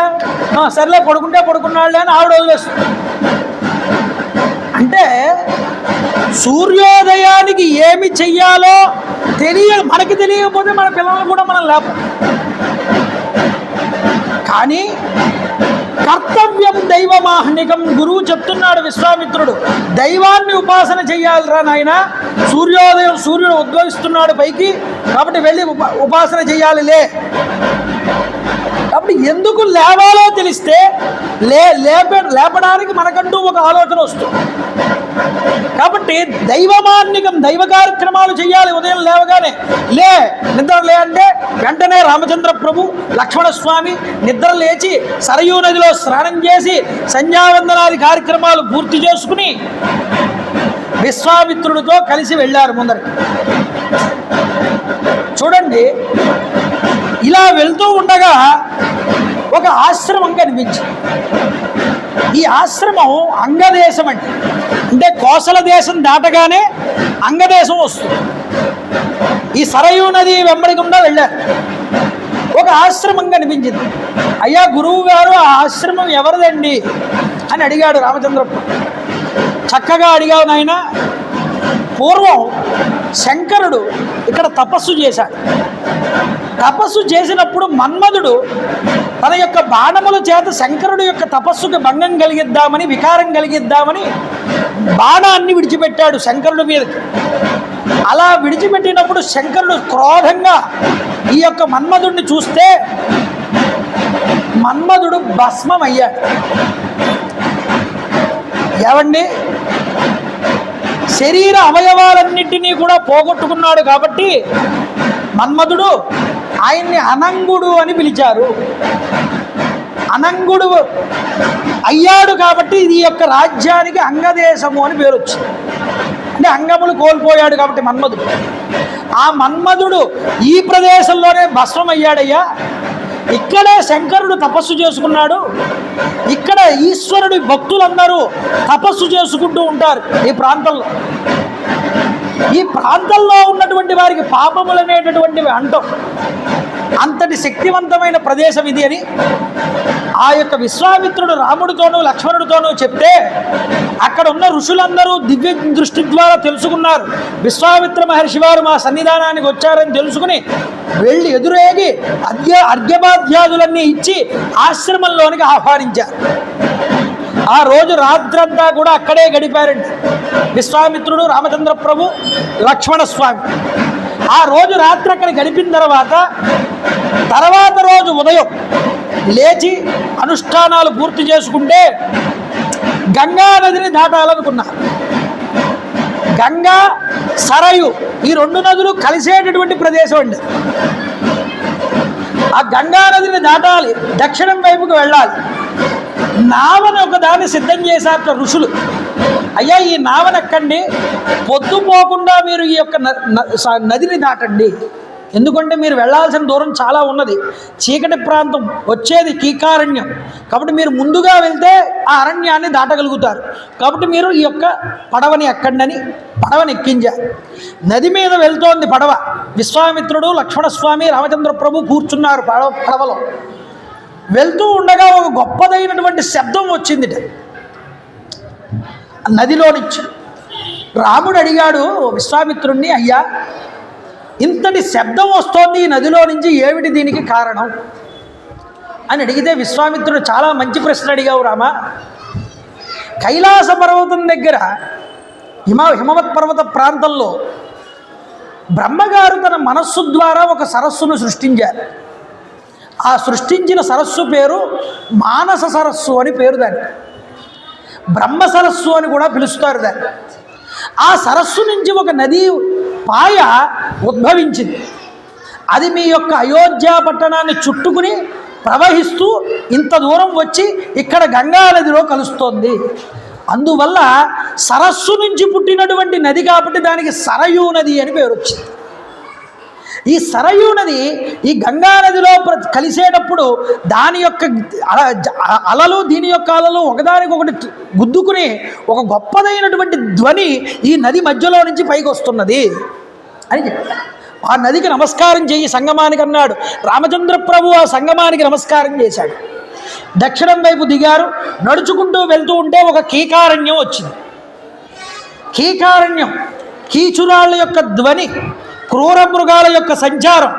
సర్లే పడుకుంటే పడుకున్నాడులే అని ఆవిడ వదిలేస్తుంది. అంటే సూర్యోదయానికి ఏమి చెయ్యాలో మనకి తెలియకపోతే మన పిల్లలు కూడా మనం లేపం. కానీ కర్తవ్యం దైవమాహ్నికం, గురువు చెప్తున్నాడు విశ్వామిత్రుడు, దైవాన్ని ఉపాసన చెయ్యాలిరా నాయన. సూర్యుడు ఉద్భవిస్తున్నాడు పైకి, కాబట్టి వెళ్ళి ఉపాసన చెయ్యాలిలే. కాబట్టి ఎందుకు లేవాలో తెలిస్తే లేపడానికి మనకంటూ ఒక ఆలోచన వస్తుంది. కాబట్టి దైవమాన్నికం, దైవ కార్యక్రమాలు చేయాలి. ఉదయం లేవగానే నిద్ర లే అంటే వెంటనే రామచంద్ర ప్రభు, లక్ష్మణస్వామి నిద్ర లేచి సరయూ నదిలో స్నానం చేసి సంధ్యావందనాది కార్యక్రమాలు పూర్తి చేసుకుని విశ్వామిత్రుడితో కలిసి వెళ్ళారు ముందరికి. చూడండి, ఇలా వెళ్తూ ఉండగా ఒక ఆశ్రమం కనిపించింది. ఈ ఆశ్రమం అంగదేశం అంటే కోసల దేశం దాటగానే అంగదేశం వస్తుంది. ఈ సరయూ నది వెంబడి గుండా వెళ్ళారు. ఒక ఆశ్రమం కనిపించింది. అయ్యా గురువు గారు, ఆ ఆశ్రమం ఎవరిదండి అని అడిగాడు రామచంద్రప్రభు. చక్కగా అడిగావు నాయన. పూర్వం శంకరుడు ఇక్కడ తపస్సు చేశాడు. తపస్సు చేసినప్పుడు మన్మధుడు తన యొక్క బాణముల చేత శంకరుడు యొక్క తపస్సుకి భంగం కలిగిద్దామని, వికారం కలిగిద్దామని బాణాన్ని విడిచిపెట్టాడు శంకరుడి మీదకి. అలా విడిచిపెట్టినప్పుడు శంకరుడు క్రోధంగా ఈ యొక్క మన్మధుడిని చూస్తే మన్మధుడు భస్మమయ్యాడు. ఏవండి, శరీర అవయవాలన్నింటినీ కూడా పోగొట్టుకున్నాడు కాబట్టి మన్మధుడు ఆయన్ని అనంగుడు అని పిలిచారు. అనంగుడు అయ్యాడు కాబట్టి ఈ యొక్క రాజ్యానికి అంగదేశము అని పేరు వచ్చింది. అంటే అంగములు కోల్పోయాడు కాబట్టి మన్మధుడు. ఆ మన్మధుడు ఈ ప్రదేశంలోనే భస్మమయ్యాడయ్యా. ఇక్కడే శంకరుడు తపస్సు చేసుకున్నాడు. ఇక్కడ ఈశ్వరుడి భక్తులందరూ తపస్సు చేసుకుంటూ ఉంటారు. ఈ ప్రాంతంలో ఉన్నటువంటి వారికి పాపములు అనేటటువంటివి అంటాం. అంతటి శక్తివంతమైన ప్రదేశం ఇది అని ఆ యొక్క విశ్వామిత్రుడు రాముడితోనూ లక్ష్మణుడితోనూ చెప్తే అక్కడ ఉన్న ఋషులందరూ దివ్య దృష్టి ద్వారా తెలుసుకున్నారు. విశ్వామిత్ర మహర్షి వారు మా సన్నిధానానికి వచ్చారని తెలుసుకుని వెళ్ళి ఎదురేగి అర్ఘ్యపాద్యాదులన్నీ ఇచ్చి ఆశ్రమంలోనికి ఆహ్వానించారు. ఆ రోజు రాత్రంతా కూడా అక్కడే గడిపారండి విశ్వామిత్రుడు, రామచంద్ర ప్రభు, లక్ష్మణస్వామి. ఆ రోజు రాత్రి అక్కడ గడిపిన తర్వాత రోజు ఉదయం లేచి అనుష్ఠానాలు పూర్తి చేసుకుంటే గంగా నదిని దాటాలనుకున్నారు. గంగా, సరయు ఈ రెండు నదులు కలిసేటటువంటి ప్రదేశం అండి. ఆ గంగా నదిని దాటాలి, దక్షిణం వైపుకు వెళ్ళాలి. నావను ఒకదాన్ని సిద్ధం చేశారు ఋషులు. అయ్యా, ఈ నావను ఎక్కండి, పొద్దుపోకుండా మీరు ఈ యొక్క నదిని దాటండి. ఎందుకంటే మీరు వెళ్ళాల్సిన దూరం చాలా ఉన్నది. చీకటి ప్రాంతం, వచ్చేది కీకారణ్యం. కాబట్టి మీరు ముందుగా వెళ్తే ఆ అరణ్యాన్ని దాటగలుగుతారు. కాబట్టి మీరు ఈ యొక్క పడవని ఎక్కండి అని పడవని ఎక్కించారు. నది మీద వెళ్తోంది పడవ. విశ్వామిత్రుడు, లక్ష్మణస్వామి, రామచంద్ర ప్రభు కూర్చున్నారు పడవలో. వెళ్తూ ఉండగా ఒక గొప్పదైనటువంటి శబ్దం వచ్చింది నదిలో నుంచి. రాముడు అడిగాడు విశ్వామిత్రుడిని, అయ్యా ఇంతటి శబ్దం వస్తోంది ఈ నదిలో నుంచి, ఏమిటి దీనికి కారణం అని అడిగితే విశ్వామిత్రుడు చాలా మంచి ప్రశ్న అడిగావు రామా. కైలాస పర్వతం దగ్గర హిమవత్ పర్వత ప్రాంతంలో బ్రహ్మగారు తన మనస్సు ద్వారా ఒక సరస్సును సృష్టించారు. ఆ సృష్టించిన సరస్సు పేరు మానస సరస్సు అని పేరు. దాన్ని బ్రహ్మ సరస్సు అని కూడా పిలుస్తారు దాన్ని. ఆ సరస్సు నుంచి ఒక నది పాయ ఉద్భవించింది. అది మీ యొక్క అయోధ్య పట్టణాన్ని చుట్టుకుని ప్రవహిస్తూ ఇంత దూరం వచ్చి ఇక్కడ గంగా నదిలో కలుస్తోంది. అందువల్ల సరస్సు నుంచి పుట్టినటువంటి నది కాబట్టి దానికి సరయూ నది అని పేరు వచ్చింది. ఈ సరయూ నది ఈ గంగా నదిలో కలిసేటప్పుడు దాని యొక్క అలలు, దీని యొక్క అలలు ఒకదానికొకటి గుద్దుకుని ఒక గొప్పదైనటువంటి ధ్వని ఈ నది మధ్యలో నుంచి పైకి వస్తున్నది అని చెప్పారు. ఆ నదికి నమస్కారం చేయి సంగమానికి అన్నాడు. రామచంద్ర ప్రభు ఆ సంగమానికి నమస్కారం చేశాడు. దక్షిణం వైపు దిగారు. నడుచుకుంటూ వెళ్తూ ఉంటే ఒక కీకారణ్యం వచ్చింది. కీకారణ్యం, కీచురాళ్ళ యొక్క ధ్వని, క్రూర మృగాల యొక్క సంచారం,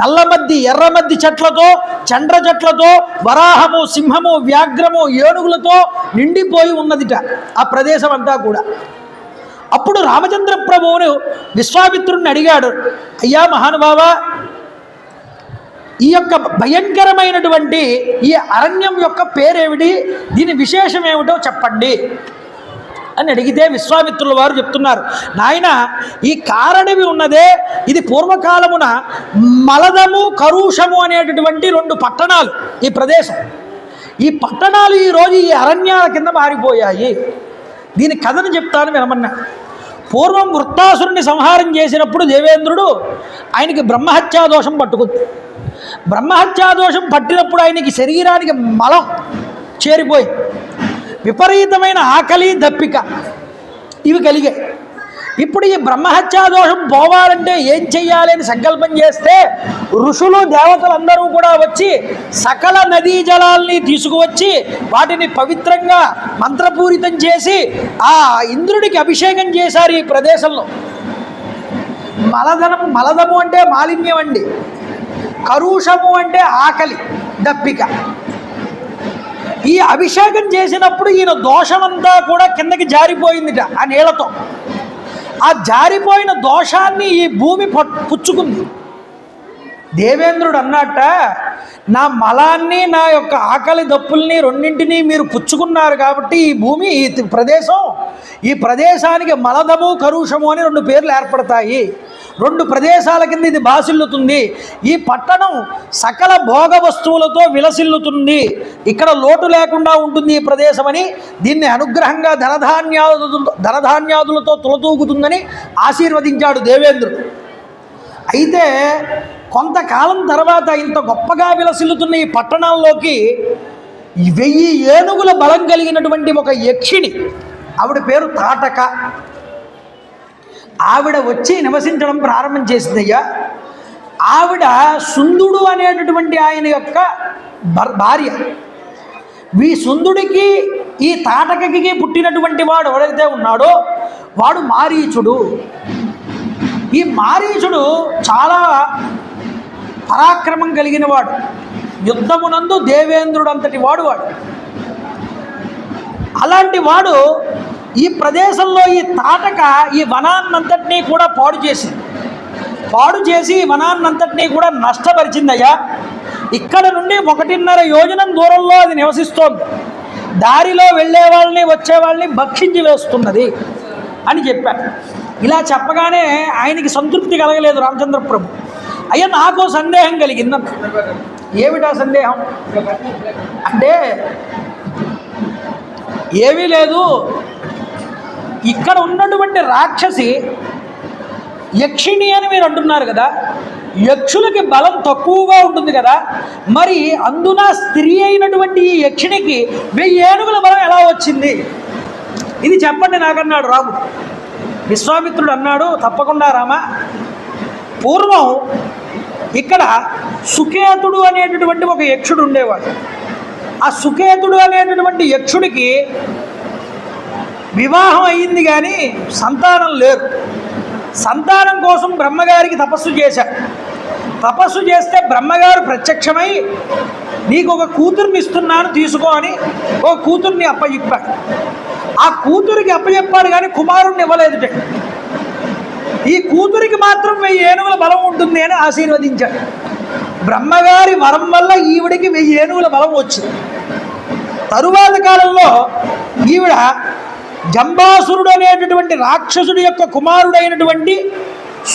నల్లమద్ది, ఎర్రమద్ది చెట్లతో, చండ్ర చెట్లతో, వరాహము, సింహము, వ్యాఘ్రము, ఏనుగులతో నిండిపోయి ఉన్నదిట ఆ ప్రదేశం అంతా కూడా. అప్పుడు రామచంద్ర ప్రభువును విశ్వామిత్రుడిని అడిగాడు, అయ్యా మహానుభావ, ఈ యొక్క భయంకరమైనటువంటి ఈ అరణ్యం యొక్క పేరేమిటి, దీని విశేషం ఏమిటో చెప్పండి అని అడిగితే విశ్వామిత్రుల వారు చెప్తున్నారు, నాయన ఈ కారణవి ఉన్నదే ఇది పూర్వకాలమున మలదము కరుషము అనేటటువంటి 2 పట్టణాలు ఈ ప్రదేశం. ఈ పట్టణాలు ఈరోజు ఈ అరణ్యాల కింద మారిపోయాయి. దీని కథను చెప్తాను వినమన్నా. పూర్వం వృత్తాసురుని సంహారం చేసినప్పుడు దేవేంద్రుడు ఆయనకి బ్రహ్మహత్యా దోషం పట్టుకుంది. బ్రహ్మహత్యా దోషం పట్టినప్పుడు ఆయనకి శరీరానికి మలం చేరిపోయి విపరీతమైన ఆకలి దప్పిక ఇవి కలిగాయి. ఇప్పుడు ఈ బ్రహ్మహత్యా దోషం పోవాలంటే ఏం చెయ్యాలి అని సంకల్పం చేస్తే ఋషులు దేవతలందరూ కూడా వచ్చి సకల నదీ జలాల్ని తీసుకువచ్చి వాటిని పవిత్రంగా మంత్రపూరితం చేసి ఆ ఇంద్రుడికి అభిషేకం చేశారు ఈ ప్రదేశంలో. మలదము అంటే మాలిన్యం అండి, కరుషము అంటే ఆకలి దప్పిక. ఈ అభిషేకం చేసినప్పుడు ఈయన దోషమంతా కూడా కిందకి జారిపోయిందిట ఆ నీళ్లతో. ఆ జారిపోయిన దోషాన్ని ఈ భూమి పుచ్చుకుంది. దేవేంద్రుడు అన్నట్ట, నా మలాన్ని నా యొక్క ఆకలి దప్పుల్ని రెండింటినీ మీరు పుచ్చుకున్నారు కాబట్టి ఈ భూమి ఈ ప్రదేశానికి మలదము కరుషము అని 2 పేర్లు ఏర్పడతాయి. 2 ప్రదేశాల కింద ఇది బాసిల్లుతుంది. ఈ పట్టణం సకల భోగ వస్తువులతో విలసిల్లుతుంది. ఇక్కడ లోటు లేకుండా ఉంటుంది ఈ ప్రదేశం అని, దీన్ని అనుగ్రహంగా ధనధాన్యాదులతో తులతూగుతుందని ఆశీర్వదించాడు దేవేంద్రుడు. అయితే కొంతకాలం తర్వాత ఇంత గొప్పగా విలసిల్లుతున్న ఈ పట్టణంలోకి 1000 ఏనుగుల బలం కలిగినటువంటి ఒక యక్షిణి, ఆవిడ పేరు తాటక, ఆవిడ వచ్చి నివసించడం ప్రారంభం చేసిందయ్యా. ఆవిడ సుందుడు అనేటటువంటి ఆయన యొక్క భార్య. ఈ సుందుడికి ఈ తాటకకి పుట్టినటువంటి వాడు ఎవరైతే ఉన్నాడో వాడు మారీచుడు. ఈ మారీచుడు చాలా పరాక్రమం కలిగిన వాడు, యుద్ధమునందు దేవేంద్రుడు అంతటి వాడు. అలాంటి వాడు ఈ ప్రదేశంలో ఈ తాటక ఈ వనాన్నంతటినీ కూడా పాడు చేసి ఈ వనాన్నంతటినీ కూడా నష్టపరిచిందయ్యా. ఇక్కడ నుండి 1.5 యోజనం దూరంలో అది నివసిస్తోంది. దారిలో వెళ్ళే వాళ్ళని వచ్చే వాళ్ళని భక్షించి వేస్తున్నది అని చెప్పాడు. ఇలా చెప్పగానే ఆయనకి సంతృప్తి కలగలేదు రామచంద్ర ప్రభు. అయ్యా నాకు సందేహం కలిగిందన్న. ఏమిటా సందేహం అంటే, ఏమీ లేదు, ఇక్కడ ఉన్నటువంటి రాక్షసి యక్షిణి అని మీరు అంటున్నారు కదా, యక్షులకి బలం తక్కువగా ఉంటుంది కదా, మరి అందున స్త్రీ అయినటువంటి ఈ యక్షిణికి 1000 ఏనుగుల బలం ఎలా వచ్చింది, ఇది చెప్పండి నాకన్నాడు రాముడు. విశ్వామిత్రుడు అన్నాడు, తప్పకుండా రామ, పూర్వం ఇక్కడ సుకేతుడు అనేటటువంటి ఒక యక్షుడు ఉండేవాడు. ఆ సుకేతుడు అనేటటువంటి యక్షుడికి వివాహం అయింది కానీ సంతానం లేరు. సంతానం కోసం బ్రహ్మగారికి తపస్సు చేశాడు. తపస్సు చేస్తే బ్రహ్మగారు ప్రత్యక్షమై నీకు ఒక కూతుర్ని ఇస్తున్నాను తీసుకో అని ఒక కూతుర్ని అప్పచెప్పాడు. ఆ కూతురికి అప్పచెప్పాడు కానీ కుమారుణ్ణి ఇవ్వలేదుట. ఈ కూతురికి మాత్రం 1000 ఏనుగుల బలం ఉంటుంది అని ఆశీర్వదించాడు. బ్రహ్మగారి వరం వల్ల ఈవిడికి 1000 ఏనుగుల బలం వచ్చింది. తరువాత కాలంలో ఈవిడ జంబాసురుడు అనేటటువంటి రాక్షసుడి యొక్క కుమారుడైనటువంటి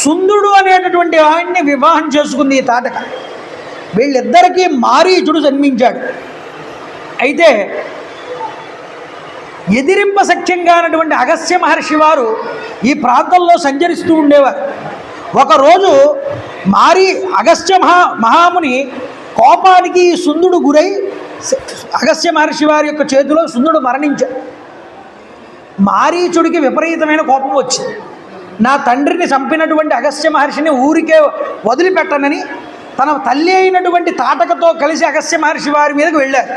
సుందుడు అనేటటువంటి ఆయన్ని వివాహం చేసుకుంది ఈ తాటక. వీళ్ళిద్దరికీ మారీచుడు జన్మించాడు. అయితే ఎదిరింప సఖ్యంగా అన్నటువంటి అగస్త్య మహర్షి వారు ఈ ప్రాంతంలో సంచరిస్తూ ఉండేవారు. ఒకరోజు అగస్త్య మహాముని కోపానికి సుందుడు గురై అగస్త్య మహర్షి వారి యొక్క చేతిలో సుందుడు మరణించాడు. మారీచుడికి విపరీతమైన కోపం వచ్చింది. నా తండ్రిని చంపినటువంటి అగస్త్య మహర్షిని ఊరికే వదిలిపెట్టనని తన తల్లి అయినటువంటి తాటకతో కలిసి అగస్త్య మహర్షి వారి మీదకి వెళ్ళారు.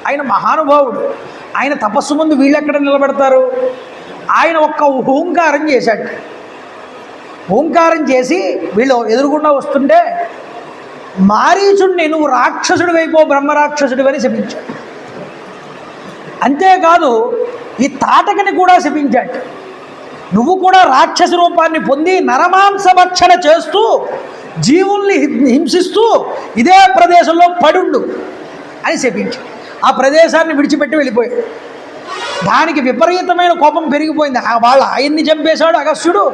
ఆయన మహానుభావుడు, ఆయన తపస్సు ముందు వీళ్ళు ఎక్కడ నిలబెడతారు. ఆయన ఒక్క ఓంకారం చేశాడు. ఓంకారం చేసి వీళ్ళు ఎదురుగుండా వస్తుంటే మారీచుడిని నువ్వు రాక్షసుడు వైపో బ్రహ్మరాక్షసుడు అని శపించాడు. అంతేకాదు ఈ తాటకని కూడా శపించాడు. నువ్వు కూడా రాక్షస రూపాన్ని పొంది నరమాంస భక్షణ చేస్తూ జీవుల్ని హింసిస్తూ ఇదే ప్రదేశంలో పడుండు అని శపించాడు. ఆ ప్రదేశాన్ని విడిచిపెట్టి వెళ్ళిపోయాడు. దానికి విపరీతమైన కోపం పెరిగిపోయింది. వాళ్ళ ఆయన్ని చంపేశాడు అగస్త్యుడు,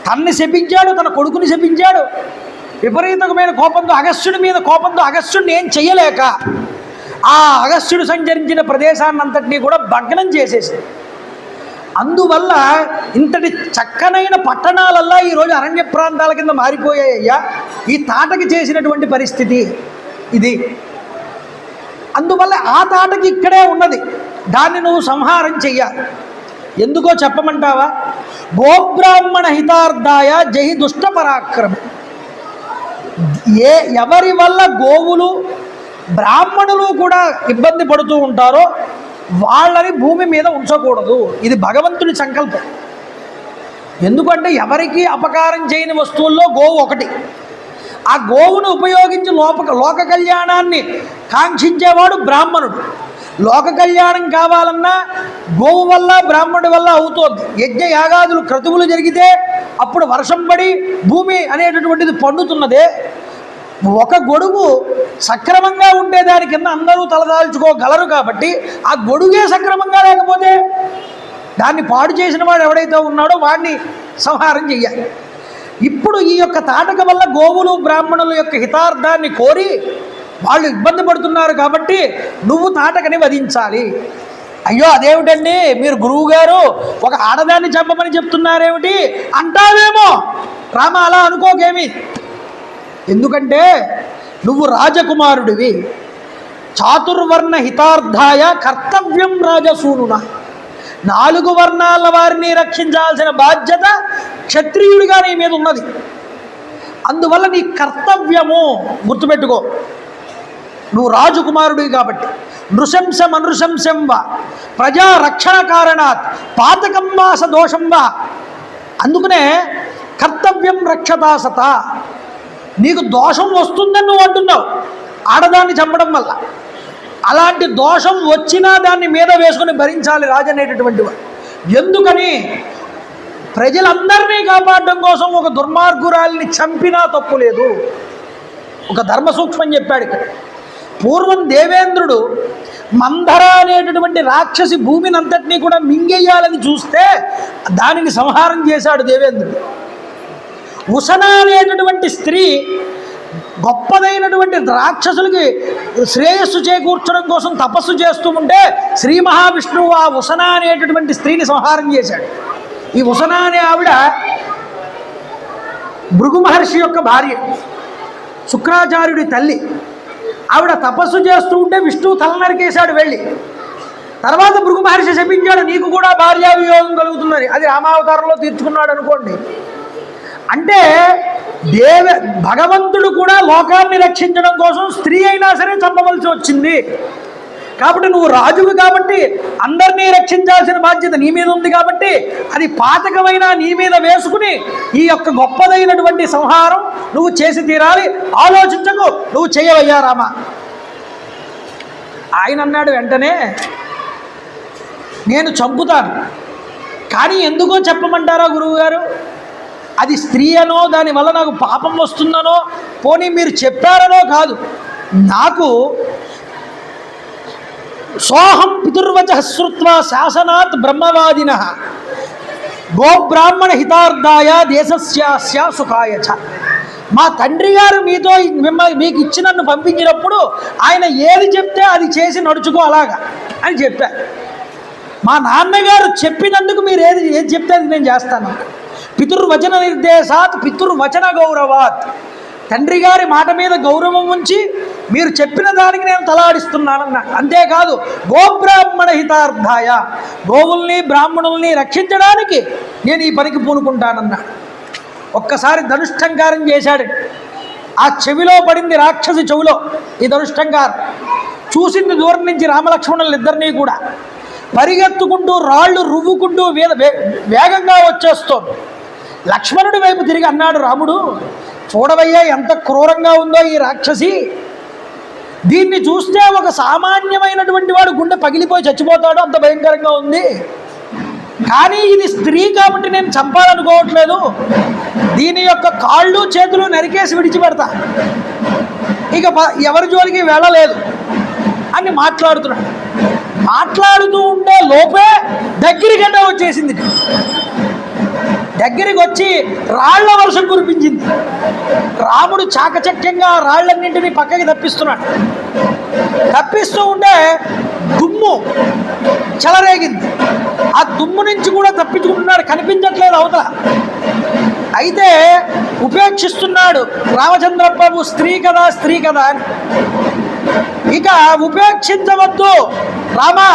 తన్ని శపించాడు, తన కొడుకుని శపించాడు. విపరీతమైన కోపంతో కోపంతో అగస్త్యుడిని ఏం చెయ్యలేక ఆ అగస్త్యుడు సంచరించిన ప్రదేశాన్నంతటినీ కూడా భగ్నం చేసేసింది. అందువల్ల ఇంతటి చక్కనైన పట్టణాలల్లా ఈరోజు అరణ్య ప్రాంతాల కింద మారిపోయాయ్యా. ఈ తాటకి చేసినటువంటి పరిస్థితి ఇది. అందువల్ల ఆ తాటకి ఇక్కడే ఉన్నది, దాన్ని నువ్వు సంహారం చెయ్యాలి. ఎందుకో చెప్పమంటావా? గోబ్రాహ్మణ హితార్థాయ జహి దుష్ట పరాక్రమ. ఎవరి వల్ల గోవులు బ్రాహ్మణులు కూడా ఇబ్బంది పడుతూ ఉంటారో వాళ్ళని భూమి మీద ఉంచకూడదు. ఇది భగవంతుడి సంకల్పం. ఎందుకంటే ఎవరికి అపకారం చేయని వస్తువుల్లో గోవు ఒకటి. ఆ గోవును ఉపయోగించి లోక కళ్యాణాన్ని కాంక్షించేవాడు బ్రాహ్మణుడు. లోక కళ్యాణం కావాలన్నా గోవు వల్ల బ్రాహ్మణుడి వల్ల అవుతోంది. యజ్ఞ యాగాదులు క్రతువులు జరిగితే అప్పుడు వర్షం పడి భూమి అనేటటువంటిది పండుతున్నదే. ఒక గొడుగు సక్రమంగా ఉండే దాని కింద అందరూ తలదాల్చుకోగలరు. కాబట్టి ఆ గొడుగే సక్రమంగా లేకపోతే దాన్ని పాడు చేసిన వాడు ఎవడైతే ఉన్నాడో వాడిని సంహారం చెయ్యాలి. ఇప్పుడు ఈ యొక్క తాటక వల్ల గోవులు బ్రాహ్మణుల యొక్క హితార్థాన్ని కోరి వాళ్ళు ఇబ్బంది పడుతున్నారు కాబట్టి నువ్వు తాటకని వధించాలి. అయ్యో అదేమిటండి మీరు గురువు గారు ఒక ఆడదాన్ని చంపమని చెప్తున్నారేమిటి అంటావేమో. రామ అలా అనుకోకేమి. ఎందుకంటే నువ్వు రాజకుమారుడివి. చాతుర్వర్ణ హితార్థాయ కర్తవ్యం రాజసూనున. 4 వర్ణాల వారిని రక్షించాల్సిన బాధ్యత క్షత్రియుడిగా నీ మీద ఉన్నది. అందువల్ల నీ కర్తవ్యము గుర్తుపెట్టుకో. నువ్వు రాజకుమారుడివి కాబట్టి నృశంసం అనృశంసం వా ప్రజా రక్షణ కారణాత్ పాతకం వాస దోషం వా. అందుకనే కర్తవ్యం రక్షతాసత. నీకు దోషం వస్తుందని నువ్వు అంటున్నావు ఆడదాన్ని చంపడం వల్ల. అలాంటి దోషం వచ్చినా దాన్ని మీద వేసుకుని భరించాలి రాజు అనేటటువంటి వాడు. ఎందుకని? ప్రజలందరినీ కాపాడడం కోసం ఒక దుర్మార్గురాల్ని చంపినా తప్పు లేదు. ఒక ధర్మ సూక్ష్మం చెప్పాడు ఇక్కడ. పూర్వం దేవేంద్రుడు మందర అనేటటువంటి రాక్షసి భూమిని అంతటినీ కూడా మింగేయాలని చూస్తే దానిని సంహారం చేశాడు దేవేంద్రుడు. ఉసన అనేటటువంటి స్త్రీ గొప్పదైనటువంటి రాక్షసులకి శ్రేయస్సు చేకూర్చడం కోసం తపస్సు చేస్తూ ఉంటే శ్రీ మహావిష్ణువు ఆ ఉసన అనేటటువంటి స్త్రీని సంహారం చేశాడు. ఈ ఉసన అనే ఆవిడ భృగు మహర్షి యొక్క భార్య, శుక్రాచార్యుడి తల్లి. ఆవిడ తపస్సు చేస్తూ ఉంటే విష్ణువు తల నరికేశాడు వెళ్ళి. తర్వాత భృగు మహర్షి శపించాడు నీకు కూడా భార్యా వియోగం కలుగుతుందని. అది రామావతారంలో తీర్చుకున్నాడు అనుకోండి. అంటే భగవంతుడు కూడా లోకాన్ని రక్షించడం కోసం స్త్రీ అయినా సరే చంపవలసి వచ్చింది. కాబట్టి నువ్వు రాజువు కాబట్టి అందరినీ రక్షించాల్సిన బాధ్యత నీ మీద ఉంది. కాబట్టి అది పాతకమైన నీ మీద వేసుకుని ఈ యొక్క గొప్పదైనటువంటి సంహారం నువ్వు చేసి తీరాలి. ఆలోచించకు, నువ్వు చేయవయ్యా రామ. ఆయన అన్నాడు వెంటనే నేను చంపుతాను, కానీ ఎందుకో చెప్పమంటారా గురువుగారు? అది స్త్రీ అనో దానివల్ల నాకు పాపం వస్తుందనో పోనీ మీరు చెప్పారనో కాదు. నాకు సోహం పితుర్వచ శ్రుత్వా శాసనాత్ బ్రహ్మవాదిన గోబ్రాహ్మణ హితార్థాయ దేశస్యాస్య సుఖాయ చ. మా తండ్రి గారు మీకు ఇచ్చి నన్ను పంపించినప్పుడు ఆయన ఏది చెప్తే అది చేసి నడుచుకో అలాగా అని చెప్పారు. మా నాన్నగారు చెప్పినందుకు మీరు ఏది చెప్తే అది నేను చేస్తాను. పితుర్వచన నిర్దేశాత్ పితుర్వచన గౌరవాత్. తండ్రి గారి మాట మీద గౌరవం ఉంచి మీరు చెప్పిన దానికి నేను తలాడిస్తున్నానన్నాడు. అంతేకాదు గోబ్రాహ్మణ హితార్థాయ, గోవుల్ని బ్రాహ్మణుల్ని రక్షించడానికి నేను ఈ పనికి పూనుకుంటానన్నాడు. ఒక్కసారి ధనుష్టంకారం చేశాడు. ఆ చెవిలో పడింది రాక్షసి చెవిలో ఈ ధనుష్టంకారం. చూసింది దూరం నుంచి రామలక్ష్మణులు ఇద్దరినీ కూడా. పరిగెత్తుకుంటూ రాళ్ళు రువ్వుకుంటూ వేగంగా వచ్చేస్తోంది. లక్ష్మణుడి వైపు తిరిగి అన్నాడు రాముడు, చూడవయ్యా ఎంత క్రూరంగా ఉందో ఈ రాక్షసి. దీన్ని చూస్తే ఒక సామాన్యమైనటువంటి వాడు గుండె పగిలిపోయి చచ్చిపోతాడు, అంత భయంకరంగా ఉంది. కానీ ఇది స్త్రీ కాబట్టి నేను చంపాలనుకోవట్లేదు, దీని యొక్క కాళ్ళు చేతులు నరికేసి విడిచిపెడతా, ఇక ఎవరి జోలికి వెళ్ళలేదు అని మాట్లాడుతున్నాడు. మాట్లాడుతూ ఉండే లోపే దగ్గరికంటే వచ్చేసింది. దగ్గరికి వచ్చి రాళ్ల వర్షం కురిపించింది. రాముడు చాకచక్యంగా రాళ్లన్నింటినీ పక్కకి తప్పిస్తున్నాడు. తప్పిస్తూ ఉంటే దుమ్ము చెలరేగింది. ఆ దుమ్ము నుంచి కూడా తప్పించుకుంటున్నాడు, కనిపించట్లేదు అవతల. అయితే ఉపేక్షిస్తున్నాడు రామచంద్ర ప్రభు, స్త్రీ కదా అని. ఇక ఉపేక్షించవద్దు రామా,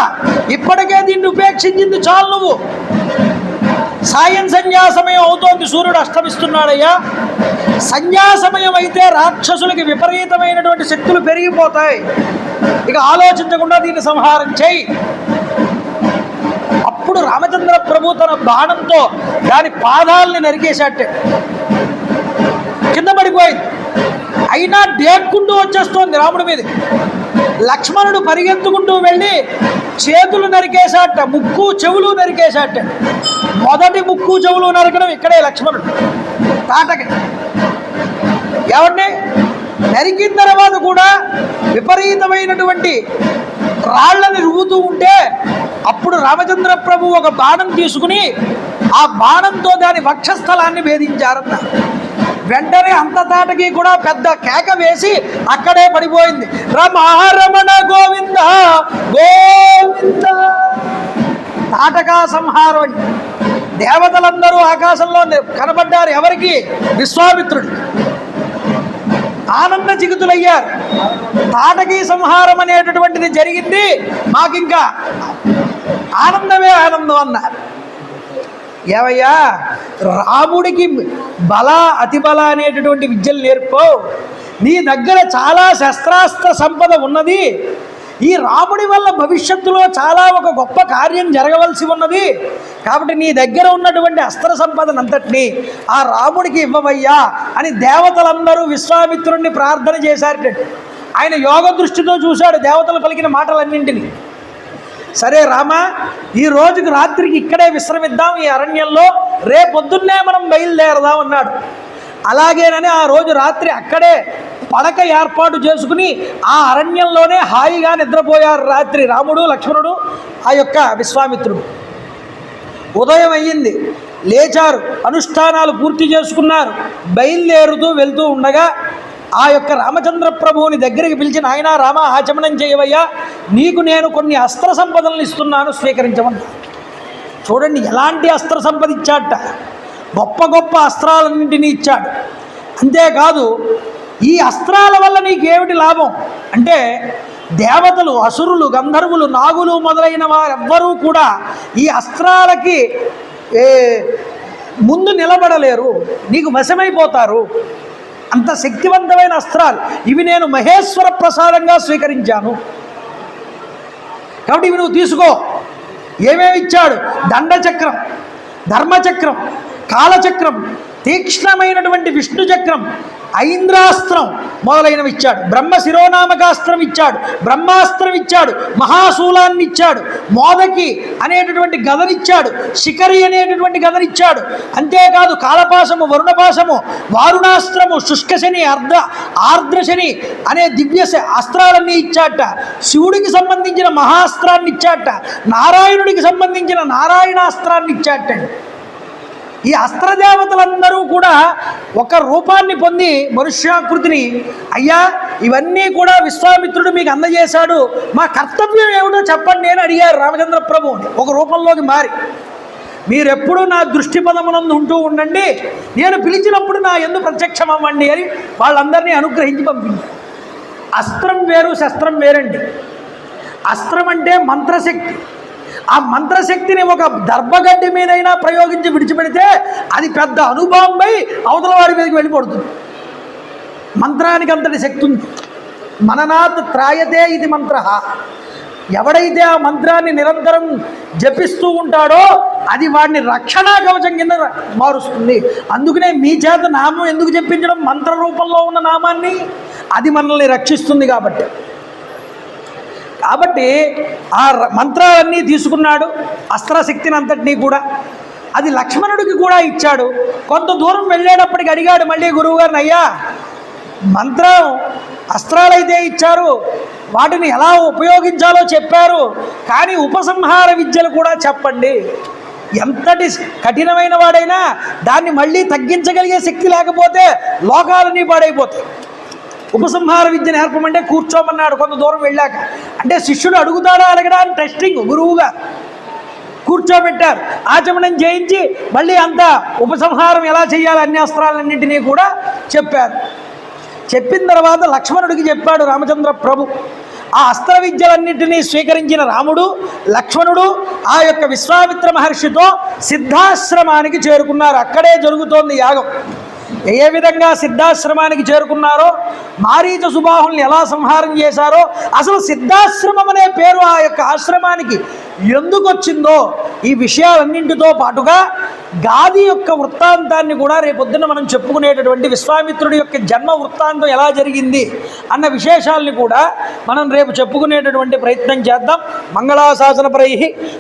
ఇప్పటికే దీన్ని ఉపేక్షించింది చాలు, నువ్వు సాయం సంధ్యాసమయం అవుతోంది, సూర్యుడు అస్తమిస్తున్నాడయ్యా. సంధ్యాసమయం అయితే రాక్షసులకి విపరీతమైనటువంటి శక్తులు పెరిగిపోతాయి, ఇక ఆలోచించకుండా దీన్ని సంహారం చేయి. అప్పుడు రామచంద్ర ప్రభు తన బాణంతో దాని పాదాలని నరికేశాటే, కింద పడిపోయింది. అయినా డేక్కుంటూ వచ్చేస్తోంది రాముడి మీద. లక్ష్మణుడు పరిగెత్తుకుంటూ వెళ్ళి చేతులు నరికేశాట, ముక్కు చెవులు నరికేశాట. మొదటి ముక్కు చెవులు నరకడం ఇక్కడే లక్ష్మణుడు తాటకి. ఎవరిని నరికిన తర్వాత కూడా విపరీతమైనటువంటి రాళ్లని రువ్వుతూ ఉంటే అప్పుడు రామచంద్ర ప్రభు ఒక బాణం తీసుకుని ఆ బాణంతో దాని వక్షస్థలాన్ని భేదించారన్న. వెంటనే అంత తాటకి కూడా పెద్ద కేక వేసి అక్కడే పడిపోయింది. రమణ గోవింద గోవింద. తాటకా సంహారం. దేవతలందరూ ఆకాశంలో కనబడ్డారు. ఎవరికి? విశ్వామిత్రుడు. ఆనంద జిగుతులయ్యారు. తాటకీ సంహారం అనేటటువంటిది జరిగింది, మాకింకా ఆనందమే ఆనందం అన్నారు. ఏవయ్యా, రాముడికి బల అతిబల అనేటటువంటి విద్యలు నేర్పో, నీ దగ్గర చాలా శస్త్రాస్త్ర సంపద ఉన్నది, ఈ రాముడి వల్ల భవిష్యత్తులో చాలా ఒక గొప్ప కార్యం జరగవలసి ఉన్నది, కాబట్టి నీ దగ్గర ఉన్నటువంటి అస్త్ర సంపదనంతటినీ ఆ రాముడికి ఇవ్వవయ్యా అని దేవతలందరూ విశ్వామిత్రుడిని ప్రార్థన చేశారట. ఆయన యోగ దృష్టితో చూశాడు దేవతలు పలికిన మాటలన్నింటినీ. సరే రామ, ఈ రోజుకి రాత్రికి ఇక్కడే విశ్రమిద్దాం ఈ అరణ్యంలో, రేపొద్దున్నే మనం బయలుదేరదాం అన్నాడు. అలాగేనని ఆ రోజు రాత్రి అక్కడే పడక ఏర్పాటు చేసుకుని ఆ అరణ్యంలోనే హాయిగా నిద్రపోయారు రాత్రి రాముడు, లక్ష్మణుడు, ఆ యొక్క విశ్వామిత్రుడు. ఉదయం అయ్యింది, లేచారు, అనుష్ఠానాలు పూర్తి చేసుకున్నారు. బయలుదేరుతూ వెళ్తూ ఉండగా ఆ యొక్క రామచంద్ర ప్రభువుని దగ్గరికి పిలిచిన, ఆయన రామ ఆచమనం చేయవయ్యా, నీకు నేను కొన్ని అస్త్ర సంపదలను ఇస్తున్నాను, స్వీకరించమన్నా. చూడండి ఎలాంటి అస్త్ర సంపద ఇచ్చాట, గొప్ప గొప్ప అస్త్రాలన్నింటినీ ఇచ్చాడు. అంతేకాదు ఈ అస్త్రాల వల్ల నీకేమిటి లాభం అంటే, దేవతలు, అసురులు, గంధర్వులు, నాగులు మొదలైన వారెవ్వరూ కూడా ఈ అస్త్రాలకి ముందు నిలబడలేరు, నీకు వశమైపోతారు. అంత శక్తివంతమైన అస్త్రాలు ఇవి, నేను మహేశ్వర ప్రసాదంగా స్వీకరించాను, కాబట్టి ఇవి నువ్వు తీసుకో. ఏమేమి ఇచ్చాడు? దండచక్రం, ధర్మచక్రం, కాలచక్రం, తీక్ష్ణమైనటువంటి విష్ణు చక్రం, ఐంద్రాస్త్రం మొదలైనవి ఇచ్చాడు. బ్రహ్మ శిరోనామకాస్త్రం ఇచ్చాడు, బ్రహ్మాస్త్రం ఇచ్చాడు, మహాశూలాన్ని ఇచ్చాడు, మోదకి అనేటటువంటి గదనిచ్చాడు, శిఖరి అనేటటువంటి గదనిచ్చాడు. అంతేకాదు కాలపాశము, వరుణపాశము, వారుణాస్త్రము, శుష్కశని, ఆర్ద్రశని అనే దివ్య అస్త్రాలన్నీ ఇచ్చాట. శివుడికి సంబంధించిన మహాస్త్రాన్ని ఇచ్చాట, నారాయణుడికి సంబంధించిన నారాయణాస్త్రాన్ని ఇచ్చాటండి. ఈ అస్త్రదేవతలందరూ కూడా ఒక రూపాన్ని పొంది మనుష్యాకృతిని, అయ్యా ఇవన్నీ కూడా విశ్వామిత్రుడు మీకు అందజేశాడు, మా కర్తవ్యం ఏమిటో చెప్పండి నేను అడిగారు రామచంద్ర ప్రభువుని. ఒక రూపంలోకి మారి, మీరెప్పుడూ నా దృష్టి పదమునందు ఉంటూ ఉండండి, నేను పిలిచినప్పుడు నా యందు ప్రత్యక్షం అవ్వండి అని వాళ్ళందరినీ అనుగ్రహించి పంపింది. అస్త్రం వేరు, శస్త్రం వేరండి. అస్త్రం అంటే మంత్రశక్తి. ఆ మంత్రశక్తిని ఒక దర్భగడ్డి మీదైనా ప్రయోగించి విడిచిపెడితే అది పెద్ద అనుభవంపై అవతల వాడి మీదకి వెళ్ళిపడుతుంది. మంత్రానికి అంతటి శక్తి ఉంది. మననాత్ త్రాయతే ఇది మంత్ర. ఎవడైతే ఆ మంత్రాన్ని నిరంతరం జపిస్తూ ఉంటాడో అది వాడిని రక్షణా కవచం కింద మారుస్తుంది. అందుకనే మీ చేత నామం ఎందుకు చెప్పించడం? మంత్ర రూపంలో ఉన్న నామాన్ని, అది మనల్ని రక్షిస్తుంది కాబట్టి. కాబట్టి ఆ మంత్రాలన్నీ తీసుకున్నాడు, అస్త్రశక్తిని అంతటినీ కూడా. అది లక్ష్మణుడికి కూడా ఇచ్చాడు. కొంత దూరం వెళ్ళేటప్పటికి అడిగాడు మళ్ళీ గురువుగారిని, అయ్యా మంత్రం అస్త్రాలైతే ఇచ్చారు, వాటిని ఎలా ఉపయోగించాలో చెప్పారు, కానీ ఉపసంహార విద్యలు కూడా చెప్పండి. ఎంతటి కఠినమైన వాడైనా దాన్ని మళ్ళీ తగ్గించగలిగే శక్తి లేకపోతే లోకాలన్నీ పాడైపోతాయి. ఉపసంహార విద్య నేర్పమంటే కూర్చోమన్నాడు కొంత దూరం వెళ్ళాక. అంటే శిష్యుడు అడుగుతాడా అడగడానికి టెస్టింగ్ గురువుగా కూర్చోబెట్టారు. ఆచమనం చేయించి మళ్ళీ అంత ఉపసంహారం ఎలా చేయాలి అన్ని అస్త్రాలన్నింటినీ కూడా చెప్పారు. చెప్పిన తర్వాత లక్ష్మణుడికి చెప్పాడు రామచంద్ర ప్రభు. ఆ అస్త్ర విద్యలన్నింటినీ స్వీకరించిన రాముడు లక్ష్మణుడు ఆ యొక్క విశ్వామిత్ర మహర్షితో సిద్ధాశ్రమానికి చేరుకున్నారు. అక్కడే జరుగుతోంది యాగం. ఏ విధంగా సిద్ధాశ్రమానికి చేరుకున్నారో, మారీచ సుబాహుల్ని ఎలా సంహారం చేశారో, అసలు సిద్ధాశ్రమం అనే పేరు ఆ యొక్క ఆశ్రమానికి ఎందుకు వచ్చిందో, ఈ విషయాలన్నింటితో పాటుగా గాది యొక్క వృత్తాంతాన్ని కూడా రేపొద్దున మనం చెప్పుకునేటటువంటి విశ్వామిత్రుడి యొక్క జన్మ వృత్తాంతం ఎలా జరిగింది అన్న విశేషాలని కూడా మనం రేపు చెప్పుకునేటటువంటి ప్రయత్నం చేద్దాం. మంగళాశాసనపరై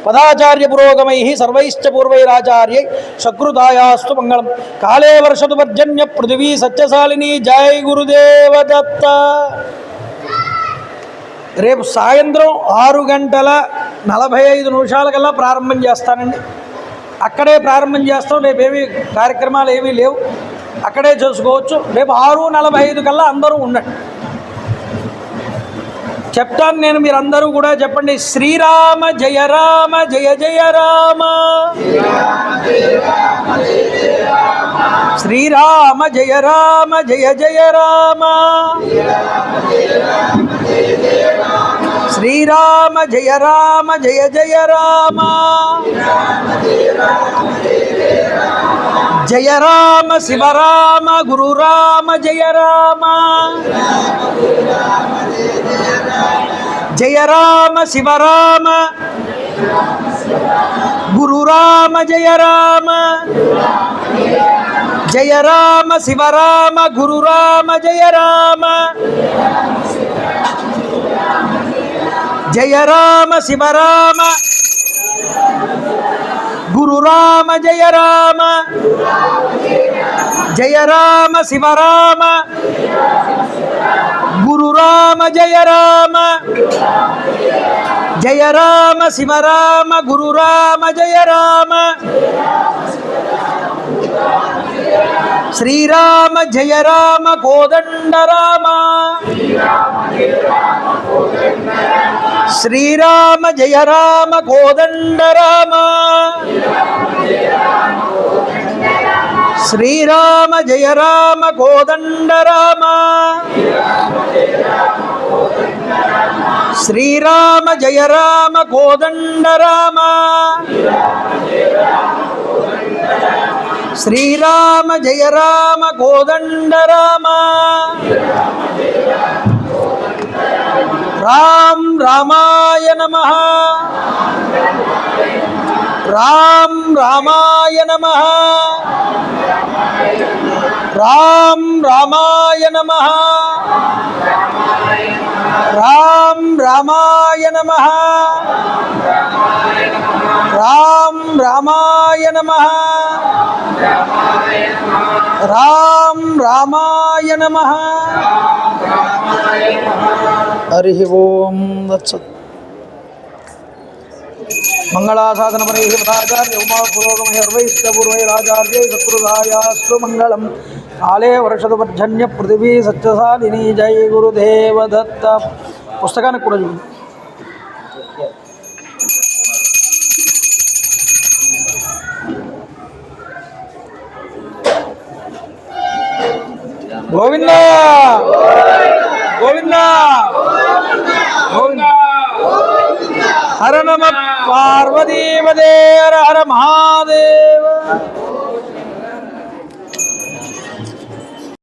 పదాచార్య పురోగమై సర్వైశ్చ పూర్వైరాచార్యై సకృతాయాస్తు మంగళం. కాళే వర్షతు పర్జన్య పృథివీ సత్యశాలిని. జై గురుదేవ దత్త. రేపు సాయంత్రం 6:45 ప్రారంభం చేస్తానండి. అక్కడే ప్రారంభం చేస్తాం. రేపేమీ కార్యక్రమాలు ఏమీ లేవు, అక్కడే చేసుకోవచ్చు. రేపు 6:45 అందరూ ఉండండి. చెప్తాను నేను, మీరందరూ కూడా చెప్పండి. శ్రీరామ జయ రామ జయ జయ రామ, శ్రీరామ జయ రామ జయ జయ రామ, శ్రీరామ జయ రామ జయ జయ రామ, జయ రామ శివరామ గురు రామ జయ రామ, జయ రామ శివరామ గురు రామ జయ రామ, జయ రామ శివరామ గురు రామ జయ రామ, జయ రామ శివరామ గురు రామ జయ రామ, జయ రామ శివరామ గురు రామ జయ రామ, జయ రామ శివరామ గురు రామ జయ రామ, శ్రీరామ జయ రామ కోదండ రామ, శ్రీరామ జయ రామ కోదండ రామ, శ్రీరామ జయ రామ కోదండ రామ, శ్రీరామ జయ రామ కోదండ రామ, శ్రీరామ జయ రామ కోదండ రామ. రామ్ రామాయ నమః, రామ్ రామాయ నమః, రామ్ రామాయ నమః, రామ్ రామాయ నమః, రామ్ రామాయ నమః, రామ్ రామాయ నమః. హరి ఓం తత్సత్. మంగళాశాసనపరై పదాచార్య ఉమా పురోగమై సర్వైశ్చ పూర్వైరాచార్యై సకృతాయాస్తు మంగళం. కాళే వర్షతు పర్జన్య పృథివీ సత్యశాలిని. జై గురుదేవ దత్త. పుస్తకానికి కూడా చూడండి. గోవింద గోవింద గోవింద. హర నమ పార్వతీపదే. హర హర మహాదేవ.